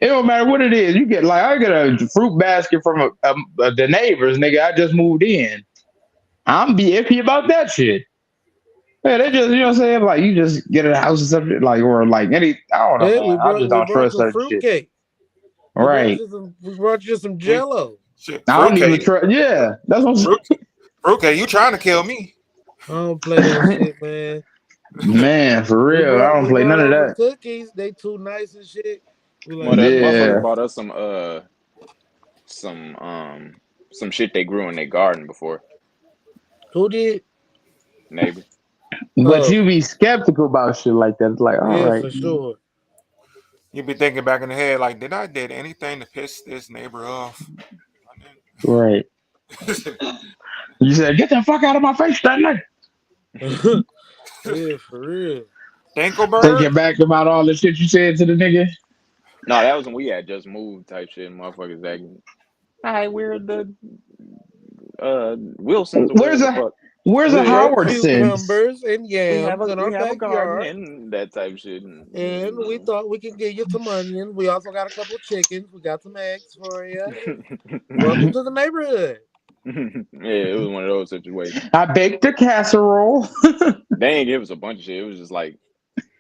It don't matter what it is. You get like I get a fruit basket from the neighbors, nigga. I just moved in. I'm be iffy about that shit. Man, they just you know what I'm saying? Like you just get a house or something like or like any I don't know, Yeah, man. I just we don't brought trust some certain fruit shit. cake. Right. We brought you some Mm, jello. shit, I don't even fruitcake, trust. Yeah, that's what fruit, fruitcake. You trying to kill me? I don't play that I'm shit, man. Man, for real. I don't We play brought none of over that. cookies. They too nice and shit. We Well, like, that here you motherfucker Yeah. go. bought us some shit they grew in their garden before, Who did? neighbor. But Oh, you be skeptical about shit like that. It's like, all yeah, right, for man. sure. You be thinking back in the head like, did anything to piss this neighbor off? Right. You said, get the fuck out of my face, Stanley. Yeah, for real. Dinkelberg? Thinking back about all the shit you said to the nigga. No, that was when we had just moved type shit. And motherfuckers acting. Hi, we're the Wilsons or Where's whatever the a fuck. where's a We grow Howardsons? cucumbers and yams in We our have a garden backyard. and that type of shit. And, And we thought we could get you some onions. We also got a couple of chickens. We got some eggs for you. Welcome to the neighborhood. yeah, it was one of those situations. I baked a casserole. They ain't give us a bunch of shit. It was just like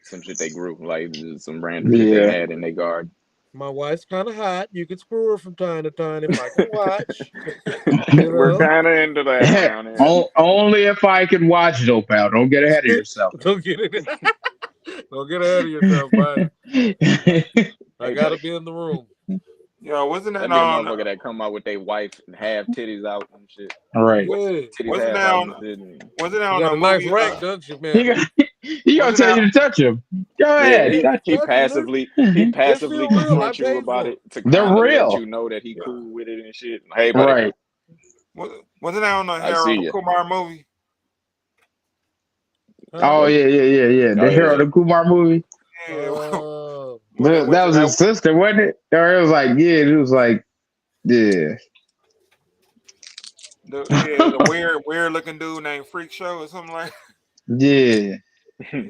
some shit they grew, like just some random shit they Yeah. had in their garden. My wife's kind of hot. You can screw her from time to time if I can watch. You We're know, kind of into that around here. Only if I can watch though, pal. Don't get ahead of yourself. don't get it. Don't get ahead of yourself, buddy. I Hey, gotta but be in the room. Yo, wasn't that that'd be the on? motherfucker that come out with their wife and half titties out and shit. All right. What Yeah, titties Wasn't half that out on? and shit. And, Wasn't that you on got the a nice movie? rack, don't you, He, man? got, he gonna Wasn't tell that? you to touch him. Go yeah, ahead, Yeah, touch he touch them. This passively feel real. I confronts you paid about for it. it to They're kind of let real. you know that he cool with it and shit. Hey, buddy, Right. Wasn't that on the I see Harold you. Kumar movie? Huh? Oh What? yeah. Oh The yeah, Harold yeah. and Kumar movie. Yeah, Oh, when they went That to was his that. sister, wasn't it? Or it was like, yeah, it was like, yeah. The weird looking dude named Freak Show or something like. Yeah. Yeah,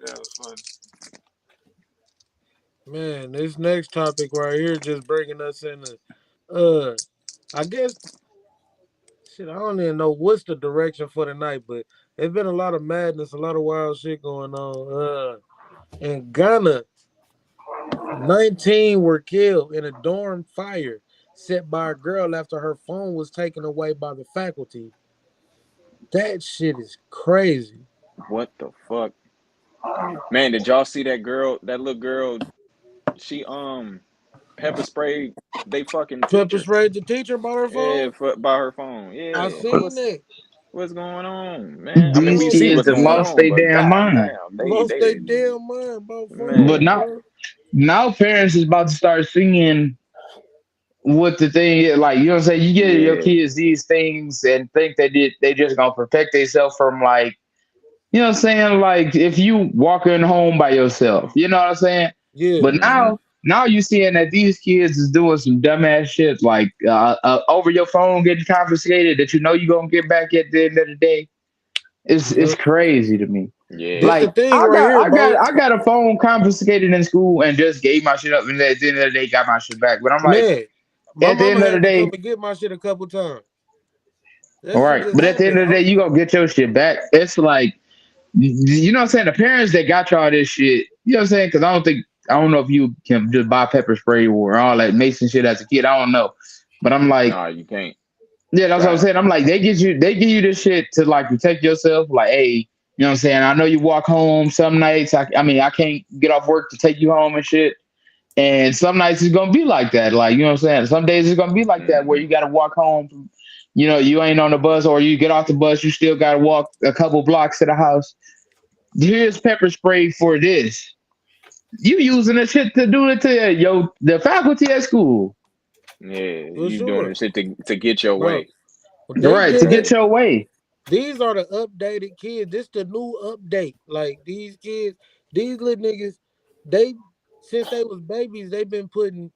that was fun. man, this next topic right here just bringing us in the. I guess shit. I don't even know what's the direction for the night, but there's been a lot of madness, a lot of wild shit going on. In Ghana, 19 were killed in a dorm fire set by a girl after her phone was taken away by the faculty. That shit is crazy. What the fuck, man? Did y'all see that girl? That little girl? She pepper sprayed they fucking Pepper teacher. sprayed the teacher about her Yeah, phone. by her phone. I Yeah, seen that. what's going on, man? I mean, we These Oh, see kids what's have going man. lost on, their but damn mind. goddamn, Lost their they damn mind about But phones, man. now parents is about to start seeing what the thing is. Like, you know what I'm saying? You get your Yeah. kids these things and think they just gonna protect themselves from like, you know what I'm saying? Like if you walking home by yourself, you know what I'm saying? yeah. But Hmm. now you seeing that these kids is doing some dumbass shit like over your phone getting confiscated that you know you gonna get back at the end of the day. It's Yep. crazy to me. This Yeah. the Like thing right here, bro. I got a phone confiscated in school and just gave my shit up and at the end of the day got my shit back. But I'm like, Man, my at the mama end of the had to come day, and get my shit a couple times. That all shit right. just But at the end happened. of the day, you gonna get your shit back. It's like you know what I'm saying? The parents that got y'all this shit, you know what I'm saying? Because I don't know if you can just buy pepper spray or all that Mason shit as a kid. I don't know. But I'm like, Nah, you can't yeah, that's what I'm try. saying. I'm like, they give you this shit to like protect yourself. Like, hey, you know what I'm saying? I know you walk home some nights. I mean, I can't get off work to take you home and shit. And some nights it's gonna be like that. Like, you know what I'm saying? Some days it's gonna be like that where Hmm. you gotta walk home from, you know, you ain't on the bus or you get off the bus, you still gotta walk a couple blocks to the house. Here's pepper spray for this. You using the shit to do it to the faculty at school. Yeah, For you doing sure. the shit to get your Bro. way. When they Right, That's to did get that, crazy. your way. these are the updated kids. This the new update. Like these kids, these little niggas, they since they was babies, they've been putting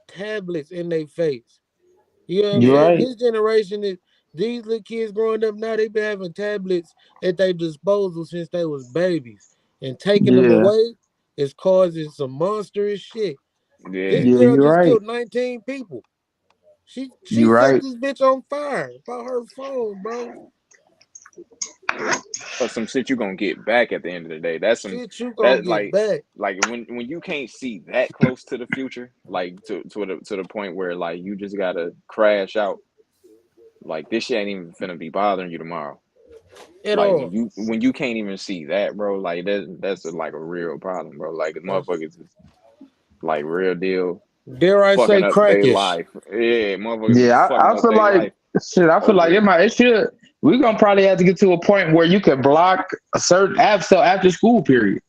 tablets in their face. You know what I'm You're saying? Yeah. right. This generation is these little kids growing up now, they been having tablets at their disposal since they was babies. And taking them Yeah. away is causing some monstrous shit. This Yeah. Yeah, girl you're just right. killed 19 people. She You're set right. this bitch on fire about her phone, bro. But some shit you gonna get back at the end of the day. That's some Shit you gonna that get back. like when you can't see that close to the future, like to the point where like you just gotta crash out. Like this shit ain't even finna be bothering you tomorrow. At Like all. when you can't even see that, bro. Like that's like a real problem, bro. Like the That's, motherfuckers is like real deal dare I fucking say up their crackish. life. Yeah, motherfuckers is Yeah, fucking I up feel their like life shit. I feel like over it. it should. We're gonna probably have to get to a point where you can block a certain apps till after school period.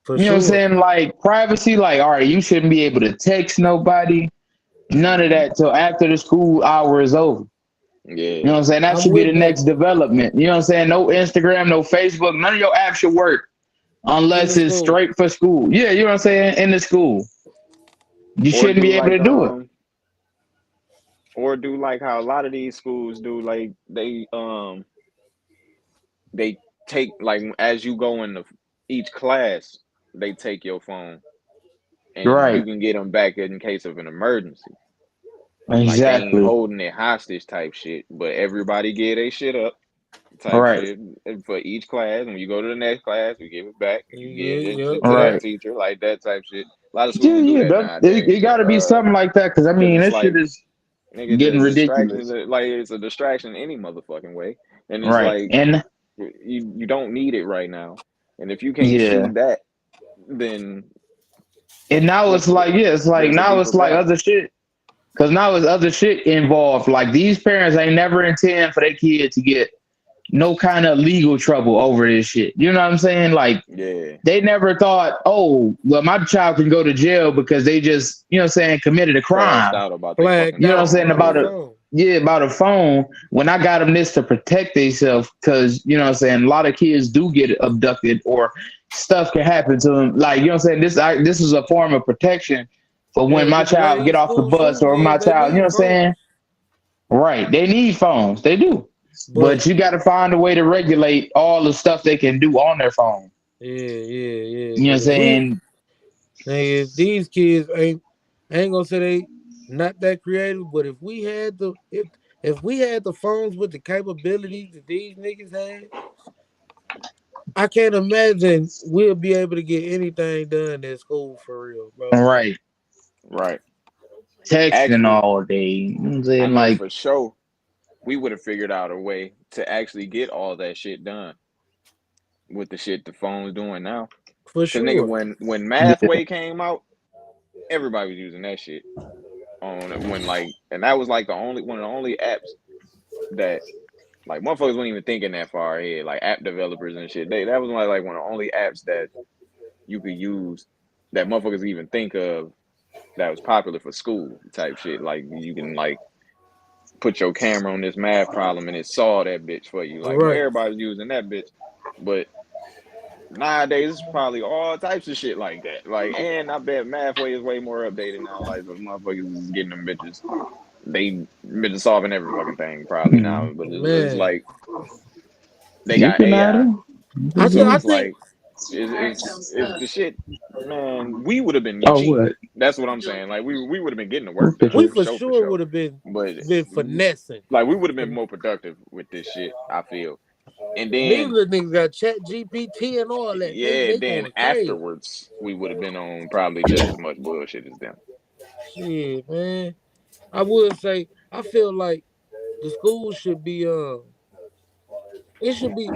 For You know what I'm sure. saying? Like privacy, like, all right, you shouldn't be able to text nobody, none of Hmm. that till after the school hour is over. You know what Yeah. I'm saying? That I'm should be with the that next development. You know what I'm saying? No Instagram, no Facebook, none of your apps should work in unless the it's school. straight for school. Yeah, you know what I'm saying? In the school. You Or shouldn't do be able like to do it. or do like how a lot of these schools do, like they take like as you go into each class, they take your phone and you Right. can get them back in case of an emergency. Like they ain't Exactly. holding it hostage type shit, but everybody get their shit up. type Right. shit. And for each class, when you go to the next class, we give it back. You Yeah, give it yep, to yep. that Right. teacher, like that type shit. A lot of Yeah, schools do yeah. that It nowadays, got to be something like that because I because mean, it's this shit like, is nigga, getting the distractions, ridiculous. like it's a distraction any motherfucking way, and it's Right. like And you don't need it right now, and if you can't yeah. see that, then And now what it's like, yeah, it's like there's a now deeper it's like problem. other shit. Cause now it's other shit involved. Like these parents ain't never intend for their kid to get no kind of legal trouble over this shit. You know what I'm saying? Like Yeah, they never thought, oh, well, my child can go to jail because they just, you know what I'm saying, committed a crashed crime. out about their Flagged fucking You know what I'm out saying? phone. on the About Yeah, a phone. yeah, about a phone. When I got them this to protect themselves, because you know what I'm saying, a lot of kids do get abducted or stuff can happen to them. Like you know what I'm saying, this is a form of protection for when Yeah, my with the way child get these off the school bus shootings or my is, they child, you know need what I'm saying. phones. Right, they need phones, they do, But but you got to find a way to regulate all the stuff they can do on their phone. yeah. You know what I'm But if we, saying? nigga, these kids ain't, I ain't gonna say they not that creative. But if we had the phones with the capabilities that these niggas had, I can't imagine we'll be able to get anything done at school for real, bro. Right, right. texting Actually, all day. You know what I'm I saying? know Like, for sure we would have figured out a way to actually get all that shit done with the shit the phone's doing now. For Cause nigga, sure. when yeah, Mathway came out, everybody was using that shit on when like, and that was like the only one of the only apps that like motherfuckers weren't even thinking that far ahead. Like app developers and shit, that was one of the only apps that you could use that motherfuckers even think of that was popular for school type shit. Like you can like put your camera on this math problem and it solved that bitch for you. Like Right. everybody's using that bitch, but nowadays it's probably all types of shit like that. Like, and I bet Mathway is way more updated now. Like, the motherfuckers is getting them bitches. They bitches solving every fucking thing probably now, but it's Man. like they you got can add AI. it. You I can think So do I it. it's think like it's the shit, man. We would have been Oh, what? cheating. That's what I'm saying. Like we would have been getting the What work done we picture? for for sure sure. would have But been finessing. like we would have been Fin- more productive with this shit. I feel. And These then little niggas got Chat GPT and all that. yeah, They then going crazy. afterwards we would have been on probably just as much bullshit as them. Shit, man. I would say I feel like the school should be it should be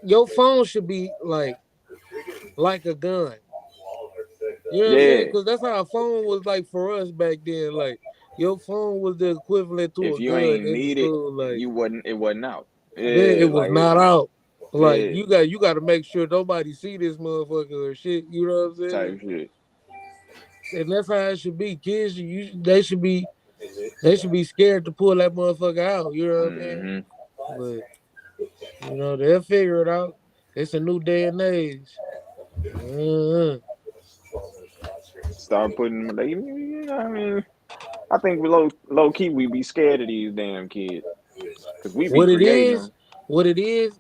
your phone should be like a gun. You know what I'm saying? Yeah. Because that's how a phone was like for us back then. Like your phone was the equivalent to If a you gun ain't in the need it, school. Like you wasn't. It wasn't out. man, Yeah, it was like not out. Like yeah, you got to make sure nobody see this motherfucker or shit. You know what I'm saying? type shit. And that's how it should be. Kids, they should be scared to pull that motherfucker out. You know what I'm saying? Hmm. But they'll figure it out. It's a new day and age. Uh, Start putting. Like, you know what I mean, I think we low key we be scared of these damn kids because we be what it creating is, them.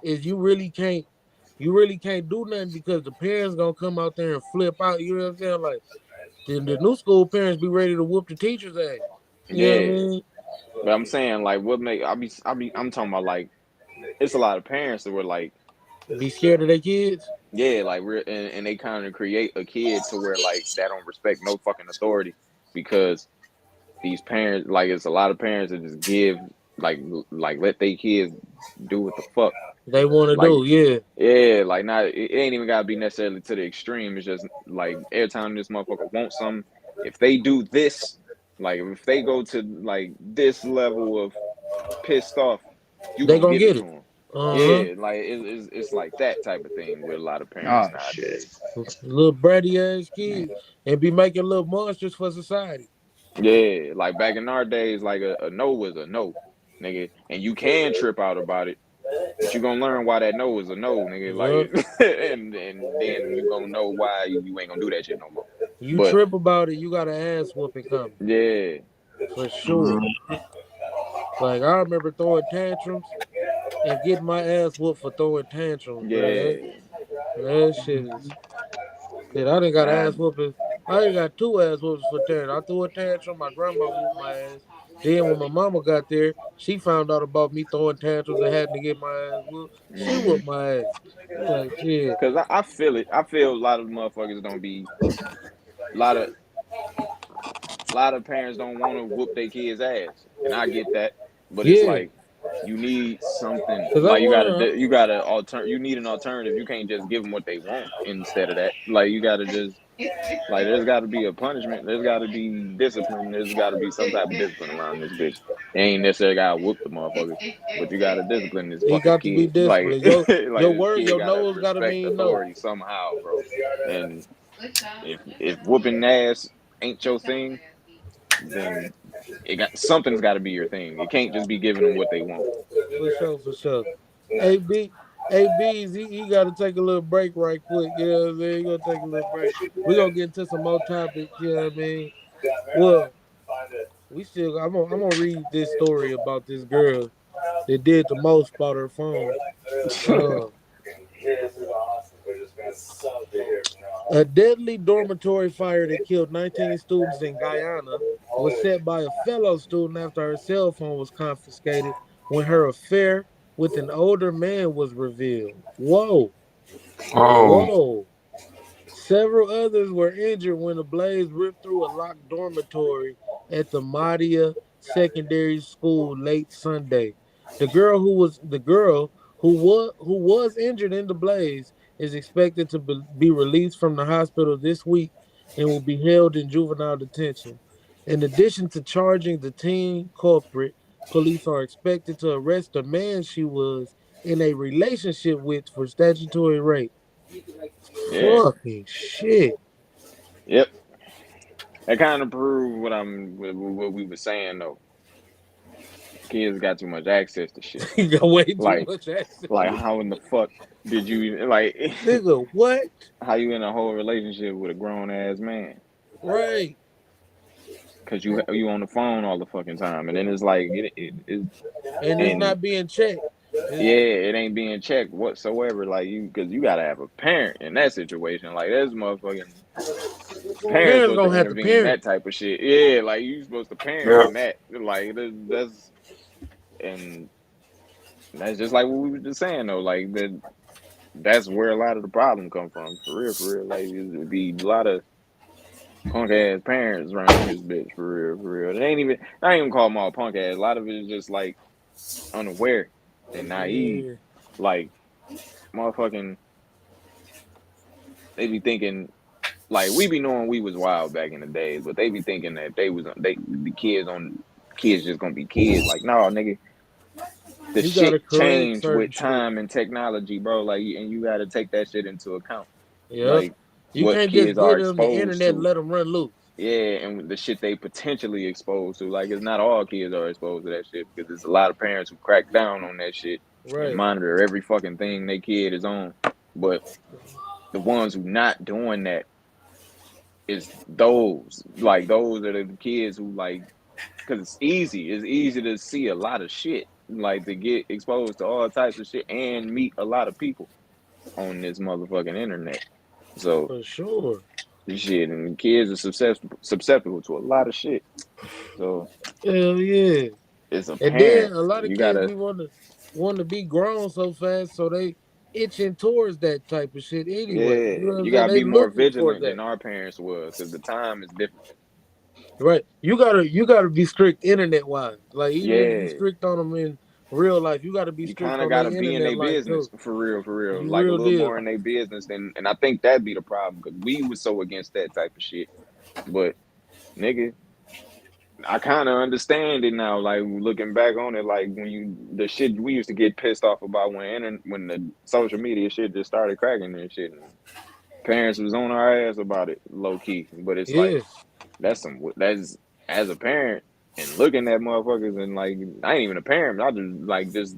is you really can't do nothing because the parents gonna come out there and flip out. You know what I'm saying? Like the new school parents be ready to whoop the teachers' ass. You know what I Yeah, mean? but I'm saying like what make I'm talking about like it's a lot of parents that were like Be scared of their kids. yeah like we're and they kind of create a kid to where like they don't respect no fucking authority because these parents like it's a lot of parents that just give like let their kids do what the fuck They want to like do, yeah. yeah like not it ain't even gotta be necessarily to the extreme. It's just like every time this motherfucker wants something, if they do this, like if they go to like this level of pissed off, you They gonna gonna give it get to it. them. Uh Yeah, like it's like that type of thing with a lot of parents Oh shit. nowadays. huh. Little bratty ass kids and be making little monsters for society. Yeah, like back in our days, like a no was a no, nigga, and you can trip out about it, but you gonna learn why that no is a no, nigga. Yup. Like, and then you gonna know why you ain't gonna do that shit no more. You But trip about it, you got an ass whooping coming yeah, for sure. Like I remember throwing tantrums and getting my ass whooped for throwing tantrums, bro. yeah, That shit is shit. I didn't got nah, ass whooping. I didn't got two ass whoopings for tantrums. I threw a tantrum. My grandma whooped my ass. Then when my mama got there, she found out about me throwing tantrums and having to get my ass whooped. She Mm-hmm. whooped my ass. I'm like, shit. Cause I feel it. I feel a lot of motherfuckers don't be a lot of parents don't want to whoop their kids' ass, and I get that. But it's Yeah. like you need something. Cause I Like wonder, you gotta you need an alternative. You can't just give them what they want instead of that. Like you gotta just like there's got to be a punishment. There's got to be discipline. There's got to be some type of discipline around this bitch. You ain't necessarily gotta whoop the motherfucker, but you gotta discipline this you fucking got to be kid. Like disciplined. like Your this word, kid your gotta nose got to respect mean no. authority somehow, bro. And if whooping ass ain't your thing, then it got something's got to be your thing. It can't just be giving them what they want. For sure, for sure. AB, AB's, he got to take a little break right quick. You know what I'm saying? He gonna take a little break. We gonna get into some more topics. You know what I mean? Well, I'm gonna read this story about this girl that did the most about her phone. Uh, a deadly dormitory fire that killed 19 students in Guyana was set by a fellow student after her cell phone was confiscated when her affair with an older man was revealed. Whoa, Oh, whoa. Several others were injured when a blaze ripped through a locked dormitory at the Madia Secondary School late Sunday. The girl who was injured in the blaze is expected to be released from the hospital this week and will be held in juvenile detention. In addition to charging the teen culprit, police are expected to arrest the man she was in a relationship with for statutory rape. Yeah. Fucking shit. Yep. That kind of proved what we were saying though. Kids got too much access to shit. You got way too Like much access. how in the fuck did you even like Nigga, what? how you in a whole relationship with a grown ass man? Right. Cause you on the phone all the fucking time, and then it's like And it's and not being checked. yeah, It's, it ain't being checked whatsoever. Like because you gotta have a parent in that situation. Like there's motherfucking parents parents supposed to gonna have to intervene in parent. that type of shit. Yeah, like you supposed to parent yeah. in that. Like that's and that's just like what we were just saying though. Like that's where a lot of the problem come from. For real, for real. Like it would be a lot of punk ass parents around this bitch. For real, for real. It ain't even I ain't even call them all punk ass. A lot of it is just like unaware and naive. Yeah. Like motherfucking, they be thinking like we be knowing we was wild back in the days, but they be thinking that they the kids just gonna be kids. Like no, nigga, the You shit gotta correct changed certain with shit. time and technology, bro. Like and you got to take that shit into account. Yep. Like You what can't just kids are give them the exposed internet and to. let them run loose. Yeah, and the shit they potentially exposed to. Like, it's not all kids are exposed to that shit because there's a lot of parents who crack down on that shit and Right. monitor every fucking thing their kid is on. But the ones who not doing that is those are the kids who like, because it's easy. It's easy to see a lot of shit, like to get exposed to all types of shit and meet a lot of people on this motherfucking internet. So For sure. shit, and kids are susceptible to a lot of shit. So Hell yeah. as a And then parent, a lot of you kids gotta, be want to be grown so fast, so they itching towards that type of shit anyway. You yeah, know what I'm you saying? gotta They be more looking for vigilant that. than our parents was because the time is different. Right. You gotta be strict internet wise. Like even if you Yeah, strict on them in real life, you gotta be you strict kind of on their gotta be in internet their life business too. for real, You like a real little deal. more in their business than, and I think that'd be the problem because we was so against that type of shit. But nigga, I kind of understand it now. Like looking back on it, like when the shit we used to get pissed off about when the social media shit just started cracking and shit. And parents was on our ass about it, low key. But it's like Yeah. that's as a parent and looking at motherfuckers and like I ain't even a parent. I just like just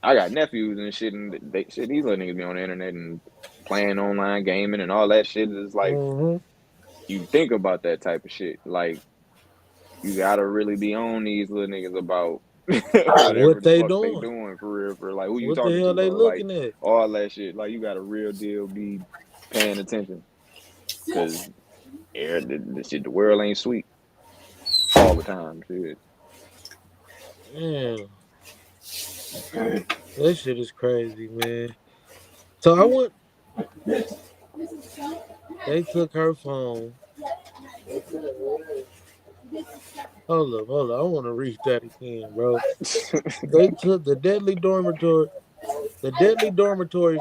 I got nephews and shit and these little niggas be on the internet and playing online gaming and all that shit. Is like Mm-hmm. you think about that type of shit. Like you gotta really be on these little niggas about whatever What the they fuck they doing? doing for real, for like who you What the talking hell to, they bro. Like looking at? all that shit. Like you got a real deal be paying attention because the shit, the world ain't sweet all the time. Shit. Damn, that shit is crazy, man. So I went. They took her phone. Hold up. I want to read that again, bro. They took the deadly dormitory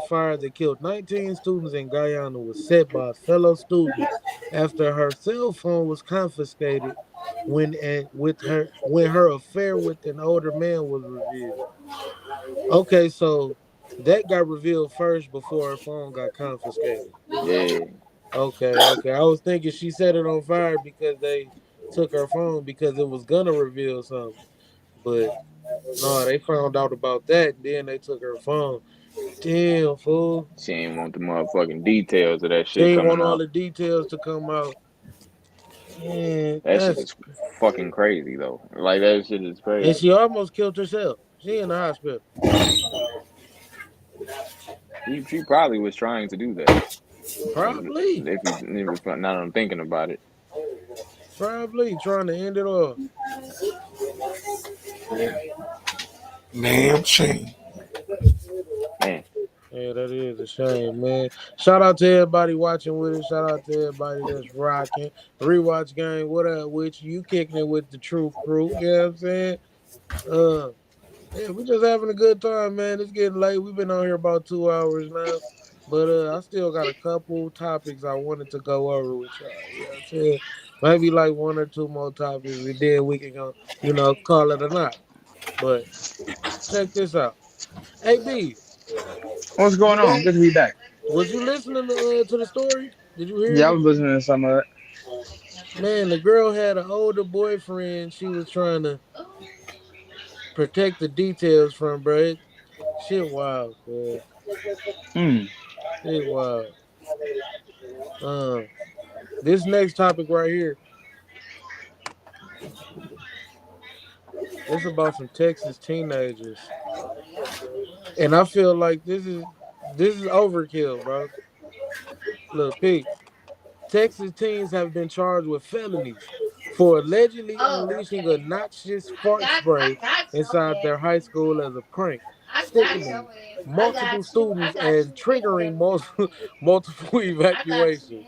fire that killed 19 students in Guyana was set by a fellow student after her cell phone was confiscated when her affair with an older man was revealed. Okay, so that got revealed first before her phone got confiscated. Yeah, Okay. I was thinking she set it on fire because they took her phone because it was gonna reveal something. But no, they found out about that, and then they took her phone. Damn, fool. she ain't want the motherfucking details of that She shit ain't want coming all out. the details to come out. Man, That shit is fucking crazy though. Like that shit is and crazy. she almost killed herself. She in the hospital. She probably was trying to do that. Probably. If now that I'm thinking about it, Probably trying to end it all. Damn shame. man. Yeah, that is a shame, man. Shout out to everybody watching with us. Shout out to everybody that's rocking. Rewatch game, what up with you? You kicking it with the True Crew. You know what I'm saying? Uh, yeah, we just having a good time, man. It's getting late. We've been on here about 2 hours now. But I still got a couple topics I wanted to go over with y'all. You know what I'm saying? Maybe like one or two more topics, and then we can go, call it a night. But check this out. Hey B, What's you going on? back? Good to be back. Was you listening to the story? Did you hear Yeah, I it? was listening to some of it. Man, the girl had an older boyfriend. She was trying to protect the details from, bro. Shit wild, man. Hmm. Shit wild. Uh, this next topic right here, it's about some Texas teenagers, and I feel like this is overkill, bro. Look, Pete. Texas teens have been charged with felonies for allegedly unleashing a noxious fart spray inside their high school as a prank, sickening multiple students and triggering multiple evacuations.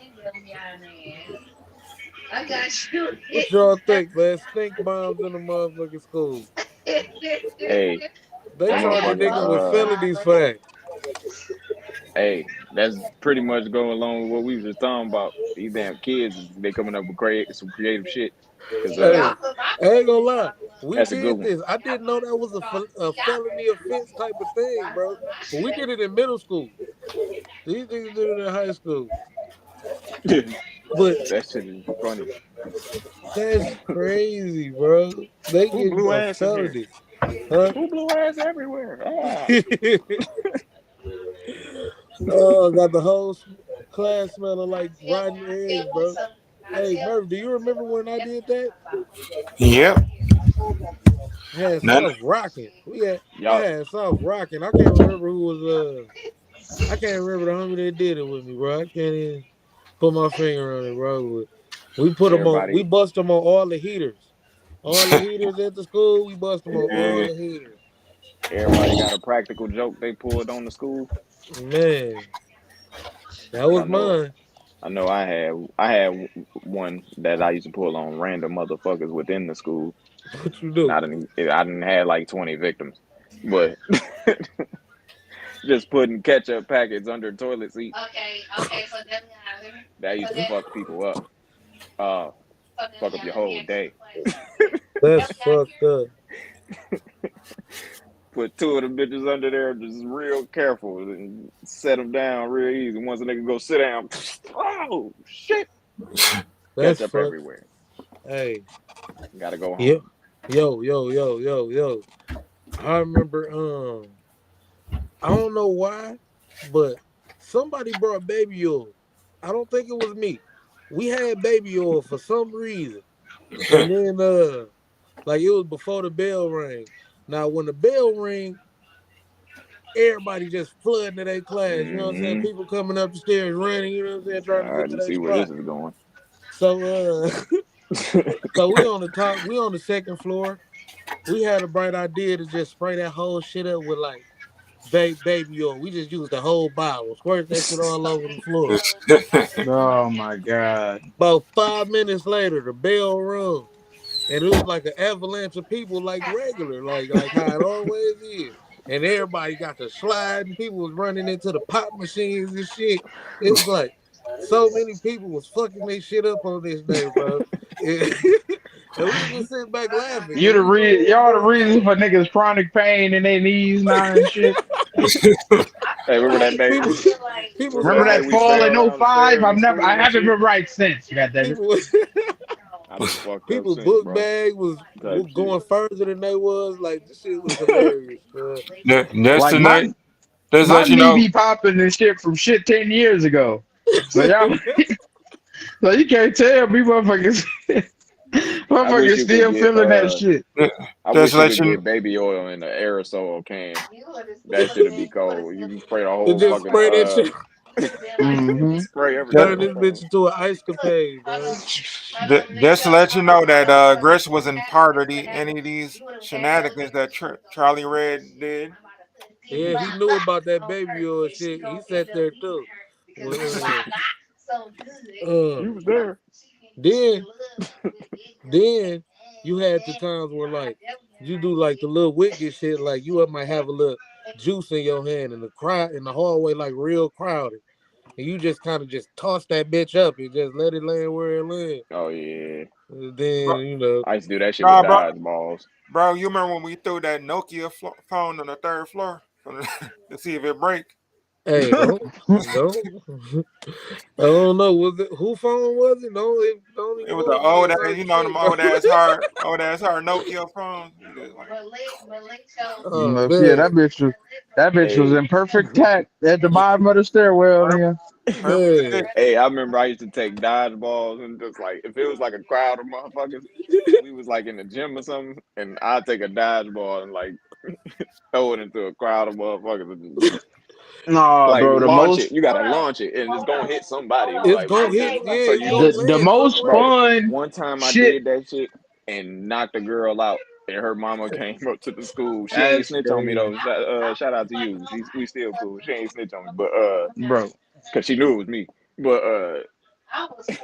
What y'all think, man? Stink bombs in the motherfucking school. Hey, They that charging motherfucker. niggas with felonies for that. Hey, that's pretty much going along with what we was just talking about. These damn kids, they coming up with some creative shit. Cause Hey, I ain't gonna lie. We that's a good did one. this. I didn't know that was a felony offense type of thing, bro. But we did it in middle school. These niggas did it in high school. But That shit is funny. that's crazy, bro. They Who getting blew a ass in here? felony, huh? Who blew ass everywhere? Ah. Oh, got the whole class smelling like rotten eggs, bro. Hey, Murph, do you remember when I did that? Yep. Had None. South rocking. I Y'all, had South rocking. I can't remember who was I can't remember the homie that did it with me, bro. I can't even put my finger on it, bro. But we put them on. We everybody, bust them on all the heaters. All the heaters at the school, we bust them on all Yeah. the heaters. everybody got a practical joke they pulled on the school. Man, that Cause was mine. I know I had one that I used to pull on random motherfuckers within the school. What you do? I didn't have like 20 victims, but just putting ketchup packets under toilet seats that used to fuck people up. Uh, fuck up your whole day. That's fucked up. Put two of them bitches under there, just real careful, and set them down real easy. Once a nigga go sit down, oh shit, That's ketchup fucked. everywhere. Hey, Gotta go yeah. home. Yo. I remember I don't know why, but somebody brought baby oil. I don't think it was me. We had baby oil for some reason. And then like it was before the bell rang. Now when the bell ring, everybody just flooding to their class. You know what I'm saying? Mm-hmm. People coming up the stairs running, you know what I'm saying, trying to All get right, to let's their see where spot. this is going. So so we on the top, we on the second floor. We had a bright idea to just spray that whole shit up with like baby oil. We just used the whole bottle, squirt that shit all over the floor. Oh my god. About 5 minutes later, the bell rung. And it was like an avalanche of people, like regular, like how it always is. And everybody got to slide, and people was running into the pop machines and shit. It was like so many people was fucking their shit up on this day, bro. And we was just sitting back laughing because we knew what was Y'all the going reason on. for niggas chronic pain in their knees now and shit. Hey, remember that day? People, people was Remember Remember that day that laughing we fall so fell in hard. oh down the 05? stairs in I school and haven't shit? been right since. Goddamn it. People, I done fucked up people since, book bro. bag was Type shit. going further than they was. Like this shit was hilarious, bro. Just Like to let my you knee know, be popping and shit from shit 10 years ago. So y'all, so you can't tell me motherfuckers, I wish motherfuckers you could still get feeling that shit. I just wish to you let could you get baby oil in the aerosol can. That shit'd be cold. You can spray the And whole just fucking spray that shit. Hmm. spray Turn everything, this bro. bitch into an ice capade, bro. just to let you know that Gris wasn't part of any of these shenanigans that Charlie Red did. Yeah, he knew about that baby oil shit. He sat there too. Well, You was there. then, then you had the times where like you do like the little wicked shit, like you might have a little juice in your hand and the crowd in the hallway like real crowded, and you just kind of just toss that bitch up and just let it land where it land. Oh yeah. Then Bro, I used to do that shit with nah, bro, dodgeballs. you remember when we threw that Nokia phone on the third floor to see if it break? hey, don't. I don't know. Was it who phone was it? Don't It even was go the into that old ass, type you of know, them shit, bro. old ass hard Nokia phones. You just like, Oh Look, yeah, man, that bitch was Hey, in perfect tact at the bottom of the stairwell, perfect, nigga. perfect man. fit. hey, I remember I used to take dodgeballs and just like if it was like a crowd of motherfuckers, we was like in the gym or something, and I'd take a dodgeball and like throw it into a crowd of motherfuckers and just Nah, like bro, launch it. You gotta launch it and it's gonna hit somebody. It's Like gonna and hit. just Yeah, so it's you gonna just the land most somewhere. bro. fun One time I shit. did that shit and knocked a girl out. And her mama came up to the school. She ain't That's snitch on me crazy, though. Shout out to you. We still cool. She ain't snitch on me, but bro. cause she knew it was me. But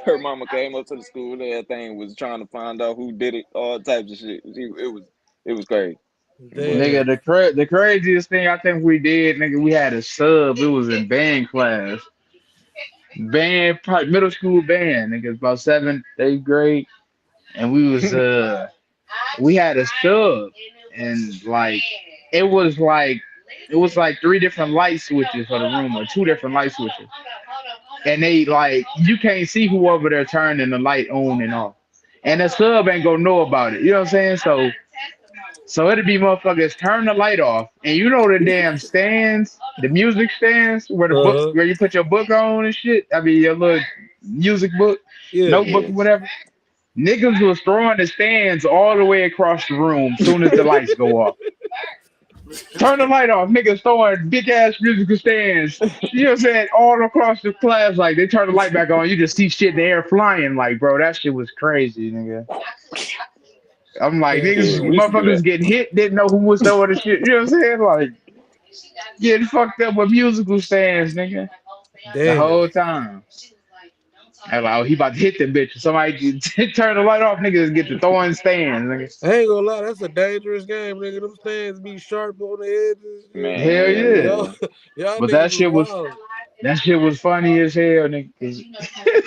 her mama came up to the school and everything was trying to find out who did it, all types of shit. It was crazy. But Damn. Nigga, the craziest thing I think we did, nigga, we had a sub. It was in band class, probably middle school band. Nigga, it's about seventh, eighth grade, and we had a sub, and it was like three different light switches for the room, or two different light switches, and they like you can't see who over there turning the light on and off, and the sub ain't gonna know about it. You know what I'm saying? So it'd be motherfuckers turn the light off, and you know the damn stands, the music stands where the books, Uh huh. where you put your book on and shit. I mean your little music book, Yeah. notebook yeah. or whatever. Niggas was throwing the stands all the way across the room soon as the lights go off. Turn the light off. Niggas throwing big ass musical stands. You know what I'm saying? All across the class, like they turn the light back on. You just see shit in the air flying. Like, bro, that shit was crazy, nigga. I'm like, Damn. Yeah, niggas, we used to do that. motherfuckers getting hit, didn't know who was throwing the shit. You know what I'm saying? Like, getting fucked up with musical stands, nigga. The Damn. whole time. I'm like, oh, he about to hit them bitches. Somebody turn the light off, niggas get the throwing stands, nigga. I ain't gonna lie, that's a dangerous game, nigga. Them stands be sharp on the edges. Shit. Man, Hell hell yeah. Y'all, yeah. y'all But niggas was wild. that shit was funny as hell, nigga. 'Cause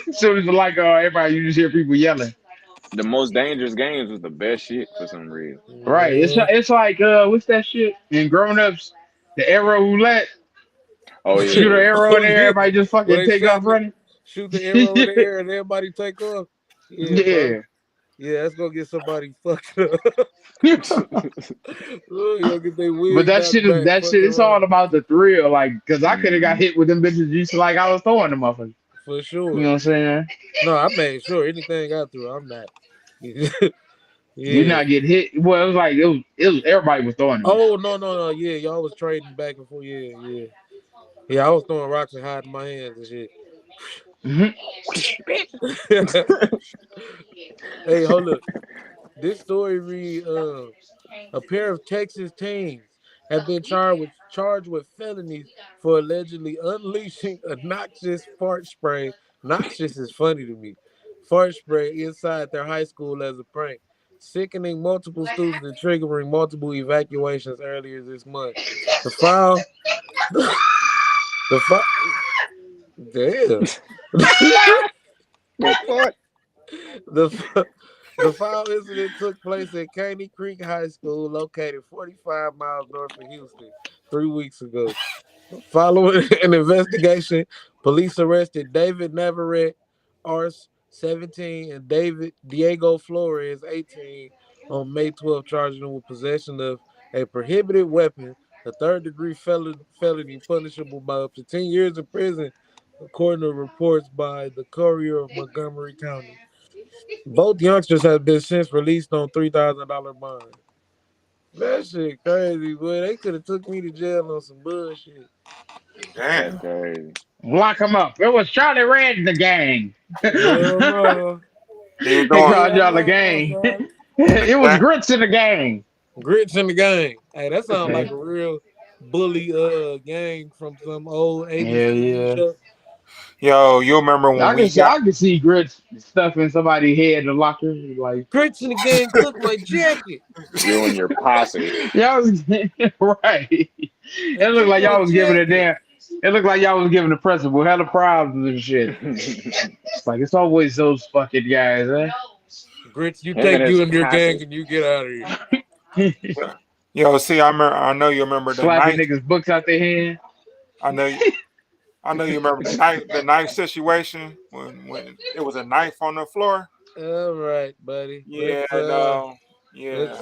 as soon as the light go, everybody you just hear people yelling. The most dangerous games was the best shit for some reason. Right. Man. It's like what's that shit in grown ups? The arrow roulette. Oh Shoot an yeah. arrow in Oh there, yeah. everybody just When fucking they take off running. shoot the arrow in the air and everybody take off. Yeah, bro. Yeah. Yeah, that's gonna get somebody fucked up. Oh, you gonna get their But wig knocked back, that fucked shit, it's around. all about the thrill. Like, cause I could have got Mhm. hit with them bitches just like I was throwing them motherfuckers. For You know sure. what I'm saying? No, I made sure anything got through. I'm not. You Yeah. not get hit. Well, it was like it was everybody was throwing them. Oh no. Yeah, y'all was trading back and forth. Yeah. Yeah, I was throwing rocks and hiding my hands and shit. Hmm. Hey, hold up. This story read a pair of Texas teens have been charged with felonies for allegedly unleashing a noxious fart spray. Noxious is funny to me. Fart spray inside their high school as a prank, sickening multiple students and triggering multiple evacuations earlier this month. The file, the file, damn. The fuck? The the foul incident took place at Caney Creek High School, located 45 miles north of Houston, 3 weeks ago. Following an investigation, police arrested David Navarrete, Ars, 17, and David Diego Flores, 18, on May 12th, charging them with possession of a prohibited weapon, a third-degree felony punishable by up to 10 years in prison, according to reports by the Courier of Montgomery County. Both youngsters have been since released on $3,000 bond. That shit crazy, boy. They could have took me to jail on some bullshit. That's Damn. crazy. Lock him up. It was Charlie Red and the gang. Hell no. He was He doing called Hell y'all the no, gang. son. It was that. Grits in the gang. Grits in the gang. Hey, that sounds like a real bully gang from some old 80s Yeah, TV yeah. show. Yo, you remember when I can we see, got I can see Grits stuffing somebody's head in the locker. Like, Grits in the gang took my jacket. You and your posse. y'all was right. They It looked took like my y'all was giving a jacket. damn. It looked like y'all was giving the principal hella problems and shit. It's like it's always those fucking guys, Grits, you Him and take his you and your gang posse. and you get out of here. huh? yo, see, I know you remember the Slapping night. niggas' books out their hand. I know I know you remember the night situation when it was a knife on the floor. All right, buddy. Yeah, Let's yeah,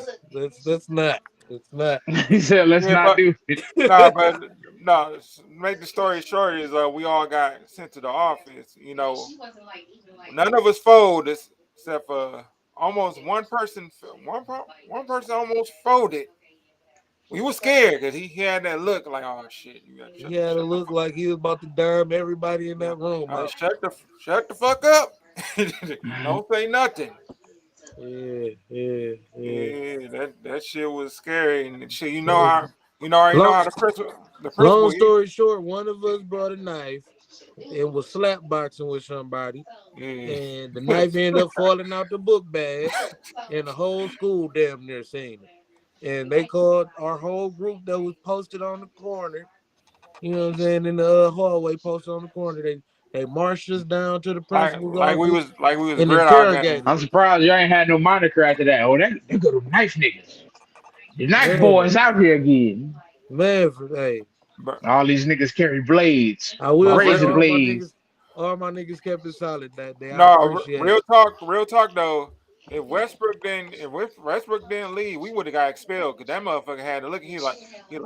let's not. Let's not. He said, "Let's yeah, not but do it." no, but no. Make the story short is we all got sent to the office. You know, none of us folded except for almost one person. One person almost folded. We were scared because he had that look like, oh shit, you got to He had to shut the look like he was about to dime everybody in yeah, that room out. shut the fuck up. Don't say nothing. Yeah, yeah, yeah. Yeah, that shit was scary and shit. You know Long, how the principal long he story short, one of us brought a knife and was slap boxing with somebody, yeah. and the knife ended up falling out the book bag, and the whole school damn near seen it. And they called our whole group that was posted on the corner. You know what I'm saying? In the hallway, posted on the corner. They marched us down to the like principal's like we office was like we was and gridiron game. interrogated I'm us. surprised y'all ain't had no moniker after that. Oh, they go to knife niggas. The knife Man, boys out here again. hey, But All these niggas carry blades, I will but say razor blades. all my niggas kept it solid that day. I no, appreciate it. real talk though. If Westbrook didn't leave, we would have got expelled because that motherfucker had to look. He like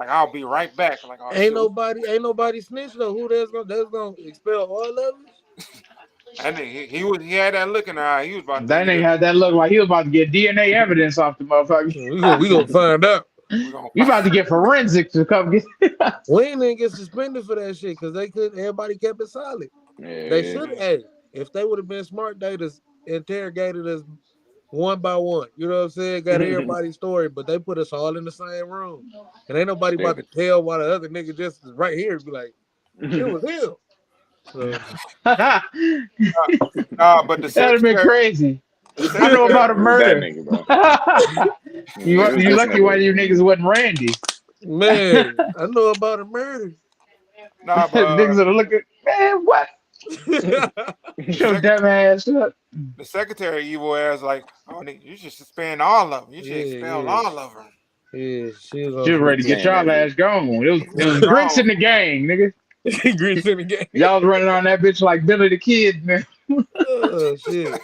I'll be right back. Like oh shit, Ain't nobody snitch though. Who that's gonna expel all of us? and he had that look in the eye. He was about to That nigga had that look like he was about to get DNA evidence off the motherfucker. We gonna find out. we gonna We about to get forensics to come get. We ain't even get suspended for that shit because they couldn't. Everybody kept it solid. They Yeah. should. Hey, if they would have been smart, they'd have interrogated us one by one. You know what I'm saying? Got everybody's story, but they put us all in the same room, and ain't nobody about to Stupid. tell why the other nigga just is right here. Be like, it was him. So That'd but have been crazy. the I know secretary, about a Who's that murder. nigga, bro? you Who's you this lucky one nigga? of you niggas wasn't Randy. man, I know about a murder. Niggas are looking, man, what? the Your secretary, dumb ass up. the secretary evil ass like, oh, you should suspend all of them. You should Yeah, expel yeah, all of them. yeah. She was She on was some ready to get Man, that y'all bitch. ass gone. It was grits in No, the gang, nigga. grits in the game. Y'all was running on that bitch like Billy the Kid, man. Oh shit.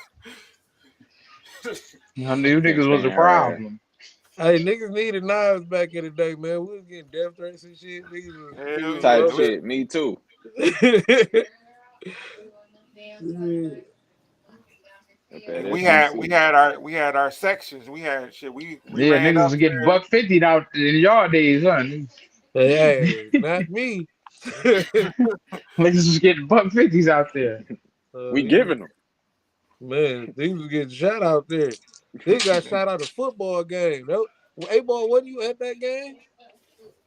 I knew Can't niggas was stand a her ass. problem. Hey, niggas needed knives back in the day, man. We was getting death threats and shit. hell Type yeah. shit. Me too. If that We had we SBC. had our we had our sections. We had shit. We Yeah, ran niggas was getting upstairs. $150 out in y'all days, huh? Hey, not me. Niggas was getting $150s out there. We He was, giving them. man, he was getting shot out there. He got shot out of football game. No, A-ball, wasn't you at that game?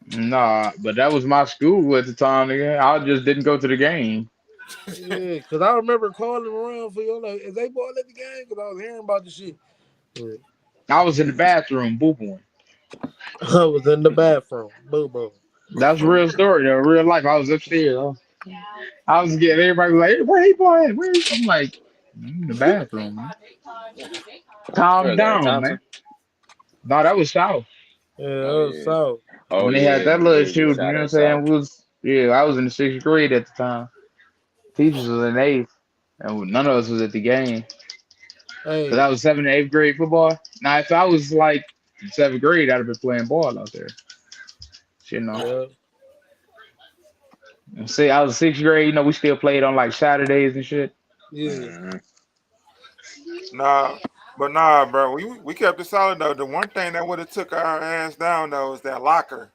Nah, but that was my school at the time, nigga. I just didn't go to the game. Yeah, because I remember calling around for you. Like, is A-ball at the game? Because I was hearing about the shit. Yeah. I was in the bathroom, boo booing. I was in the bathroom. Boo boo. That's a real story, though. Real life. I was upstairs. I was getting everybody was like, hey, where he boy at? Where he? I'm like, in the bathroom, man. Calm Was that down, man. Thompson? No, that was South. Yeah, Oh that was yeah. so. Oh When they had yeah. that Them little niggas get shooting, you shot know what I'm at saying? South. I was in the sixth grade at the time. Teachers was in eighth, and none of us was at the game. Cause Hey, I was seventh and eighth grade football. Now, if I was like in seventh grade, I'd have been playing ball out there. You know. yeah, And see, I was sixth grade. We still played on like Saturdays and shit. yeah. Mhm. Nah, but nah, bro. We kept it solid though. The one thing that would have took our ass down though is that locker.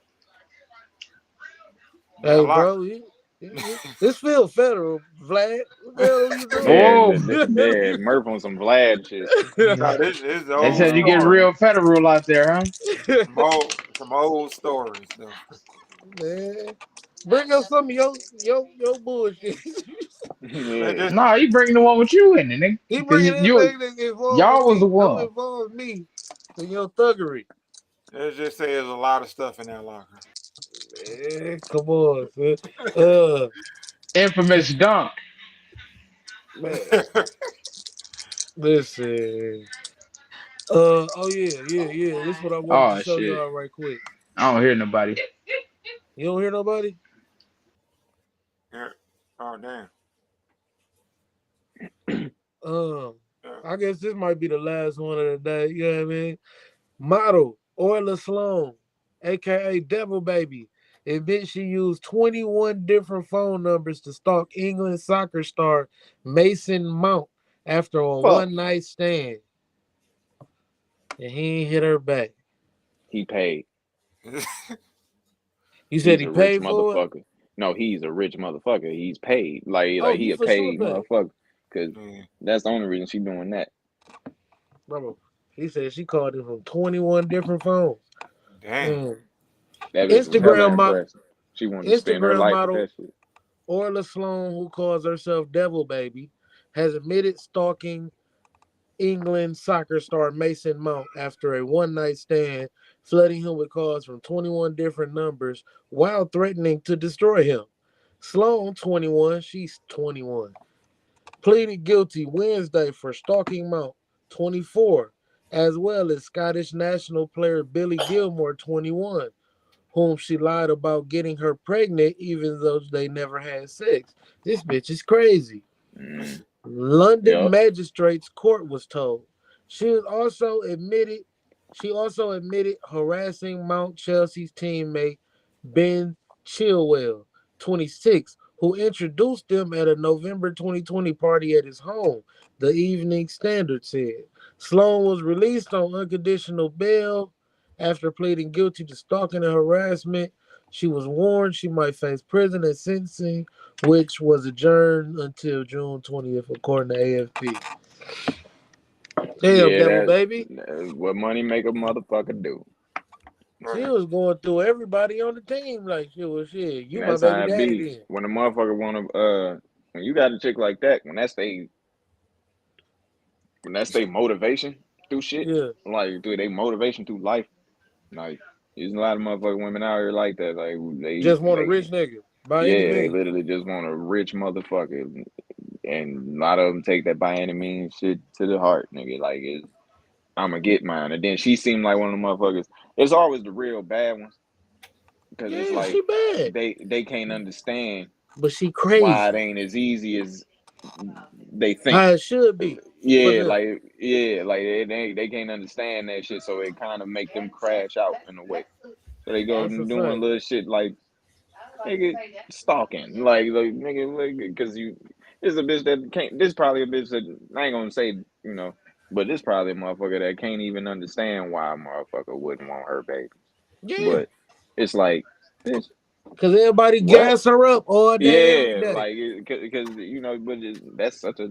That Hey, locker. bro, this feel federal, Vlad. What the hell are you Yeah, Oh, yeah, Murph on some Vlad shit. No, this is the they old said you get story. real federal out there, huh? Some old stories though. Man, bring up some of your bullshit. Man, Yeah. just Nah, you bring the one with you in it, nigga. He Because bringing you anything that involves y'all was the me. Don't one. involve me in your thuggery. let's just say there's a lot of stuff in that locker. Man, come on, son. Uh, Infamous dunk. man, listen. Oh yeah. This is what I wanted to Oh show shit. y'all right quick. I don't hear nobody. You don't hear nobody? Yeah. Oh damn. Um, Yeah. I guess this might be the last one of the day. You know what I mean? Model Orla Sloan, aka Devil Baby, admits she used 21 different phone numbers to stalk England soccer star Mason Mount after a Fuck. one night stand, and he ain't hit her back. He paid. You said He's he a rich paid for it? motherfucker. No, he's a rich motherfucker. He's paid. Like Oh, he he a for sure paid paid. motherfucker. Cause Yeah. that's the only reason she doing that. Bro, he said she called him from 21 different phones. Damn. Mm. That bitch was hella Instagram mo- impressed. She wanted to spend her Instagram life with model that shit. Orla Sloan, who calls herself Devil Baby, has admitted stalking England soccer star Mason Mount after a one night stand, flooding him with calls from 21 different numbers while threatening to destroy him. Sloan, 21, she's 21, pleaded guilty Wednesday for stalking Mount, 24, as well as Scottish national player Billy Gilmore, 21, whom she lied about getting her pregnant even though they never had sex. This bitch is crazy. Mm. London Yup. Magistrates Court was told. She was also admitted she also admitted harassing Mount Chelsea's teammate Ben Chilwell, 26, who introduced them at a November 2020 party at his home, the Evening Standard said. Sloan was released on unconditional bail after pleading guilty to stalking and harassment. She was warned she might face prison and sentencing, which was adjourned until June 20th, according to AFP. Damn, Yeah, Devil Baby. that's what money make a motherfucker do. She Right. was going through everybody on the team like she was shit. You And my that's baby how it daddy be. then. When a motherfucker wanna when you got a chick like that, when that's they motivation through shit, Yeah. like through they motivation through life, like there's a lot of motherfucking women out here like that. Like Just want a rich nigga by any yeah, they means. literally just want a rich motherfucker. And a lot of them take that by any means shit to the heart, nigga. Like I'm gonna get mine. And then she seemed like one of the motherfuckers. It's always the real bad ones because it's Yeah, she like bad. they can't understand But she why it crazy. ain't as easy as they think. How it should be for Yeah, them. like they can't understand that shit, so it kind of make them crash out in a way. So they go That's a and doing fact. little shit like nigga stalking, like nigga, like because you this is a bitch that can't. This probably a bitch that I ain't gonna say but this probably a motherfucker that can't even understand why a motherfucker wouldn't want her baby. Yeah. But it's like, bitch, Cause everybody what? gas her up all day, every Yeah, day. like because but that's such a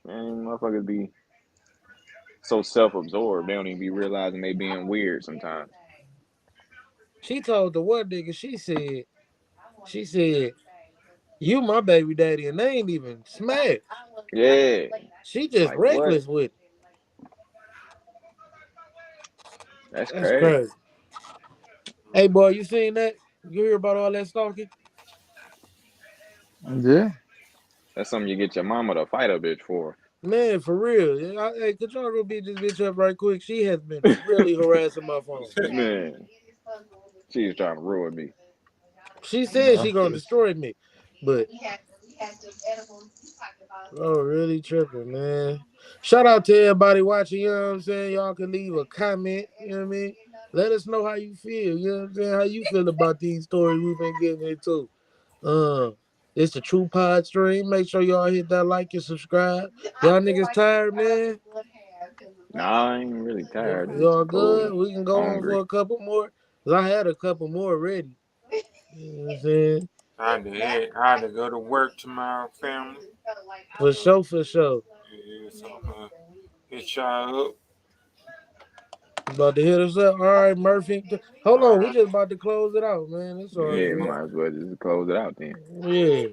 man, motherfuckers be so self-absorbed they don't even be realizing they being weird sometimes. She told the one nigga, she said, you my baby daddy, and they ain't even smashed. Yeah, She just like what? reckless with it. That's That's crazy. crazy. Hey boy, you seen that? You hear about all that stalking? Yeah. That's something you get your mama to fight a bitch for. Man, for real. Hey, could y'all go beat this bitch up right quick? She has been really harassing my phone. Man, she's trying to ruin me. She said No, she gonna destroy me. But oh, really tripping, man. Shout out to everybody watching, you know what I'm saying? Y'all can leave a comment, you know what I mean? Let us know how you feel, you know what I'm saying? How you feel about these stories we've been getting into. Uh, it's the True Pod stream. Make sure y'all hit that like and subscribe. Y'all niggas tired, man? Nah, I ain't really tired. Just Y'all cold, good? We can go on hungry. for a couple more. 'Cause I had a couple more ready. You know what I'm saying? I had to go to work tomorrow, family. For sure, for sure. Yeah, so I'm gonna hit y'all up. About to hit us up. All right, Murphy. Hold All on, we right. just about to close it out, man. It's all Yeah, good. might as well just close it out then. Yeah.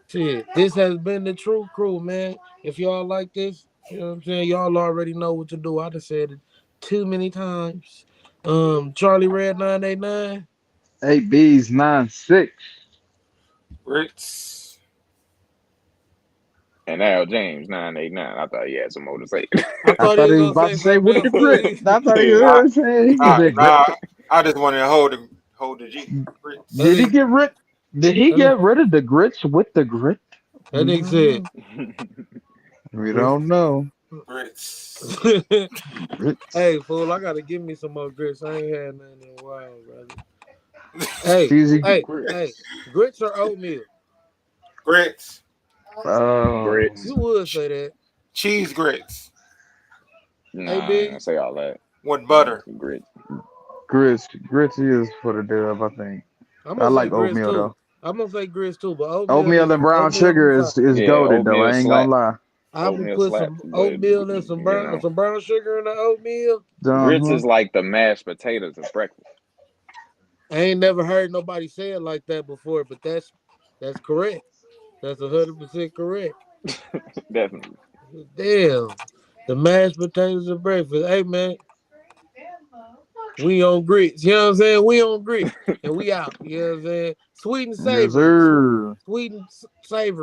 Shit. This has been the True Crew, man. If y'all like this, you know what I'm saying? Y'all already know what to do. I just said it too many times. Charlie Red 989. 8Bs 9 6. Grits. And Al James 989. I thought he had some more to say. I I thought he thought was he was gonna about say to say something with else the too. grit. I thought he Yeah. was saying he Nah, said grit. nah, I just wanted to hold the G. That Did he Grits. nigga, get rid? Did he that nigga, get rid of the grits with the grit? that We nigga don't said. know. We don't know. Grits. Grits. Hey, fool, I gotta give me some more grits. I ain't had none in a while, brother. Hey, Cheesy hey, grits. grits or oatmeal? Grits. You Grits. would say that. Cheese grits Nah, Hey, I ain't big. gonna say all that. with I want butter. some grits. Grits. Grits is for the dub, I think. I'm I gonna say like grits oatmeal too. though. I'm gonna say grits too, but Oatmeal and brown oatmeal be sugar fine. is Yeah, goaded though. oatmeal I ain't gonna slap. lie. I would Oatmeal put slaps, some but oatmeal and you know, some brown sugar in the oatmeal. grits Uh-huh. is like the mashed potatoes of breakfast. I ain't never heard nobody say it like that before, but that's correct. That's 100% correct. Definitely. Damn, the mashed potatoes of breakfast. Hey man, we on grits. You know what I'm saying? We on grits, and we out. You know what I'm saying? Sweet and Yes, savory. sir. Sweet and savory.